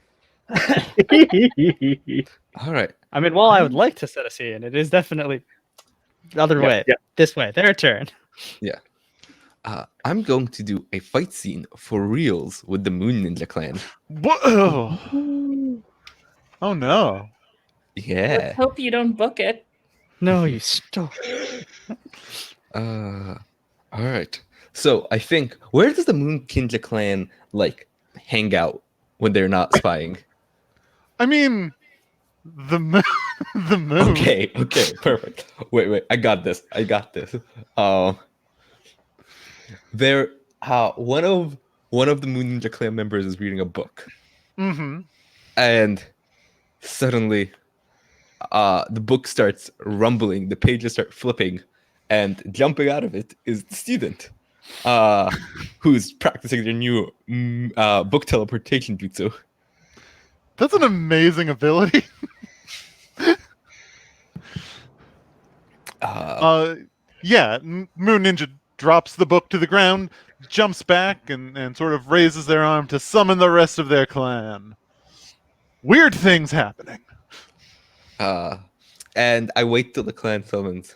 me. All right. I mean, while I would like to set a scene, it is definitely the other Yep, way. yep. This way. Their turn. I'm going to do a fight scene for reals with the Moon Ninja Clan. Whoa. Oh no. Yeah. Hope you don't book it. No, you stole. All right. So I think, where does the Moon Ninja Clan like hang out when they're not spying? I mean, the moon. The moon. Okay, perfect. Wait, I got this. There, one of the Moon Ninja Clan members is reading a book, Mm-hmm. and suddenly, the book starts rumbling. The pages start flipping, and jumping out of it is the student, who's practicing their new book teleportation jutsu. That's an amazing ability. Yeah, Moon Ninja drops the book to the ground, jumps back, and sort of raises their arm to summon the rest of their clan. Weird things happening. And I wait till the clan summons.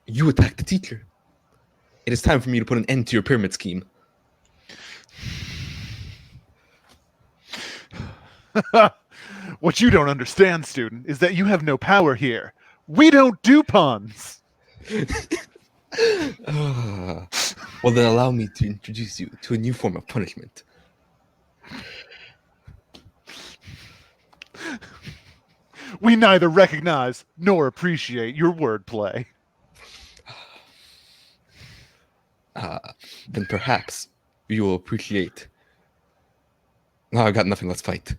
You attacked the teacher. It is time for me to put an end to your pyramid scheme. What you don't understand, student, is that you have no power here. We don't do puns. Well, then allow me to introduce you to a new form of punishment. We neither recognize nor appreciate your wordplay. Then perhaps you will appreciate. No, I got nothing. Let's fight.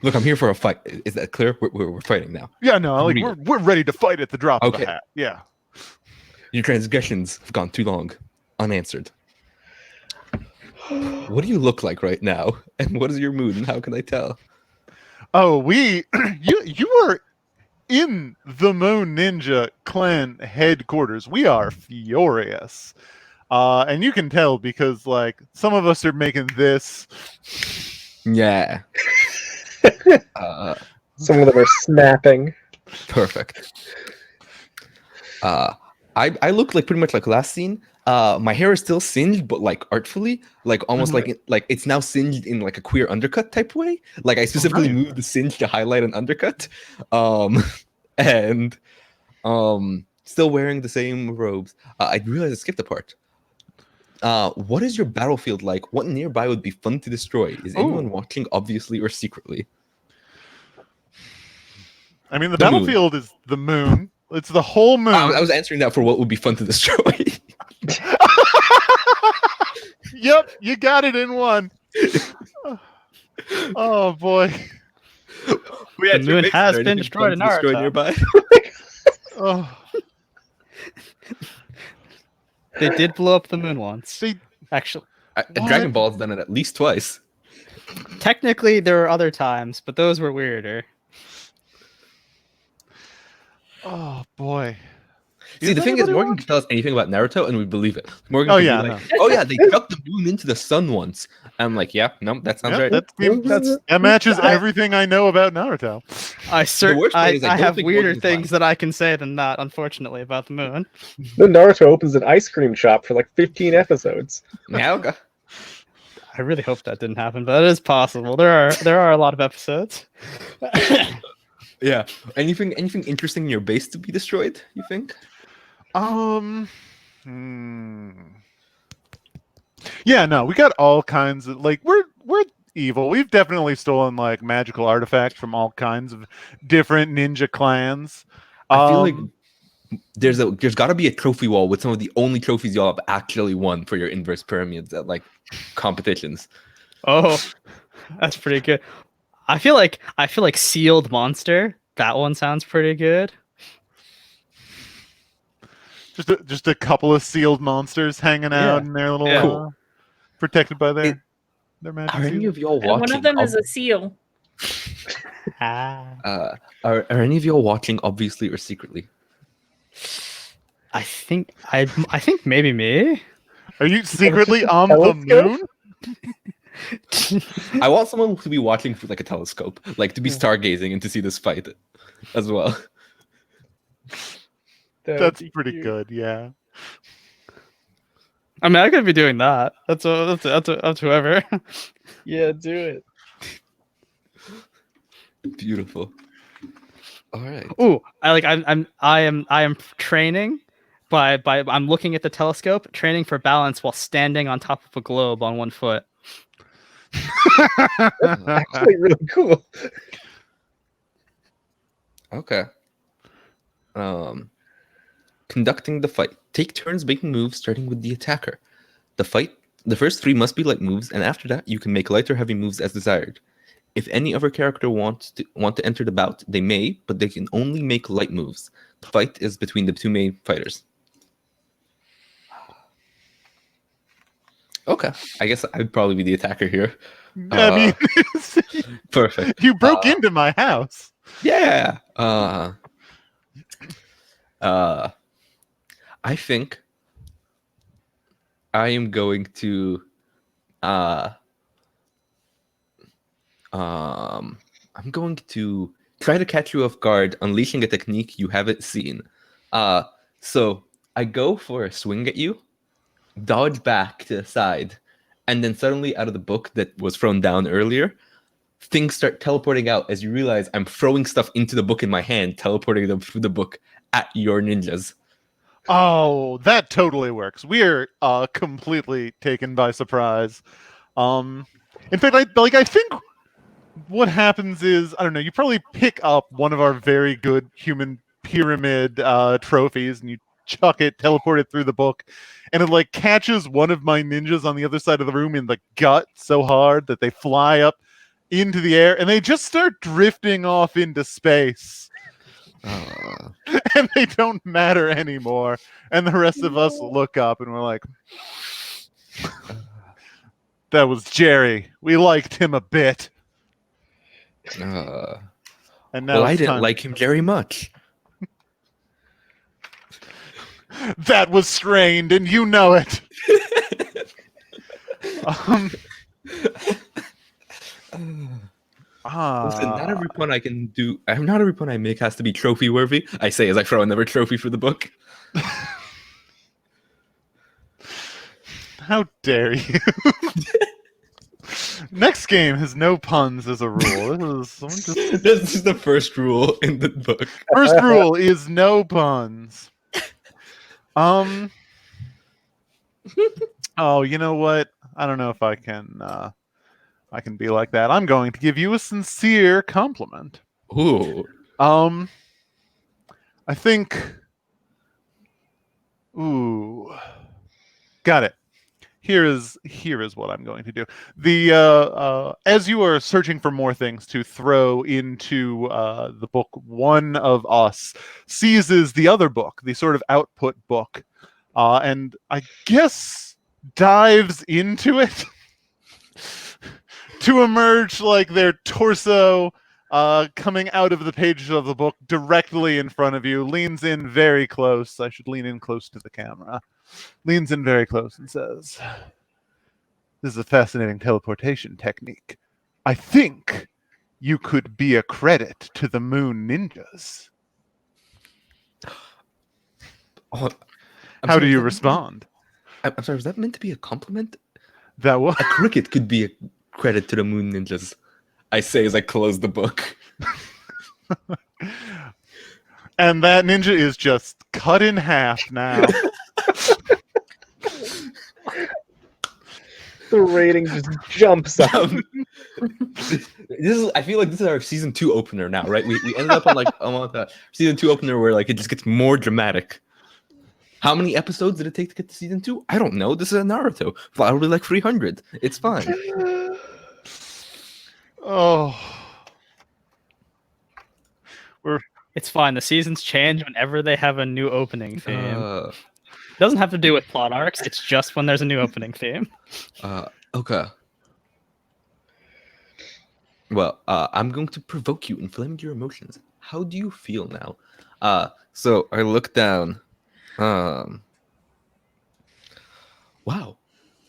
Look, I'm here for a fight. Is that clear? We're fighting now. Yeah, no, like Real. we're ready to fight at the drop of Okay. a hat. Yeah. Your transgressions have gone too long, unanswered. What do you look like right now? And what is your mood? And how can I tell? Oh, you are in the Moon Ninja Clan headquarters. We are furious. And you can tell because, like, some of us are making this. Yeah. Some of them are snapping. Perfect. I look like pretty much like last scene. My hair is still singed, but like artfully, like almost like it's now singed in like a queer undercut type way. Like I specifically nice. moved the singe to highlight an undercut, and still wearing the same robes. I realized I skipped a part. What is your battlefield like? What nearby would be fun to destroy? Is anyone watching, obviously or secretly? I mean, the The moon. battlefield is the moon. It's the whole moon. I was answering that for what would be fun to destroy. Yep, you got it in one. Oh boy. The moon has been destroyed in Naruto. Nearby. Oh, They did blow up the moon once. they, Actually, Dragon Ball's done it at least twice. technically, there were other times, but those were weirder. oh boy. See, the thing is, Morgan can tell us anything about Naruto, and we believe it. Morgan Oh, can yeah, be like, "Oh yeah, they chucked the moon into the sun once." I'm like, "Yeah, no, that sounds Yep, right." that matches everything I know about Naruto. worst part is I don't have think weirder Morgan's things that I can say than that, unfortunately, about the moon. Then Naruto opens an ice cream shop for like 15 episodes. Yeah, okay. I really hope that didn't happen, but it is possible. There are a lot of episodes. Yeah. Anything interesting in your base to be destroyed? You think? Yeah, no, we got all kinds of like we're evil. We've definitely stolen like magical artifacts from all kinds of different ninja clans. I feel like there's got to be a trophy wall with some of the only trophies y'all have actually won for your inverse pyramids at like competitions. Oh, that's pretty good. I feel like sealed monster. That one sounds pretty good. just a couple of sealed monsters hanging out in their little Cool. protected by their magic. Are any of y'all And watching? one of them is a seal. Are any of y'all watching, obviously or secretly? I think maybe me. Are you secretly on the moon? I want someone to be watching through like a telescope, like to be stargazing and to see this fight as well. That's pretty good, yeah. I mean, I could be doing that. That's up to whoever. Yeah, do it. Beautiful. All right. Ooh, I am training by I'm looking at the telescope, training for balance while standing on top of a globe on one foot. Actually, really cool. Okay. Conducting the fight. Take turns making moves, starting with the attacker. The first 3 must be light moves, and after that, you can make light or heavy moves as desired. If any other character want to enter the bout, they may, but they can only make light moves. The fight is between the 2 main fighters. Okay, I guess I'd probably be the attacker here. I mean, Perfect. you broke into my house. Yeah. I think I am going to I'm going to try to catch you off guard, unleashing a technique you haven't seen. So I go for a swing at you, dodge back to the side, and then suddenly out of the book that was thrown down earlier, things start teleporting out as you realize I'm throwing stuff into the book in my hand, teleporting them through the book at your ninjas. Oh, that totally works. We're completely taken by surprise. In fact, I think what happens is, I don't know, you probably pick up one of our very good human pyramid trophies and you chuck it, teleport it through the book, and it like catches one of my ninjas on the other side of the room in the gut so hard that they fly up into the air and they just start drifting off into space. And they don't matter anymore. And the rest of us look up and we're like, that was Jerry. We liked him a bit. And now I didn't like him very much. That was strained, and you know it. Listen, not every pun I can do. Not every pun I make has to be trophy worthy. I say as I throw another trophy for the book. How dare you? Next game has no puns as a rule. This is the first rule in the book. First rule is no puns. Oh, you know what? I don't know if I can be like that. I'm going to give you a sincere compliment. Ooh. I think. Ooh. Got it. Here is what I'm going to do. The as you are searching for more things to throw into the book, one of us seizes the other book, the sort of output book, and I guess dives into it to emerge like their torso coming out of the pages of the book directly in front of you, leans in very close. I should lean in close to the camera. Leans in very close and says, "This is a fascinating teleportation technique. I think you could be a credit to the Moon Ninjas." Oh, How do you respond? I'm sorry, was that meant to be a compliment? That was A cricket could be a credit to the Moon Ninjas. I say as I close the book. And that ninja is just cut in half now. The rating just jumps up. I feel like this is our season 2 opener now, right? We ended up on like season 2 opener where like it just gets more dramatic. How many episodes did it take to get to season 2? I don't know. This is a Naruto. Probably like 300. It's fine. Oh. It's fine. The seasons change whenever they have a new opening theme. Doesn't have to do with plot arcs. It's just when there's a new opening theme. Okay. Well, I'm going to provoke you, inflame your emotions. How do you feel now? So I look down. Wow.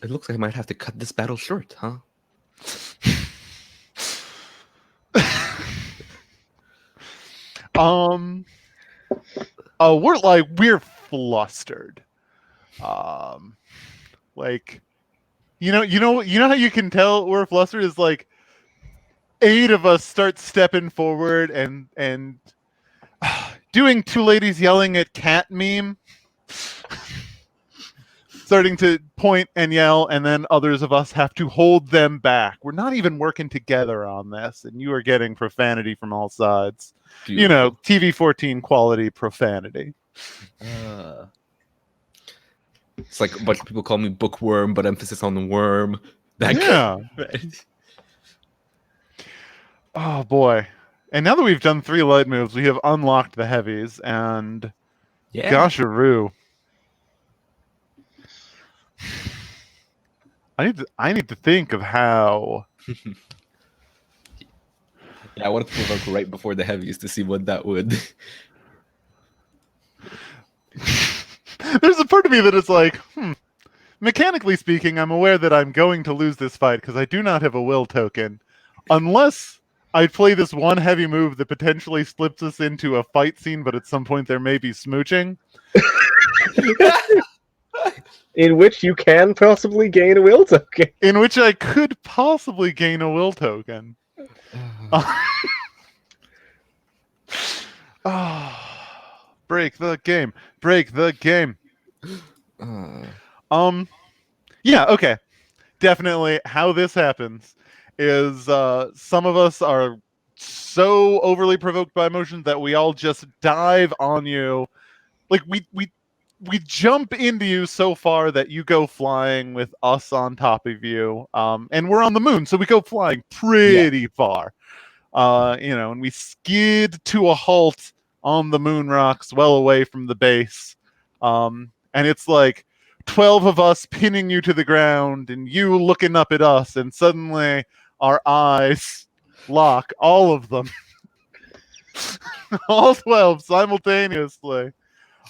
It looks like I might have to cut this battle short, huh? We're flustered. Like, you know how you can tell we're flustered is like 8 of us start stepping forward and doing two ladies yelling at cat meme. Starting to point and yell, and then others of us have to hold them back. We're not even working together on this, and you are getting profanity from all sides. Beautiful. You know, TV-14 quality profanity. It's like a bunch of people call me bookworm, but emphasis on the worm. Yeah. Oh boy. And now that we've done 3 light moves, we have unlocked the heavies, and Yeah. Gosharoo. I need to think of how. Yeah, I wanted to provoke right before the heavies to see what that would. There's a part of me that is like, mechanically speaking, I'm aware that I'm going to lose this fight because I do not have a will token. Unless I play this one heavy move that potentially slips us into a fight scene, but at some point there may be smooching. In which you can possibly gain a will token. In which I could possibly gain a will token. Break the game. Break the game. Yeah, okay. Definitely how this happens is some of us are so overly provoked by emotions that we all just dive on you. Like we jump into you so far that you go flying with us on top of you. And we're on the moon, so we go flying pretty far. And we skid to a halt on the moon rocks well away from the base. And it's like 12 of us pinning you to the ground and you looking up at us, and suddenly our eyes lock, all of them. All 12 simultaneously.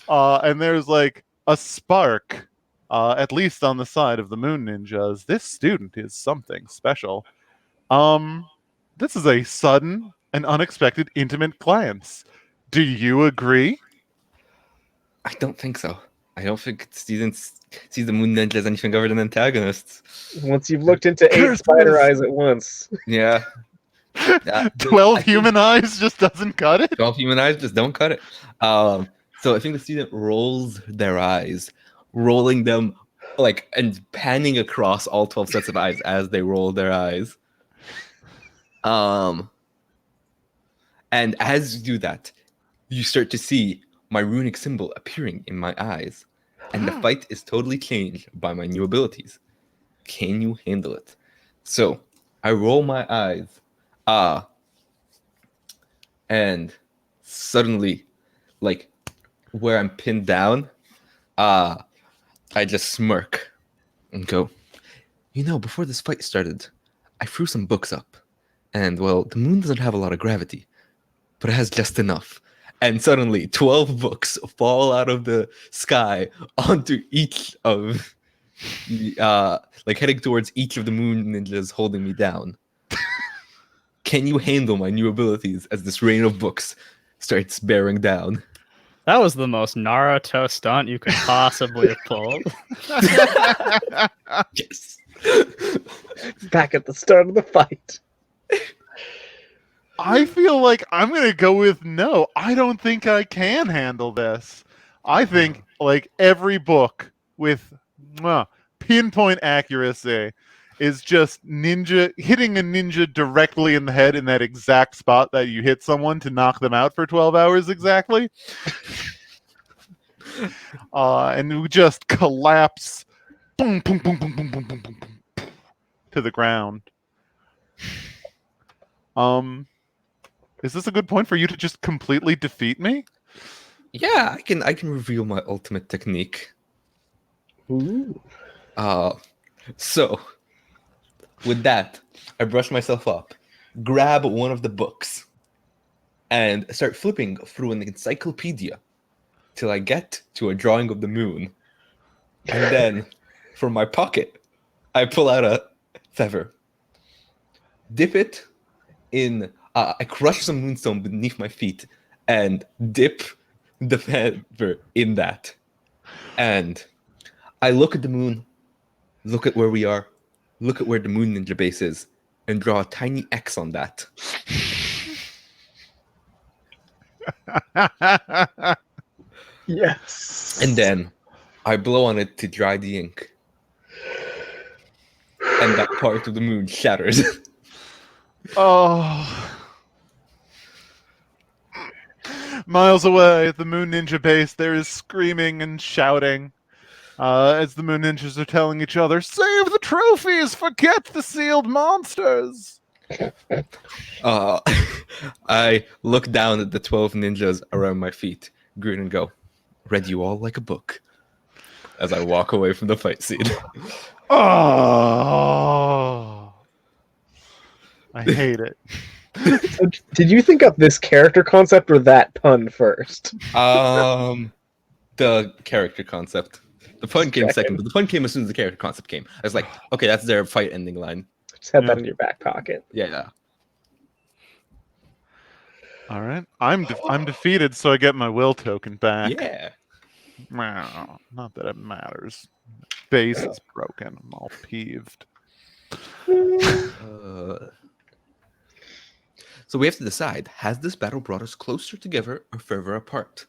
And there's like a spark, at least on the side of the Moon Ninjas. This student is something special. This is a sudden and unexpected intimate glance. Do you agree? I don't think so. I don't think sees the Moon Ninja as anything other than antagonists. Once you've looked into 8 Curse spider this. eyes at once. Yeah. 12 I think human eyes just doesn't cut it. 12 human eyes just don't cut it. So I think the student rolls their eyes, rolling them and panning across all 12 sets of eyes as they roll their eyes. And as you do that, you start to see my runic symbol appearing in my eyes, and the fight is totally changed by my new abilities. Can you handle it? So I roll my eyes, and suddenly, where I'm pinned down, I just smirk and go, before this fight started, I threw some books up, and well, the moon doesn't have a lot of gravity, but it has just enough. And suddenly 12 books fall out of the sky onto each of the, heading towards each of the moon ninjas holding me down. Can you handle my new abilities as this rain of books starts bearing down? That was the most Naruto stunt you could possibly have pulled. Yes. Back at the start of the fight. I feel like I'm going to go with no. I don't think I can handle this. I think every book with pinpoint accuracy is just hitting a ninja directly in the head in that exact spot that you hit someone to knock them out for 12 hours exactly. And we just collapse boom, boom, boom, boom, boom, boom, boom, boom, boom, to the ground. Is this a good point for you to just completely defeat me? Yeah, I can reveal my ultimate technique. Ooh. So with that, I brush myself up, grab one of the books, and start flipping through an encyclopedia till I get to a drawing of the moon. And then, from my pocket, I pull out a feather, dip it in. I crush some moonstone beneath my feet and dip the feather in that. And I look at the moon, look at where we are, look at where the moon ninja base is, and draw a tiny X on that. Yes. And then I blow on it to dry the ink. And that part of the moon shatters. Oh. Miles away at the Moon Ninja base, there is screaming and shouting as the Moon Ninjas are telling each other, "Save the trophies! Forget the sealed monsters!" I look down at the 12 ninjas around my feet, grin and go, "Read you all like a book," as I walk away from the fight scene. Oh. I hate it. So, did you think up this character concept or that pun first? The character concept. The pun came Checking. second, but the pun came as soon as the character concept came. I was like, okay, that's their fight ending line. Just have that in your back pocket. Yeah. All right. I'm defeated, so I get my will token back. Yeah. Wow. Not that it matters. Base is broken. I'm all peeved. So we have to decide, has this battle brought us closer together or further apart?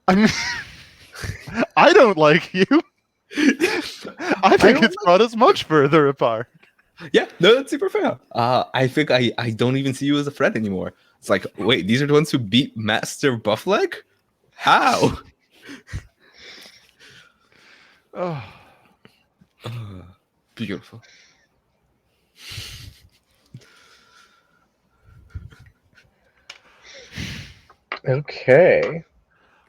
I mean, I don't like you. I think it's brought us much further apart. Yeah, no, that's super fair. I think I don't even see you as a friend anymore. It's like, wait, these are the ones who beat Master Buffleg? How? Oh. Beautiful. Okay.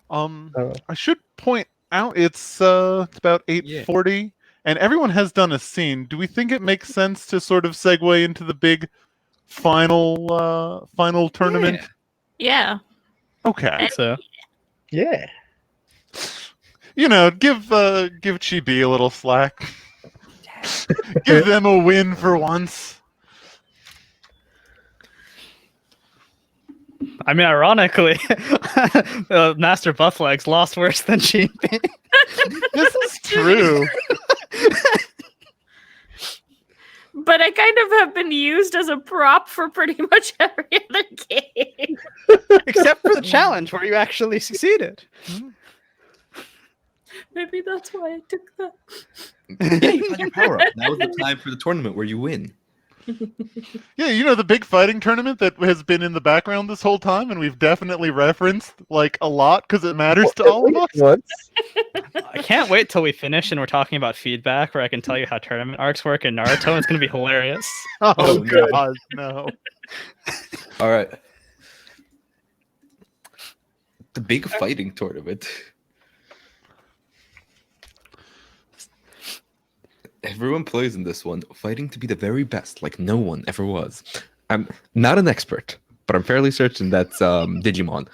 I should point out it's about 8:40, and everyone has done a scene. Do we think it makes sense to sort of segue into the big final tournament? Yeah. Okay. So Yeah. You know, give Chibi a little slack. Give them a win for once. I mean, ironically, Master Bufflegs lost worse than Chibi. This is true. But I kind of have been used as a prop for pretty much every other game. Except for the challenge where you actually succeeded. Maybe that's why I took that. Yeah, you found your power up. Now is the time for the tournament where you win. Yeah, you know the big fighting tournament that has been in the background this whole time, and we've definitely referenced like a lot because it matters to all of us. Once. I can't wait till we finish and we're talking about feedback where I can tell you how tournament arcs work in Naruto, and it's going to be hilarious. Oh, Oh, good. God, no. All right. The big fighting tournament. Everyone plays in this one, fighting to be the very best, like no one ever was. I'm not an expert, but I'm fairly certain that's Digimon.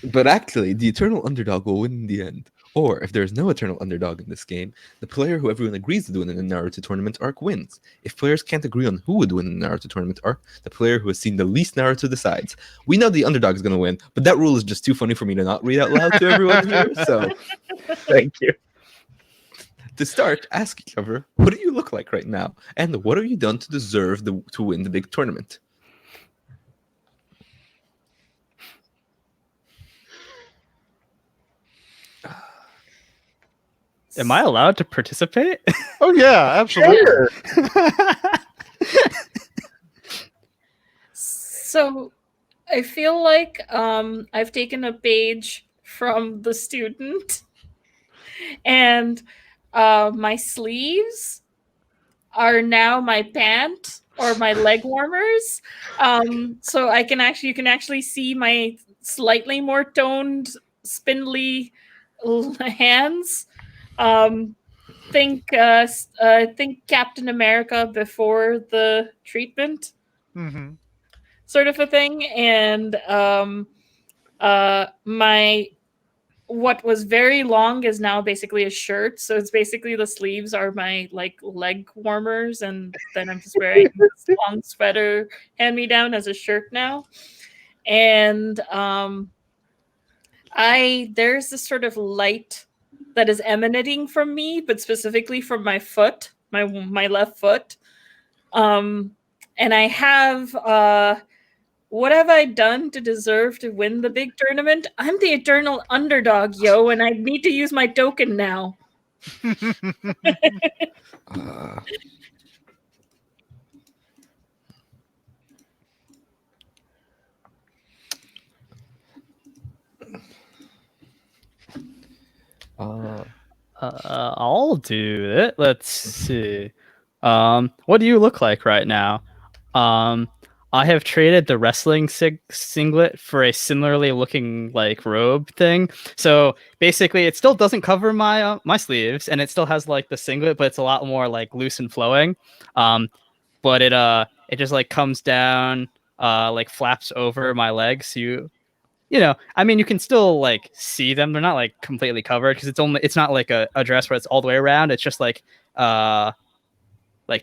But actually, the eternal underdog will win in the end. Or, if there's no eternal underdog in this game, the player who everyone agrees to win in the Naruto tournament arc wins. If players can't agree on who would win in the Naruto tournament arc, the player who has seen the least Naruto decides. We know the underdog is going to win, but that rule is just too funny for me to not read out loud to everyone here, so... Thank you. To start, ask each other, what do you look like right now? And what have you done to deserve to win the big tournament? Am I allowed to participate? Oh, yeah, absolutely. Sure. So I feel like I've taken a page from the student, and my sleeves are now my pant or my leg warmers. So you can actually see my slightly more toned, spindly hands. Think Captain America before the treatment, Mm-hmm. sort of a thing. And my what was very long is now basically a shirt. So it's basically the sleeves are my like leg warmers, and then I'm just wearing this long sweater hand me down as a shirt now. And there's this sort of light that is emanating from me, but specifically from my foot, my left foot. And I have what have I done to deserve to win the big tournament? I'm the eternal underdog, yo, and I need to use my token now. I'll do it. Let's see. What do you look like right now? I have traded the wrestling singlet for a similarly looking like robe thing. So basically, it still doesn't cover my my sleeves, and it still has like the singlet, but it's a lot more like loose and flowing. But it just like comes down, like flaps over my legs. So you know, I mean, you can still like see them. They're not like completely covered because it's not like a dress where it's all the way around. It's just like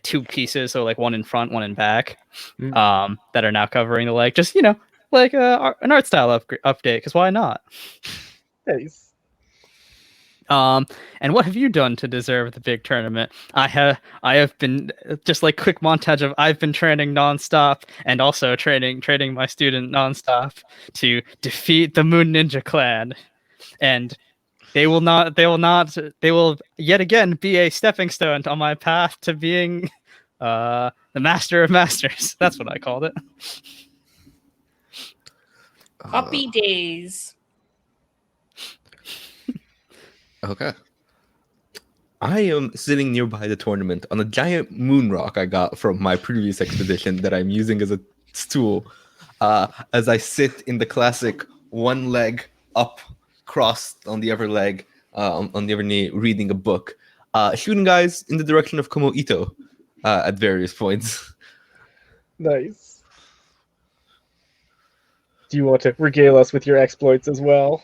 two pieces, so like one in front, one in back, that are now covering the leg. Just like an art style update, because why not? Nice. And what have you done to deserve the big tournament? I have been just like quick montage of I've been training nonstop and also training my student nonstop to defeat the Moon Ninja Clan, and they will yet again be a stepping stone on my path to being the master of masters. That's what I called it. Happy days. Okay. I am sitting nearby the tournament on a giant moon rock I got from my previous expedition that I'm using as a stool. As I sit in the classic one leg up, crossed on the other leg, on the other knee, reading a book, shooting guys in the direction of Komo Ito at various points. Nice. Do you want to regale us with your exploits as well?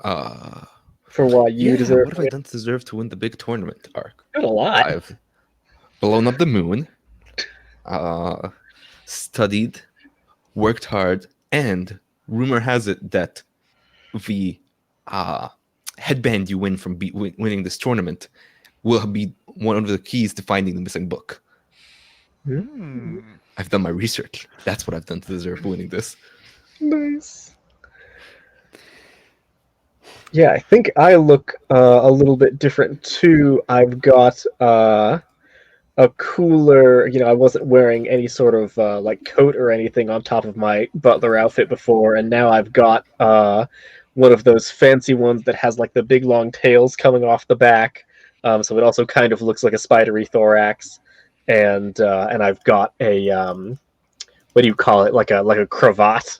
For why you deserve what have I done to deserve to win the big tournament arc? a lot. I've blown up the moon, studied, worked hard, and rumor has it that the headband you win from winning this tournament will be one of the keys to finding the missing book. I've done my research. That's what I've done to deserve winning this. Nice. Yeah, I think I look a little bit different too. I've got a cooler, I wasn't wearing any sort of like coat or anything on top of my butler outfit before, and now I've got one of those fancy ones that has like the big long tails coming off the back, so it also kind of looks like a spidery thorax, and I've got a what do you call it, like a cravat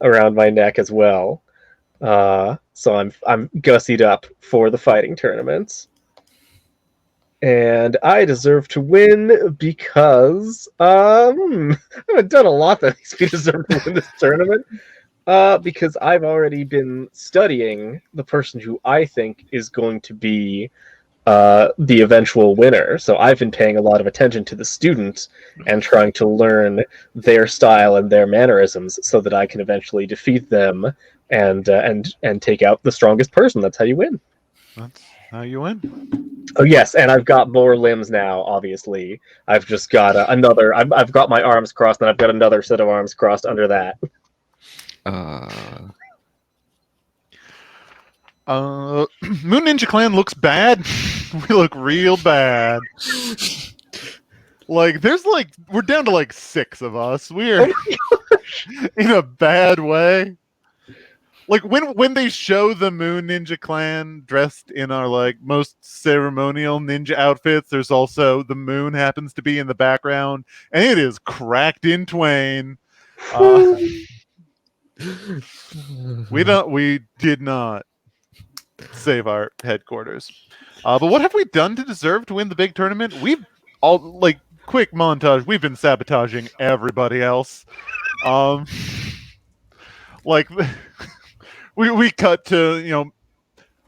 around my neck as well. So I'm gussied up for the fighting tournaments. And I deserve to win because I haven't done a lot that makes me deserve to win this tournament. Because I've already been studying the person who I think is going to be the eventual winner. So I've been paying a lot of attention to the student and trying to learn their style and their mannerisms so that I can eventually defeat them and take out the strongest person. That's how you win. That's how you win. Oh yes, and I've got more limbs now. Obviously, I've just got another. I've got my arms crossed, and I've got another set of arms crossed under that. Moon Ninja Clan looks bad. We look real bad. Like we're down to like 6 of us. We're in a bad way. Like when they show the Moon Ninja Clan dressed in our like most ceremonial ninja outfits, there's also the moon happens to be in the background, and it is cracked in twain. We did not save our headquarters. But what have we done to deserve to win the big tournament? We've all like quick montage. We've been sabotaging everybody else. Like. We cut to,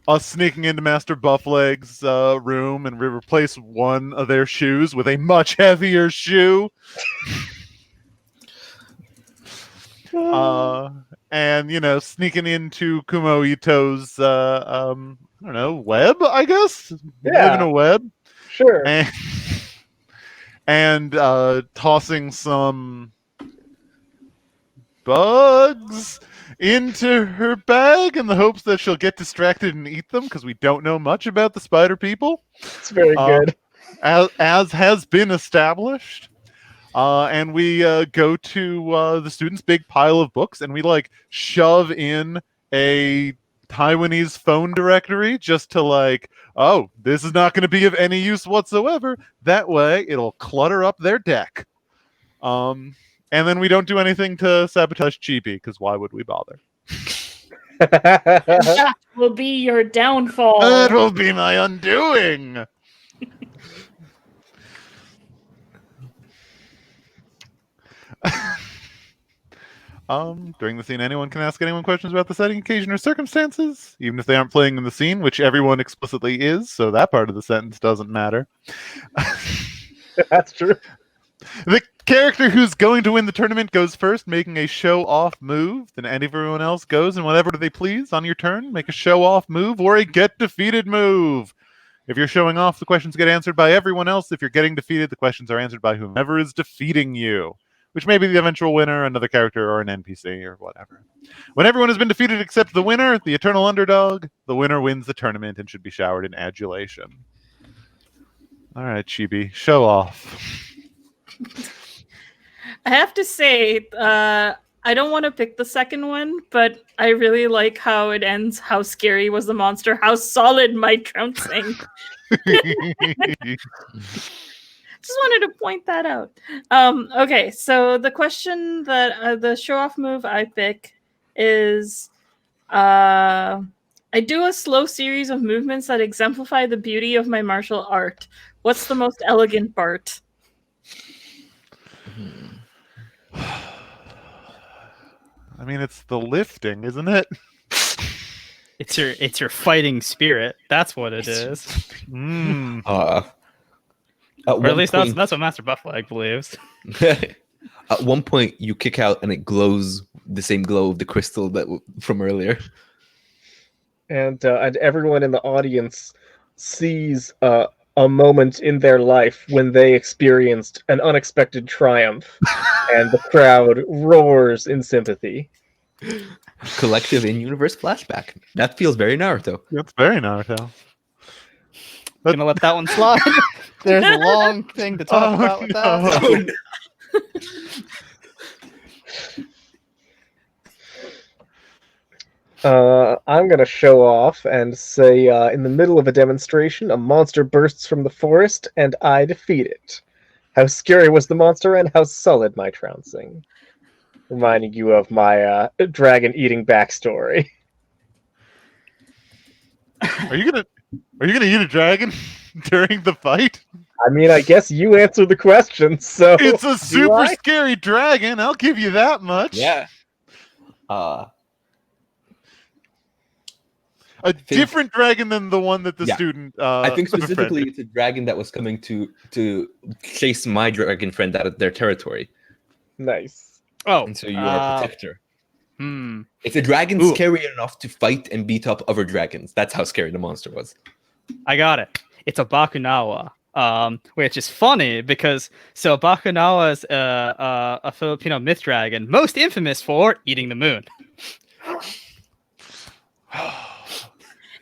us sneaking into Master Buffleg's room, and we replace one of their shoes with a much heavier shoe. And, sneaking into Kumo Ito's, web, I guess? Yeah. Live in a web. Sure. And tossing some bugs into her bag in the hopes that she'll get distracted and eat them, because we don't know much about the spider people. It's very good. As has been established. And we go to the students' big pile of books, and we shove in a Taiwanese phone directory just to this is not going to be of any use whatsoever. That way it'll clutter up their deck. And then we don't do anything to sabotage Chibi, because why would we bother? That will be your downfall. That will be my undoing. During the scene, anyone can ask anyone questions about the setting, occasion, or circumstances, even if they aren't playing in the scene, which everyone explicitly is, so that part of the sentence doesn't matter. That's true. The character who's going to win the tournament goes first, making a show-off move. Then everyone else goes, and whatever they please on your turn, make a show-off move or a get-defeated move. If you're showing off, the questions get answered by everyone else. If you're getting defeated, the questions are answered by whomever is defeating you, which may be the eventual winner, another character, or an NPC, or whatever. When everyone has been defeated except the winner, the eternal underdog, the winner wins the tournament and should be showered in adulation. All right, Chibi, show off. I have to say, I don't want to pick the second one, but I really like how it ends. How scary was the monster? How solid my trouncing? Just wanted to point that out. Okay, so the question that the show-off move I pick is I do a slow series of movements that exemplify the beauty of my martial art. What's the most elegant part? I mean, it's the lifting, isn't it? It's your fighting spirit. That's what it is. Or at least that's what Master Buffleg believes. At one point, you kick out and it glows the same glow of the crystal from earlier. And everyone in the audience sees a moment in their life when they experienced an unexpected triumph, and the crowd roars in sympathy. Collective in-universe flashback. That feels very Naruto. That's very Naruto. Gonna let that one slide. There's a long thing to talk about with that. I'm going to show off and say, in the middle of a demonstration, a monster bursts from the forest, and I defeat it. How scary was the monster, and how solid my trouncing. Reminding you of my dragon-eating backstory. Are you gonna eat a dragon during the fight? I mean, I guess you answered the question, so... It's a do super I? scary dragon, I'll give you that much. Yeah. A different dragon than the one that the Yeah. student I think specifically befriended. it's a dragon that was coming to chase my dragon friend out of their territory. Nice. Oh, And so you are a protector. Hmm. It's a dragon Ooh. scary enough to fight and beat up other dragons. That's how scary the monster was. I got it. It's a Bakunawa. Which is funny because Bakunawa is a Filipino myth dragon, most infamous for eating the moon.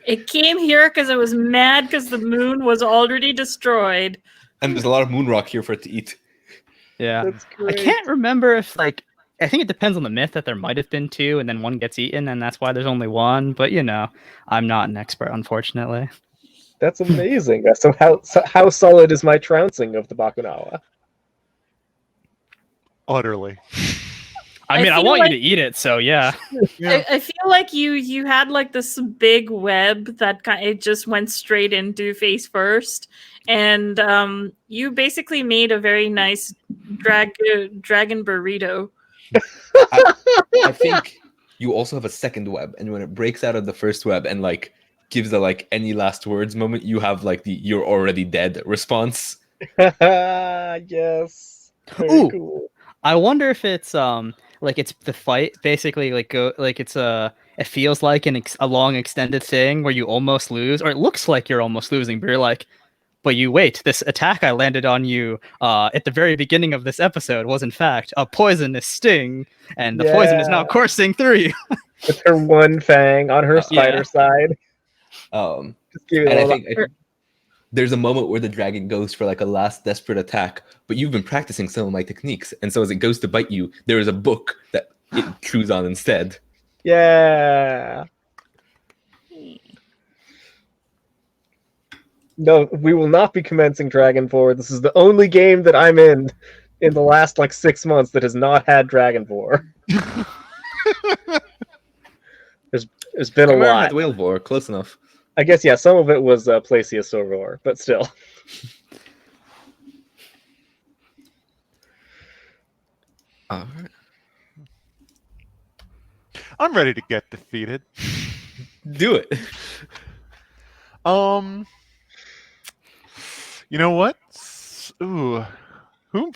It came here because it was mad because the moon was already destroyed. And there's a lot of moon rock here for it to eat. Yeah, That's I great. can't remember if I think it depends on the myth that there might have been two, and then one gets eaten, and that's why there's only one. But I'm not an expert, unfortunately. That's amazing. So how solid is my trouncing of the Bakunawa? Utterly. I I mean, I feel want like- you to eat it, so yeah. Yeah. I feel like you had like this big web that it just went straight into face first, and you basically made a very nice dragon burrito. I think you also have a second web, and when it breaks out of the first web and gives the any last words moment, you have the "you're already dead" response. Yes. Very Ooh. cool. I wonder if it's it's the fight basically it feels like a long extended thing where you almost lose, or it looks like you're almost losing, but you're like, but you wait, this attack I landed on you at the very beginning of this episode was in fact a poisonous sting, and the poison is now Yeah. coursing through you. With her one fang on her spider Yeah. side. Um, Just give it and a I little... think there's a moment where the dragon goes for a last desperate attack, but you've been practicing some of my techniques, and so as it goes to bite you, there is a book that it chews on instead. Yeah. No, we will not be commencing Dragonborn. This is the only game that I'm in the last 6 months that has not had Dragonborn. There's been a Chimera lot. had Whale Vor, close enough. I guess some of it was Plesiosaur, but still. All right. I'm ready to get defeated. Do it. You know what? Ooh, who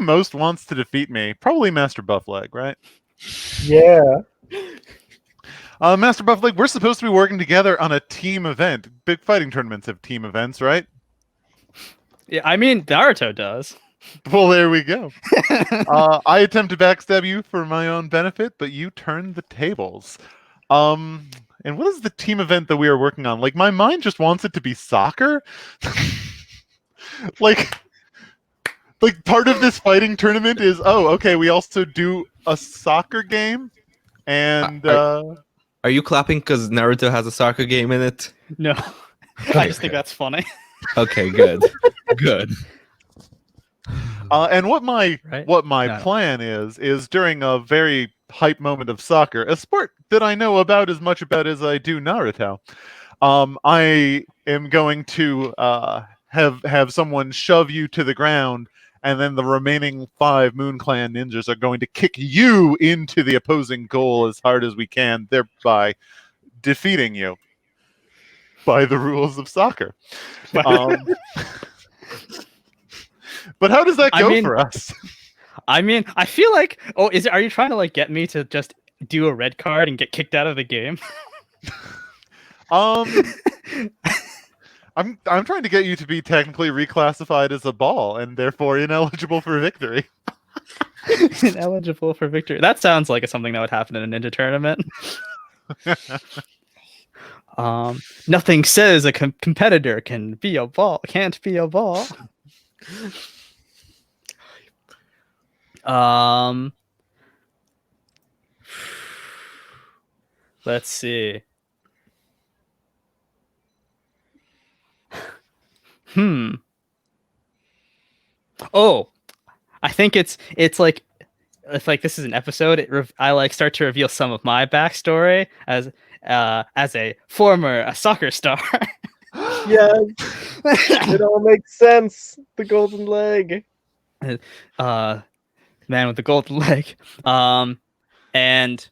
most wants to defeat me? Probably Master Buffleg, right? Yeah. Master Buffleg, we're supposed to be working together on a team event. Big fighting tournaments have team events, right? Yeah, I mean Naruto does. Well, there we go. I attempt to backstab you for my own benefit, but you turn the tables. And what is the team event that we are working on? My mind just wants it to be soccer. like part of this fighting tournament is, okay, we also do a soccer game, and Are you clapping because Naruto has a soccer game in it? No, I just think that's funny. Okay, good. Good. and what my Right? No. plan is during a very hype moment of soccer, a sport that I know about as much about as I do Naruto. I am going to have someone shove you to the ground, and then the remaining 5 Moon Clan ninjas are going to kick you into the opposing goal as hard as we can, thereby defeating you by the rules of soccer. But how does that I go mean- for us? I mean, I feel like. Oh, are you trying to like get me to just do a red card and get kicked out of the game? I'm trying to get you to be technically reclassified as a ball and therefore ineligible for victory. Ineligible for victory. That sounds like something that would happen in a ninja tournament. Nothing says a competitor can't be a ball. Let's see. Oh, I think it's like if like this is an episode, I like start to reveal some of my backstory as a former soccer star. Yeah, it all makes sense. The golden leg. Man with the golden leg. And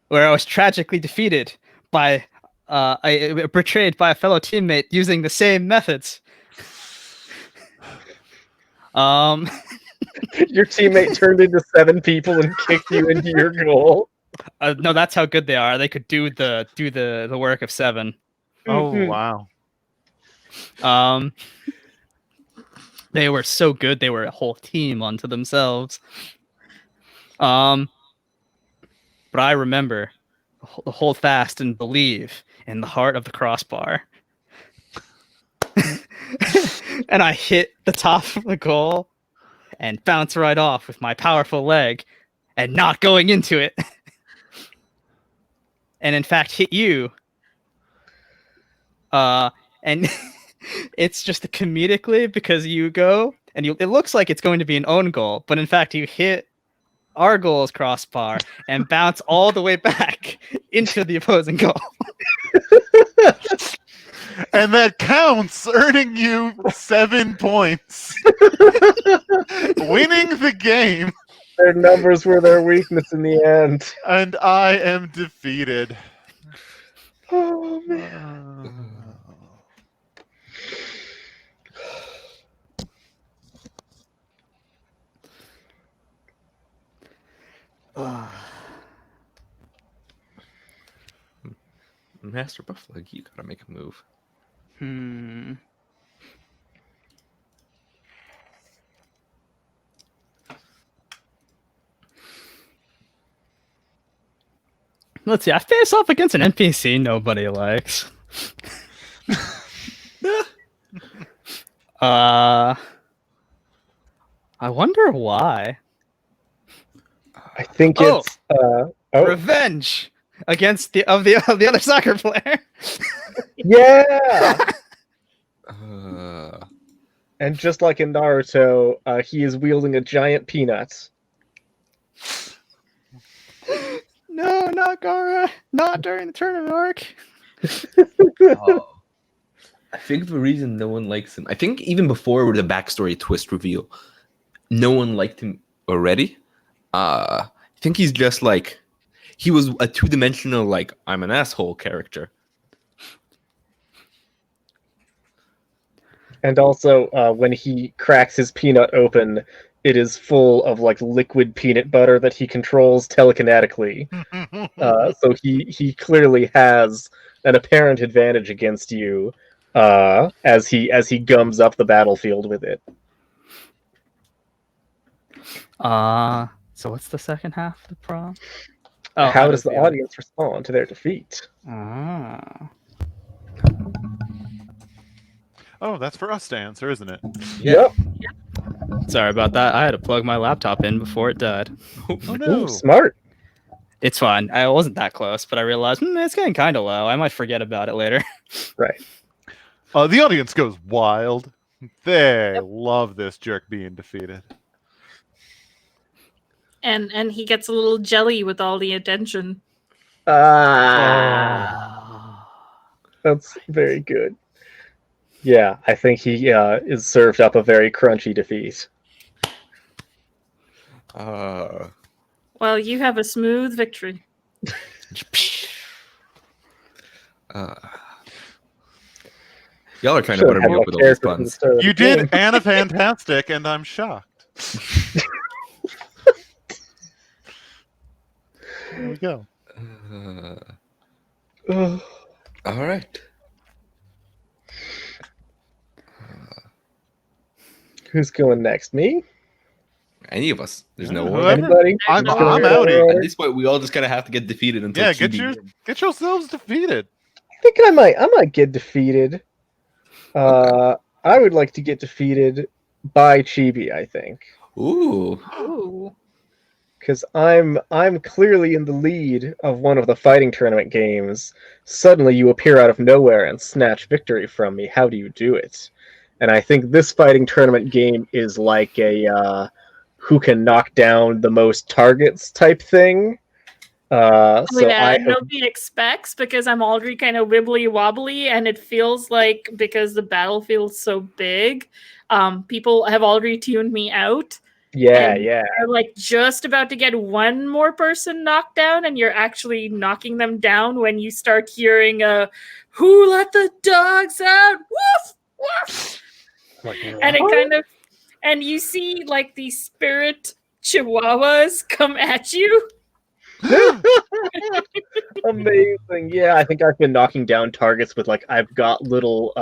where I was tragically defeated by betrayed by a fellow teammate using the same methods. Your teammate turned into 7 people and kicked you into your goal. No, that's how good they are. They could do the work of 7. Oh wow. They were so good. They were a whole team unto themselves. But I remember hold fast and believe in the heart of the crossbar. And I hit the top of the goal and bounce right off with my powerful leg and not going into it. And in fact, hit you. And it's just comedically because you go and it looks like it's going to be an own goal, but in fact, you hit our goal's crossbar and bounce all the way back into the opposing goal. And that counts, earning you 7 points. Winning the game. Their numbers were their weakness in the end. And I am defeated. Oh, man. Master Buffalo, you gotta make a move. Let's see. I face off against an NPC nobody likes. I wonder why. I think it's Revenge against the other soccer player. Yeah. And just like in Naruto, he is wielding a giant peanut. No, not Gara. Not during the tournament arc. I think the reason no one likes him, I think even before the backstory twist reveal, no one liked him already. I think he's just like, he was a 2-dimensional, like, I'm an asshole character. And also, when he cracks his peanut open, it is full of like liquid peanut butter that he controls telekinetically. So he clearly has an apparent advantage against you as he gums up the battlefield with it. So what's the second half of the prompt? Oh, how does the audience respond to their defeat? Oh, that's for us to answer, isn't it? Yep. Sorry about that. I had to plug my laptop in before it died. Oh no. Ooh, smart. It's fine. I wasn't that close, but I realized it's getting kind of low. I might forget about it later. Right. The audience goes wild. They love this jerk being defeated. And he gets a little jelly with all the attention. That's very good. Yeah, I think he is served up a very crunchy defeat. Well, you have a smooth victory. Y'all are trying to butter me up with all these puns. You did Anna Fantastic, and I'm shocked. There we go. Ugh. All right. Who's going next? Me? Any of us. There's Yeah, no whoever. order. Anybody? I'm No I'm order. outie. At this point, we all just kind of have to get defeated until Yeah, Chibi wins. get yourselves defeated. I think I might get defeated. I would like to get defeated by Chibi, I think. Ooh. Ooh. Because I'm clearly in the lead of one of the fighting tournament games. Suddenly you appear out of nowhere and snatch victory from me. How do you do it? And I think this fighting tournament game is like a who can knock down the most targets type thing. So Yeah, I nobody expects because I'm already kind of wibbly wobbly, and it feels like because the battlefield's so big, people have already tuned me out. yeah. You're like just about to get one more person knocked down, and you're actually knocking them down when you start hearing "Who let the dogs out? Woof woof!" And it kind of, and you see like these spirit chihuahuas come at you. Amazing. Yeah, I think I've been knocking down targets with like I've got little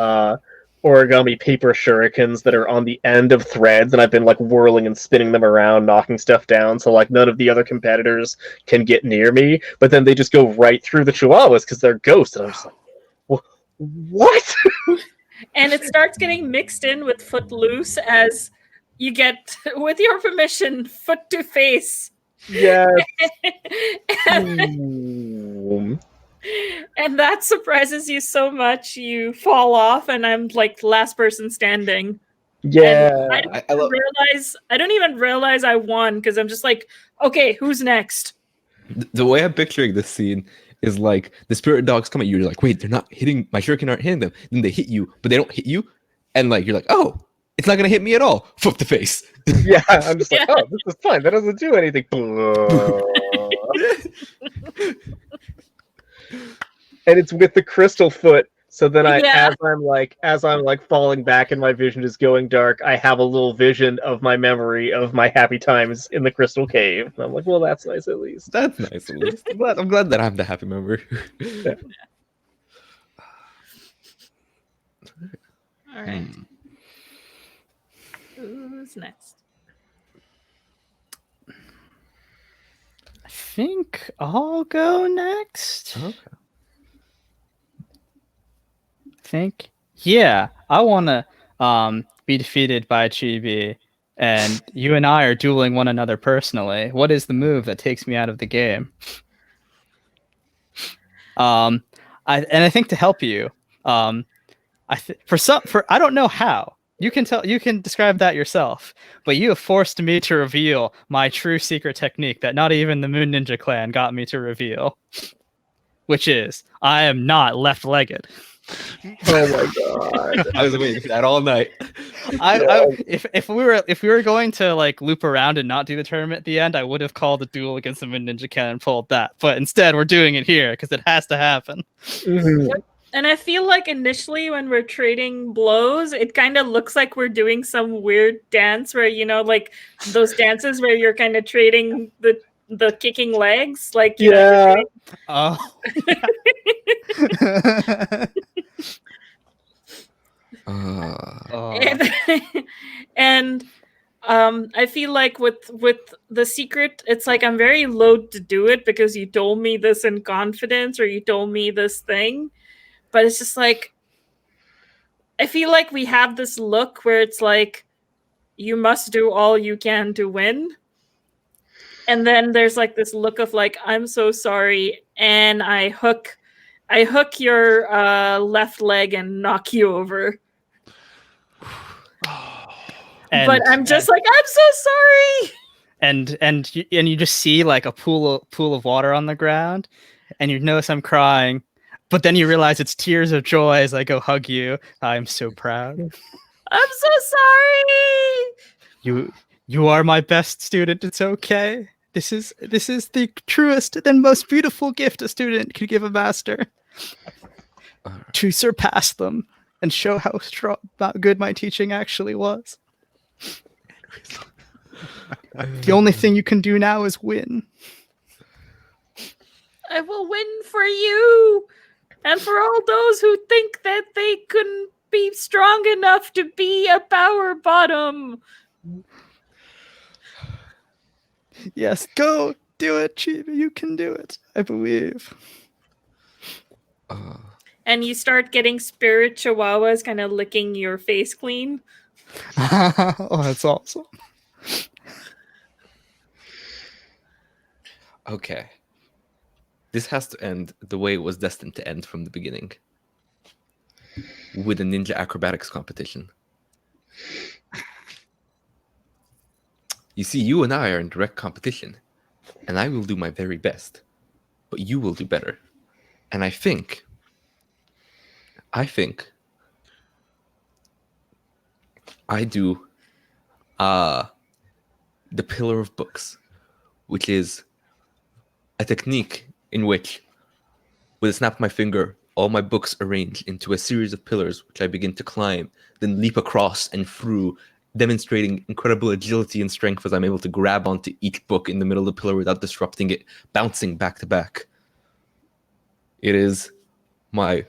origami paper shurikens that are on the end of threads, and I've been like whirling and spinning them around, knocking stuff down, so like none of the other competitors can get near me. But then they just go right through the chihuahuas because they're ghosts, and I'm just like, what? And it starts getting mixed in with Footloose as you get, with your permission, foot to face. Yes. and that surprises you so much you fall off, and I'm like last person standing. Yeah. I don't even realize I won because I'm just like, okay, who's next? The way I'm picturing this scene is like the spirit dogs come at you. You're like, wait, they're not hitting my shuriken, aren't hitting them. Then they hit you, but they don't hit you, and like you're like, oh, it's not gonna hit me at all. Foot to face. Yeah, I'm just like, oh, this is fine. That doesn't do anything. And it's with the crystal foot. So then as I'm like falling back and my vision is going dark, I have a little vision of my memory of my happy times in the crystal cave. And I'm like, well, that's nice at least. That's nice. At least. I'm glad that I'm the happy member. Yeah. All right. Who's next? I think I'll go next. Okay. Yeah, I want to be defeated by Chibi, and you and I are dueling one another personally. What is the move that takes me out of the game? I think to help you, I don't know how. You can describe that yourself, but you have forced me to reveal my true secret technique that not even the Moon Ninja Clan got me to reveal, which is I am not left-legged. Oh my god! I was waiting for that all night. If we were going to like loop around and not do the tournament at the end, I would have called a duel against the Moon Ninja Clan and pulled that. But instead, we're doing it here because it has to happen. Mm-hmm. And I feel like initially when we're trading blows, it kind of looks like we're doing some weird dance where, you know, like those dances where you're kind of trading the kicking legs. Like, you know, Oh. and I feel like with the secret, it's like I'm very loath to do it because you told me this in confidence or you told me this thing. But it's just like, I feel like we have this look where it's like, you must do all you can to win. And then there's like this look of like, I'm so sorry. And I hook your left leg and knock you over. But I'm just like, I'm so sorry. And you just see like a pool of water on the ground, and you notice I'm crying. But then you realize it's tears of joy as I go hug you. I'm so proud. I'm so sorry. You are my best student. It's okay. This is the truest and most beautiful gift a student could give a master. To surpass them and show how good my teaching actually was. The only thing you can do now is win. I will win for you, and for all those who think that they couldn't be strong enough to be a power bottom. Yes, go do it, Chibi. You can do it. I believe. And you start getting spirit chihuahuas kind of licking your face clean. Oh, that's awesome. Okay. This has to end the way it was destined to end from the beginning. With a ninja acrobatics competition. You see, you and I are in direct competition, and I will do my very best, but you will do better. And I think I do the pillar of books, which is a technique in which, with a snap of my finger, all my books arrange into a series of pillars, which I begin to climb, then leap across and through, demonstrating incredible agility and strength as I'm able to grab onto each book in the middle of the pillar without disrupting it, bouncing back to back. It is my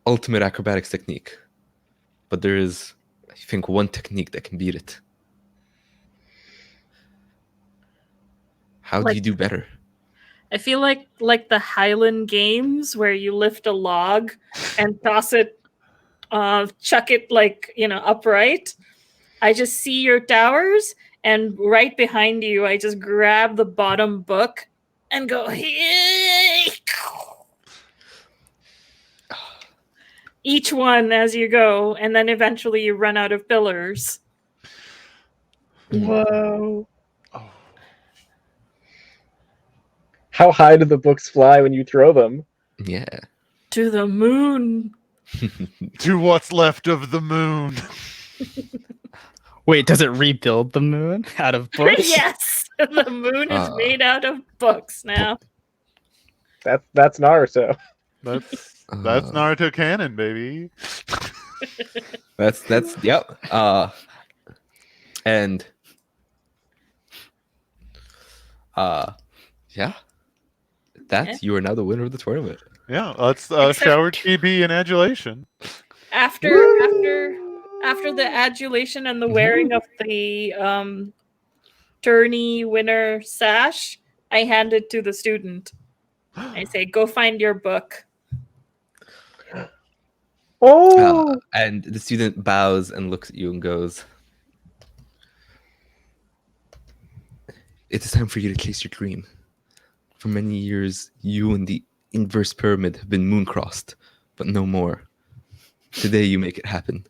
ultimate acrobatics technique. But there is, I think, one technique that can beat it. How do you do better? I feel like the Highland Games where you lift a log and toss it, chuck it upright. I just see your towers, and right behind you, I just grab the bottom book and go, each one as you go, and then eventually you run out of pillars. Whoa. How high do the books fly when you throw them? Yeah. To the moon. To what's left of the moon. Wait, does it rebuild the moon out of books? Yes, the moon is made out of books now. That's Naruto. That's Naruto canon, baby. That's yep. And yeah. You are now the winner of the tournament. Yeah, let's shower TB in adulation. After the adulation and the wearing of the tourney winner sash, I hand it to the student. I say, "Go find your book." Oh! And the student bows and looks at you and goes, "It is time for you to chase your dream. For many years, you and the inverse pyramid have been moon-crossed, but no more. Today, you make it happen.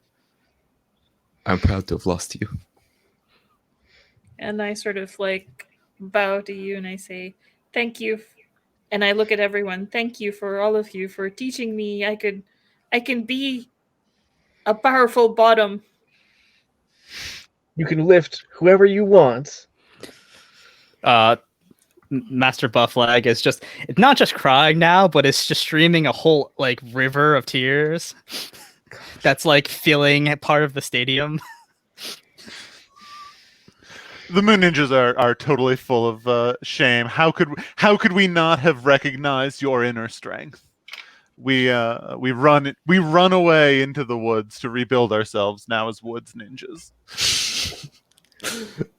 I'm proud to have lost you." And I sort of bow to you and I say, "Thank you." And I look at everyone. "Thank you for all of you for teaching me I can be a powerful bottom." You can lift whoever you want. Master Bufflag is it's not just crying now, but it's just streaming a whole river of tears that's filling part of the stadium. The Moon Ninjas are totally full of shame. How could we not have recognized your inner strength? We run away into the woods to rebuild ourselves now as woods ninjas.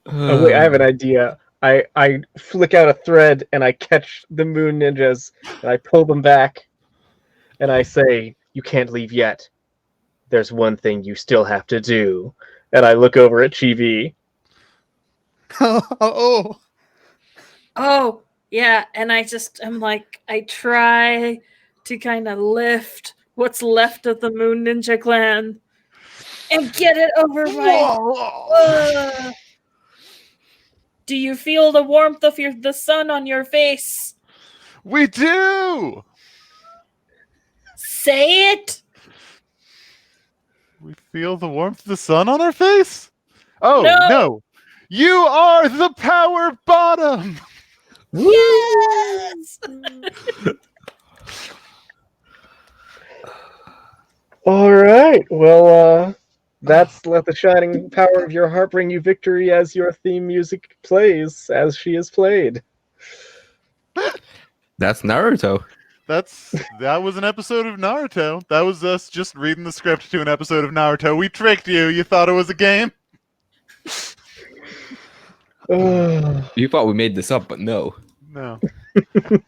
Oh, wait, I have an idea. I flick out a thread and I catch the Moon Ninjas and I pull them back and I say, "You can't leave yet. There's one thing you still have to do." And I look over at Chibi. Oh, yeah. And I'm I try to kind of lift what's left of the Moon Ninja clan and get it over my... Do you feel the warmth of the sun on your face? We do! Say it! We feel the warmth of the sun on our face? Oh, No! no. You are the power bottom! Yes! All right. Well, that's "Let the Shining Power of Your Heart Bring You Victory" as your theme music plays, as she is played. That's Naruto. That was an episode of Naruto. That was us just reading the script to an episode of Naruto. We tricked you. You thought it was a game? You thought we made this up, but no. No. The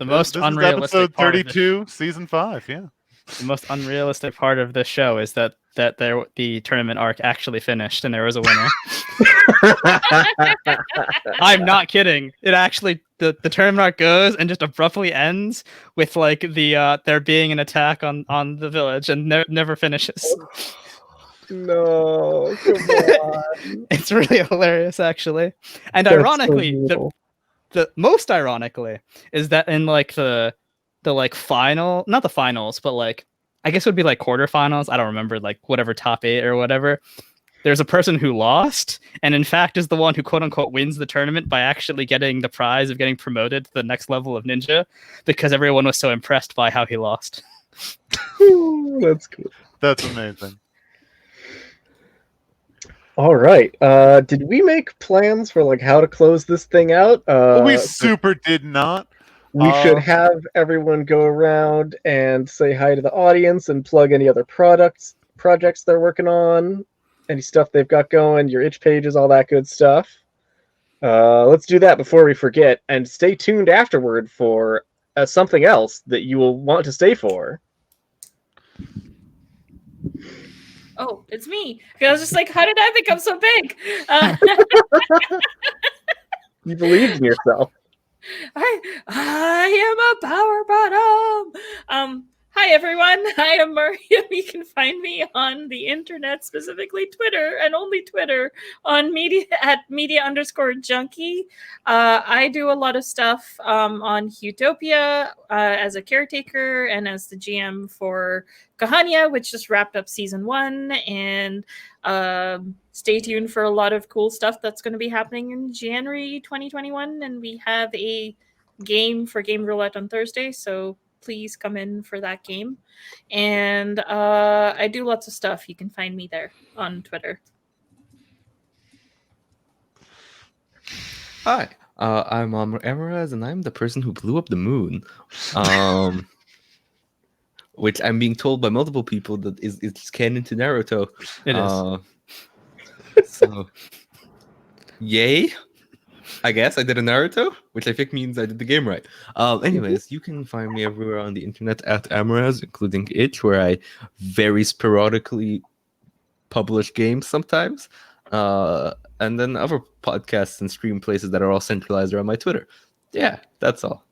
most This unrealistic is episode part of 32, season 5, yeah. the most unrealistic part of this show is that the tournament arc actually finished and there was a winner. I'm not kidding. It actually the tournament arc goes and just abruptly ends with like the there being an attack on the village and never finishes. No, come on. It's really hilarious actually. And That's ironically, so the most ironically is that in like the like final, not the finals, but like I guess it would be like quarterfinals. I don't remember, like whatever, top 8 or whatever. There's a person who lost, and in fact is the one who quote unquote wins the tournament by actually getting the prize of getting promoted to the next level of ninja, because everyone was so impressed by how he lost. That's cool. That's amazing. All right. Did we make plans for like how to close this thing out? We super did not. We should have everyone go around and say hi to the audience and plug any other projects they're working on, any stuff they've got going, your itch pages, all that good stuff. Let's do that before we forget, and stay tuned afterward for something else that you will want to stay for. Oh, it's me. I was just like, how did I become so big? You believed in yourself. I am a power bottom. Hi everyone. I am Mariam. You can find me on the internet, specifically Twitter, and only Twitter, on media_junkie. I do a lot of stuff on Utopia as a caretaker and as the GM for Kahania, which just wrapped up season 1, and stay tuned for a lot of cool stuff that's going to be happening in January 2021, and we have a game for Game Roulette on Thursday, so please come in for that game. And I do lots of stuff. You can find me there on Twitter. Hi, I'm Amr Ammourazz, and I'm the person who blew up the moon. Which I'm being told by multiple people that it's canon to Naruto. It is. So, yay! I guess I did a Naruto, which I think means I did the game right. Anyways, you can find me everywhere on the internet at Ammourazz, including Itch, where I very sporadically publish games sometimes. And then other podcasts and stream places that are all centralized around my Twitter. Yeah, that's all.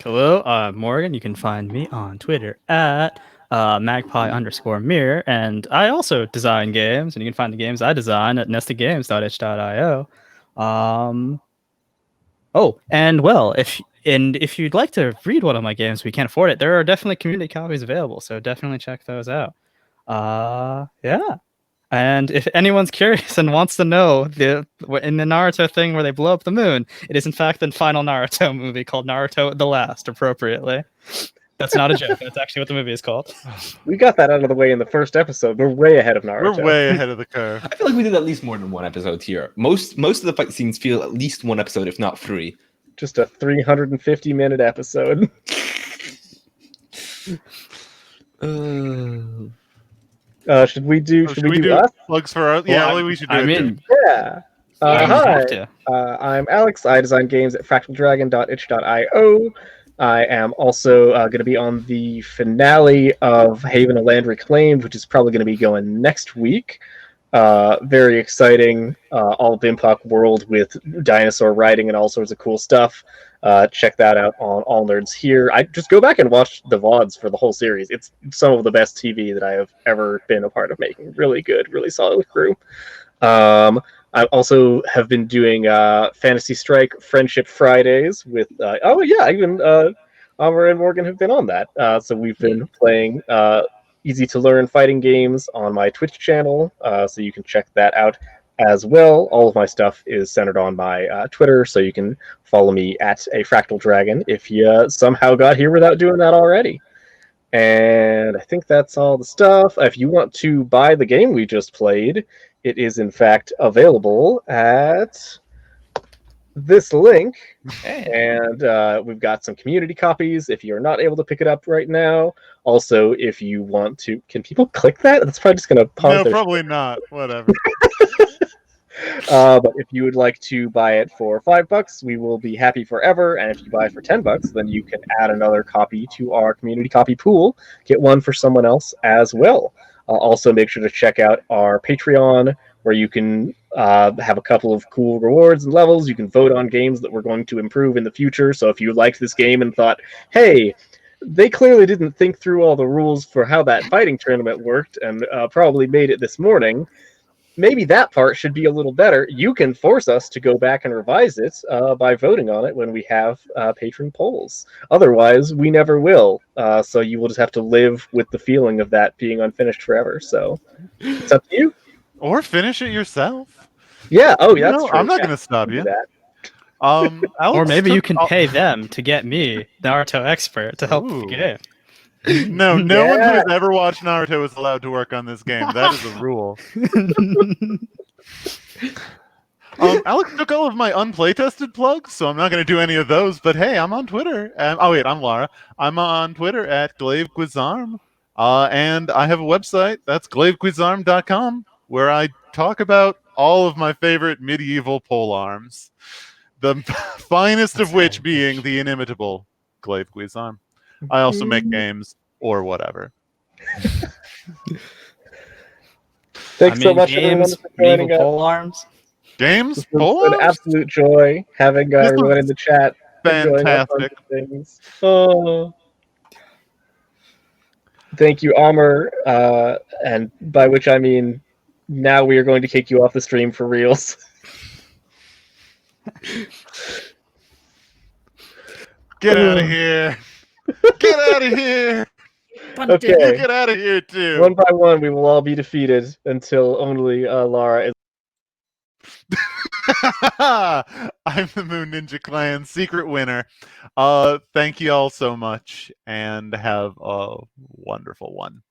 Hello, Morgan. You can find me on Twitter at magpie_mirror, and I also design games, and you can find the games I design at nestedgames.itch.io. Oh, and well, if you'd like to read one of my games, we can't afford it. There are definitely community copies available, so definitely check those out. Yeah. And if anyone's curious and wants to know, in the Naruto thing where they blow up the moon, it is in fact the final Naruto movie called Naruto the Last, appropriately. That's not a joke. That's actually what the movie is called. We got that out of the way in the first episode. We're way ahead of Naruto. We're way ahead of the curve. I feel like we did at least more than one episode here. Most of the fight scenes feel at least one episode, if not 3. Just a 350-minute episode. Should we do us? Plugs for our? Yeah, we should do it. mean, Yeah. you Hi. have to. I'm Alex. I design games at fractaldragon.itch.io. I am also going to be on the finale of Haven of Land Reclaimed, which is probably going to be going next week. Very exciting. All Bimpak world with dinosaur riding and all sorts of cool stuff. Check that out on All Nerds Here. I just go back and watch the VODs for the whole series. It's some of the best TV that I have ever been a part of making. Really good, really solid crew. I also have been doing Fantasy Strike Friendship Fridays with even Amr and Morgan have been on that. So we've been playing easy to learn fighting games on my Twitch channel, so you can check that out as well. All of my stuff is centered on my Twitter, so you can follow me at a Fractal Dragon if you somehow got here without doing that already. And I think that's all the stuff. If you want to buy the game we just played, it is in fact available at this link, Hey. and we've got some community copies if you're not able to pick it up right now. Also, if you want to, can people click that? That's probably just going to pause No, their probably not. Whatever. But if you would like to buy it for $5, we will be happy forever. And if you buy it for $10, then you can add another copy to our community copy pool. Get one for someone else as well. Also, make sure to check out our Patreon, where you can have a couple of cool rewards and levels. You can vote on games that we're going to improve in the future. So if you liked this game and thought, hey, they clearly didn't think through all the rules for how that fighting tournament worked and probably made it this morning, maybe that part should be a little better. You can force us to go back and revise it by voting on it when we have patron polls. Otherwise, we never will. So you will just have to live with the feeling of that being unfinished forever. So it's up to you. Or finish it yourself. Yeah. Oh, You yeah, that's know, true. I'm not Yeah, going to stop do you. that. Alex Or maybe you took can all- pay them to get me, Naruto expert, to help Ooh. the game. No, no one who Yeah. has ever watched Naruto is allowed to work on this game. That is a rule. Alex took all of my unplaytested plugs, so I'm not going to do any of those. But hey, I'm on Twitter. Oh wait, I'm Lara. I'm on Twitter at GlaveQuizarm, and I have a website. That's glavequizarm.com, where I talk about all of my favorite medieval polearms. The finest of which being the inimitable GlaveQuizarm. I also make games or whatever. Thanks so much, everyone, games, for joining medieval us. pole arms. Games, This was polearms, an absolute joy having This was everyone in the chat enjoying all sorts fantastic. of things. Oh. Thank you, Amr, and by which I mean now we are going to kick you off the stream for reals. Get out of here! Get out of here! Bunted. You Okay, get out of here too. one by one we will all be defeated until only Lara is. I'm the Moon Ninja Clan secret winner. Thank you all so much, and have a wonderful one.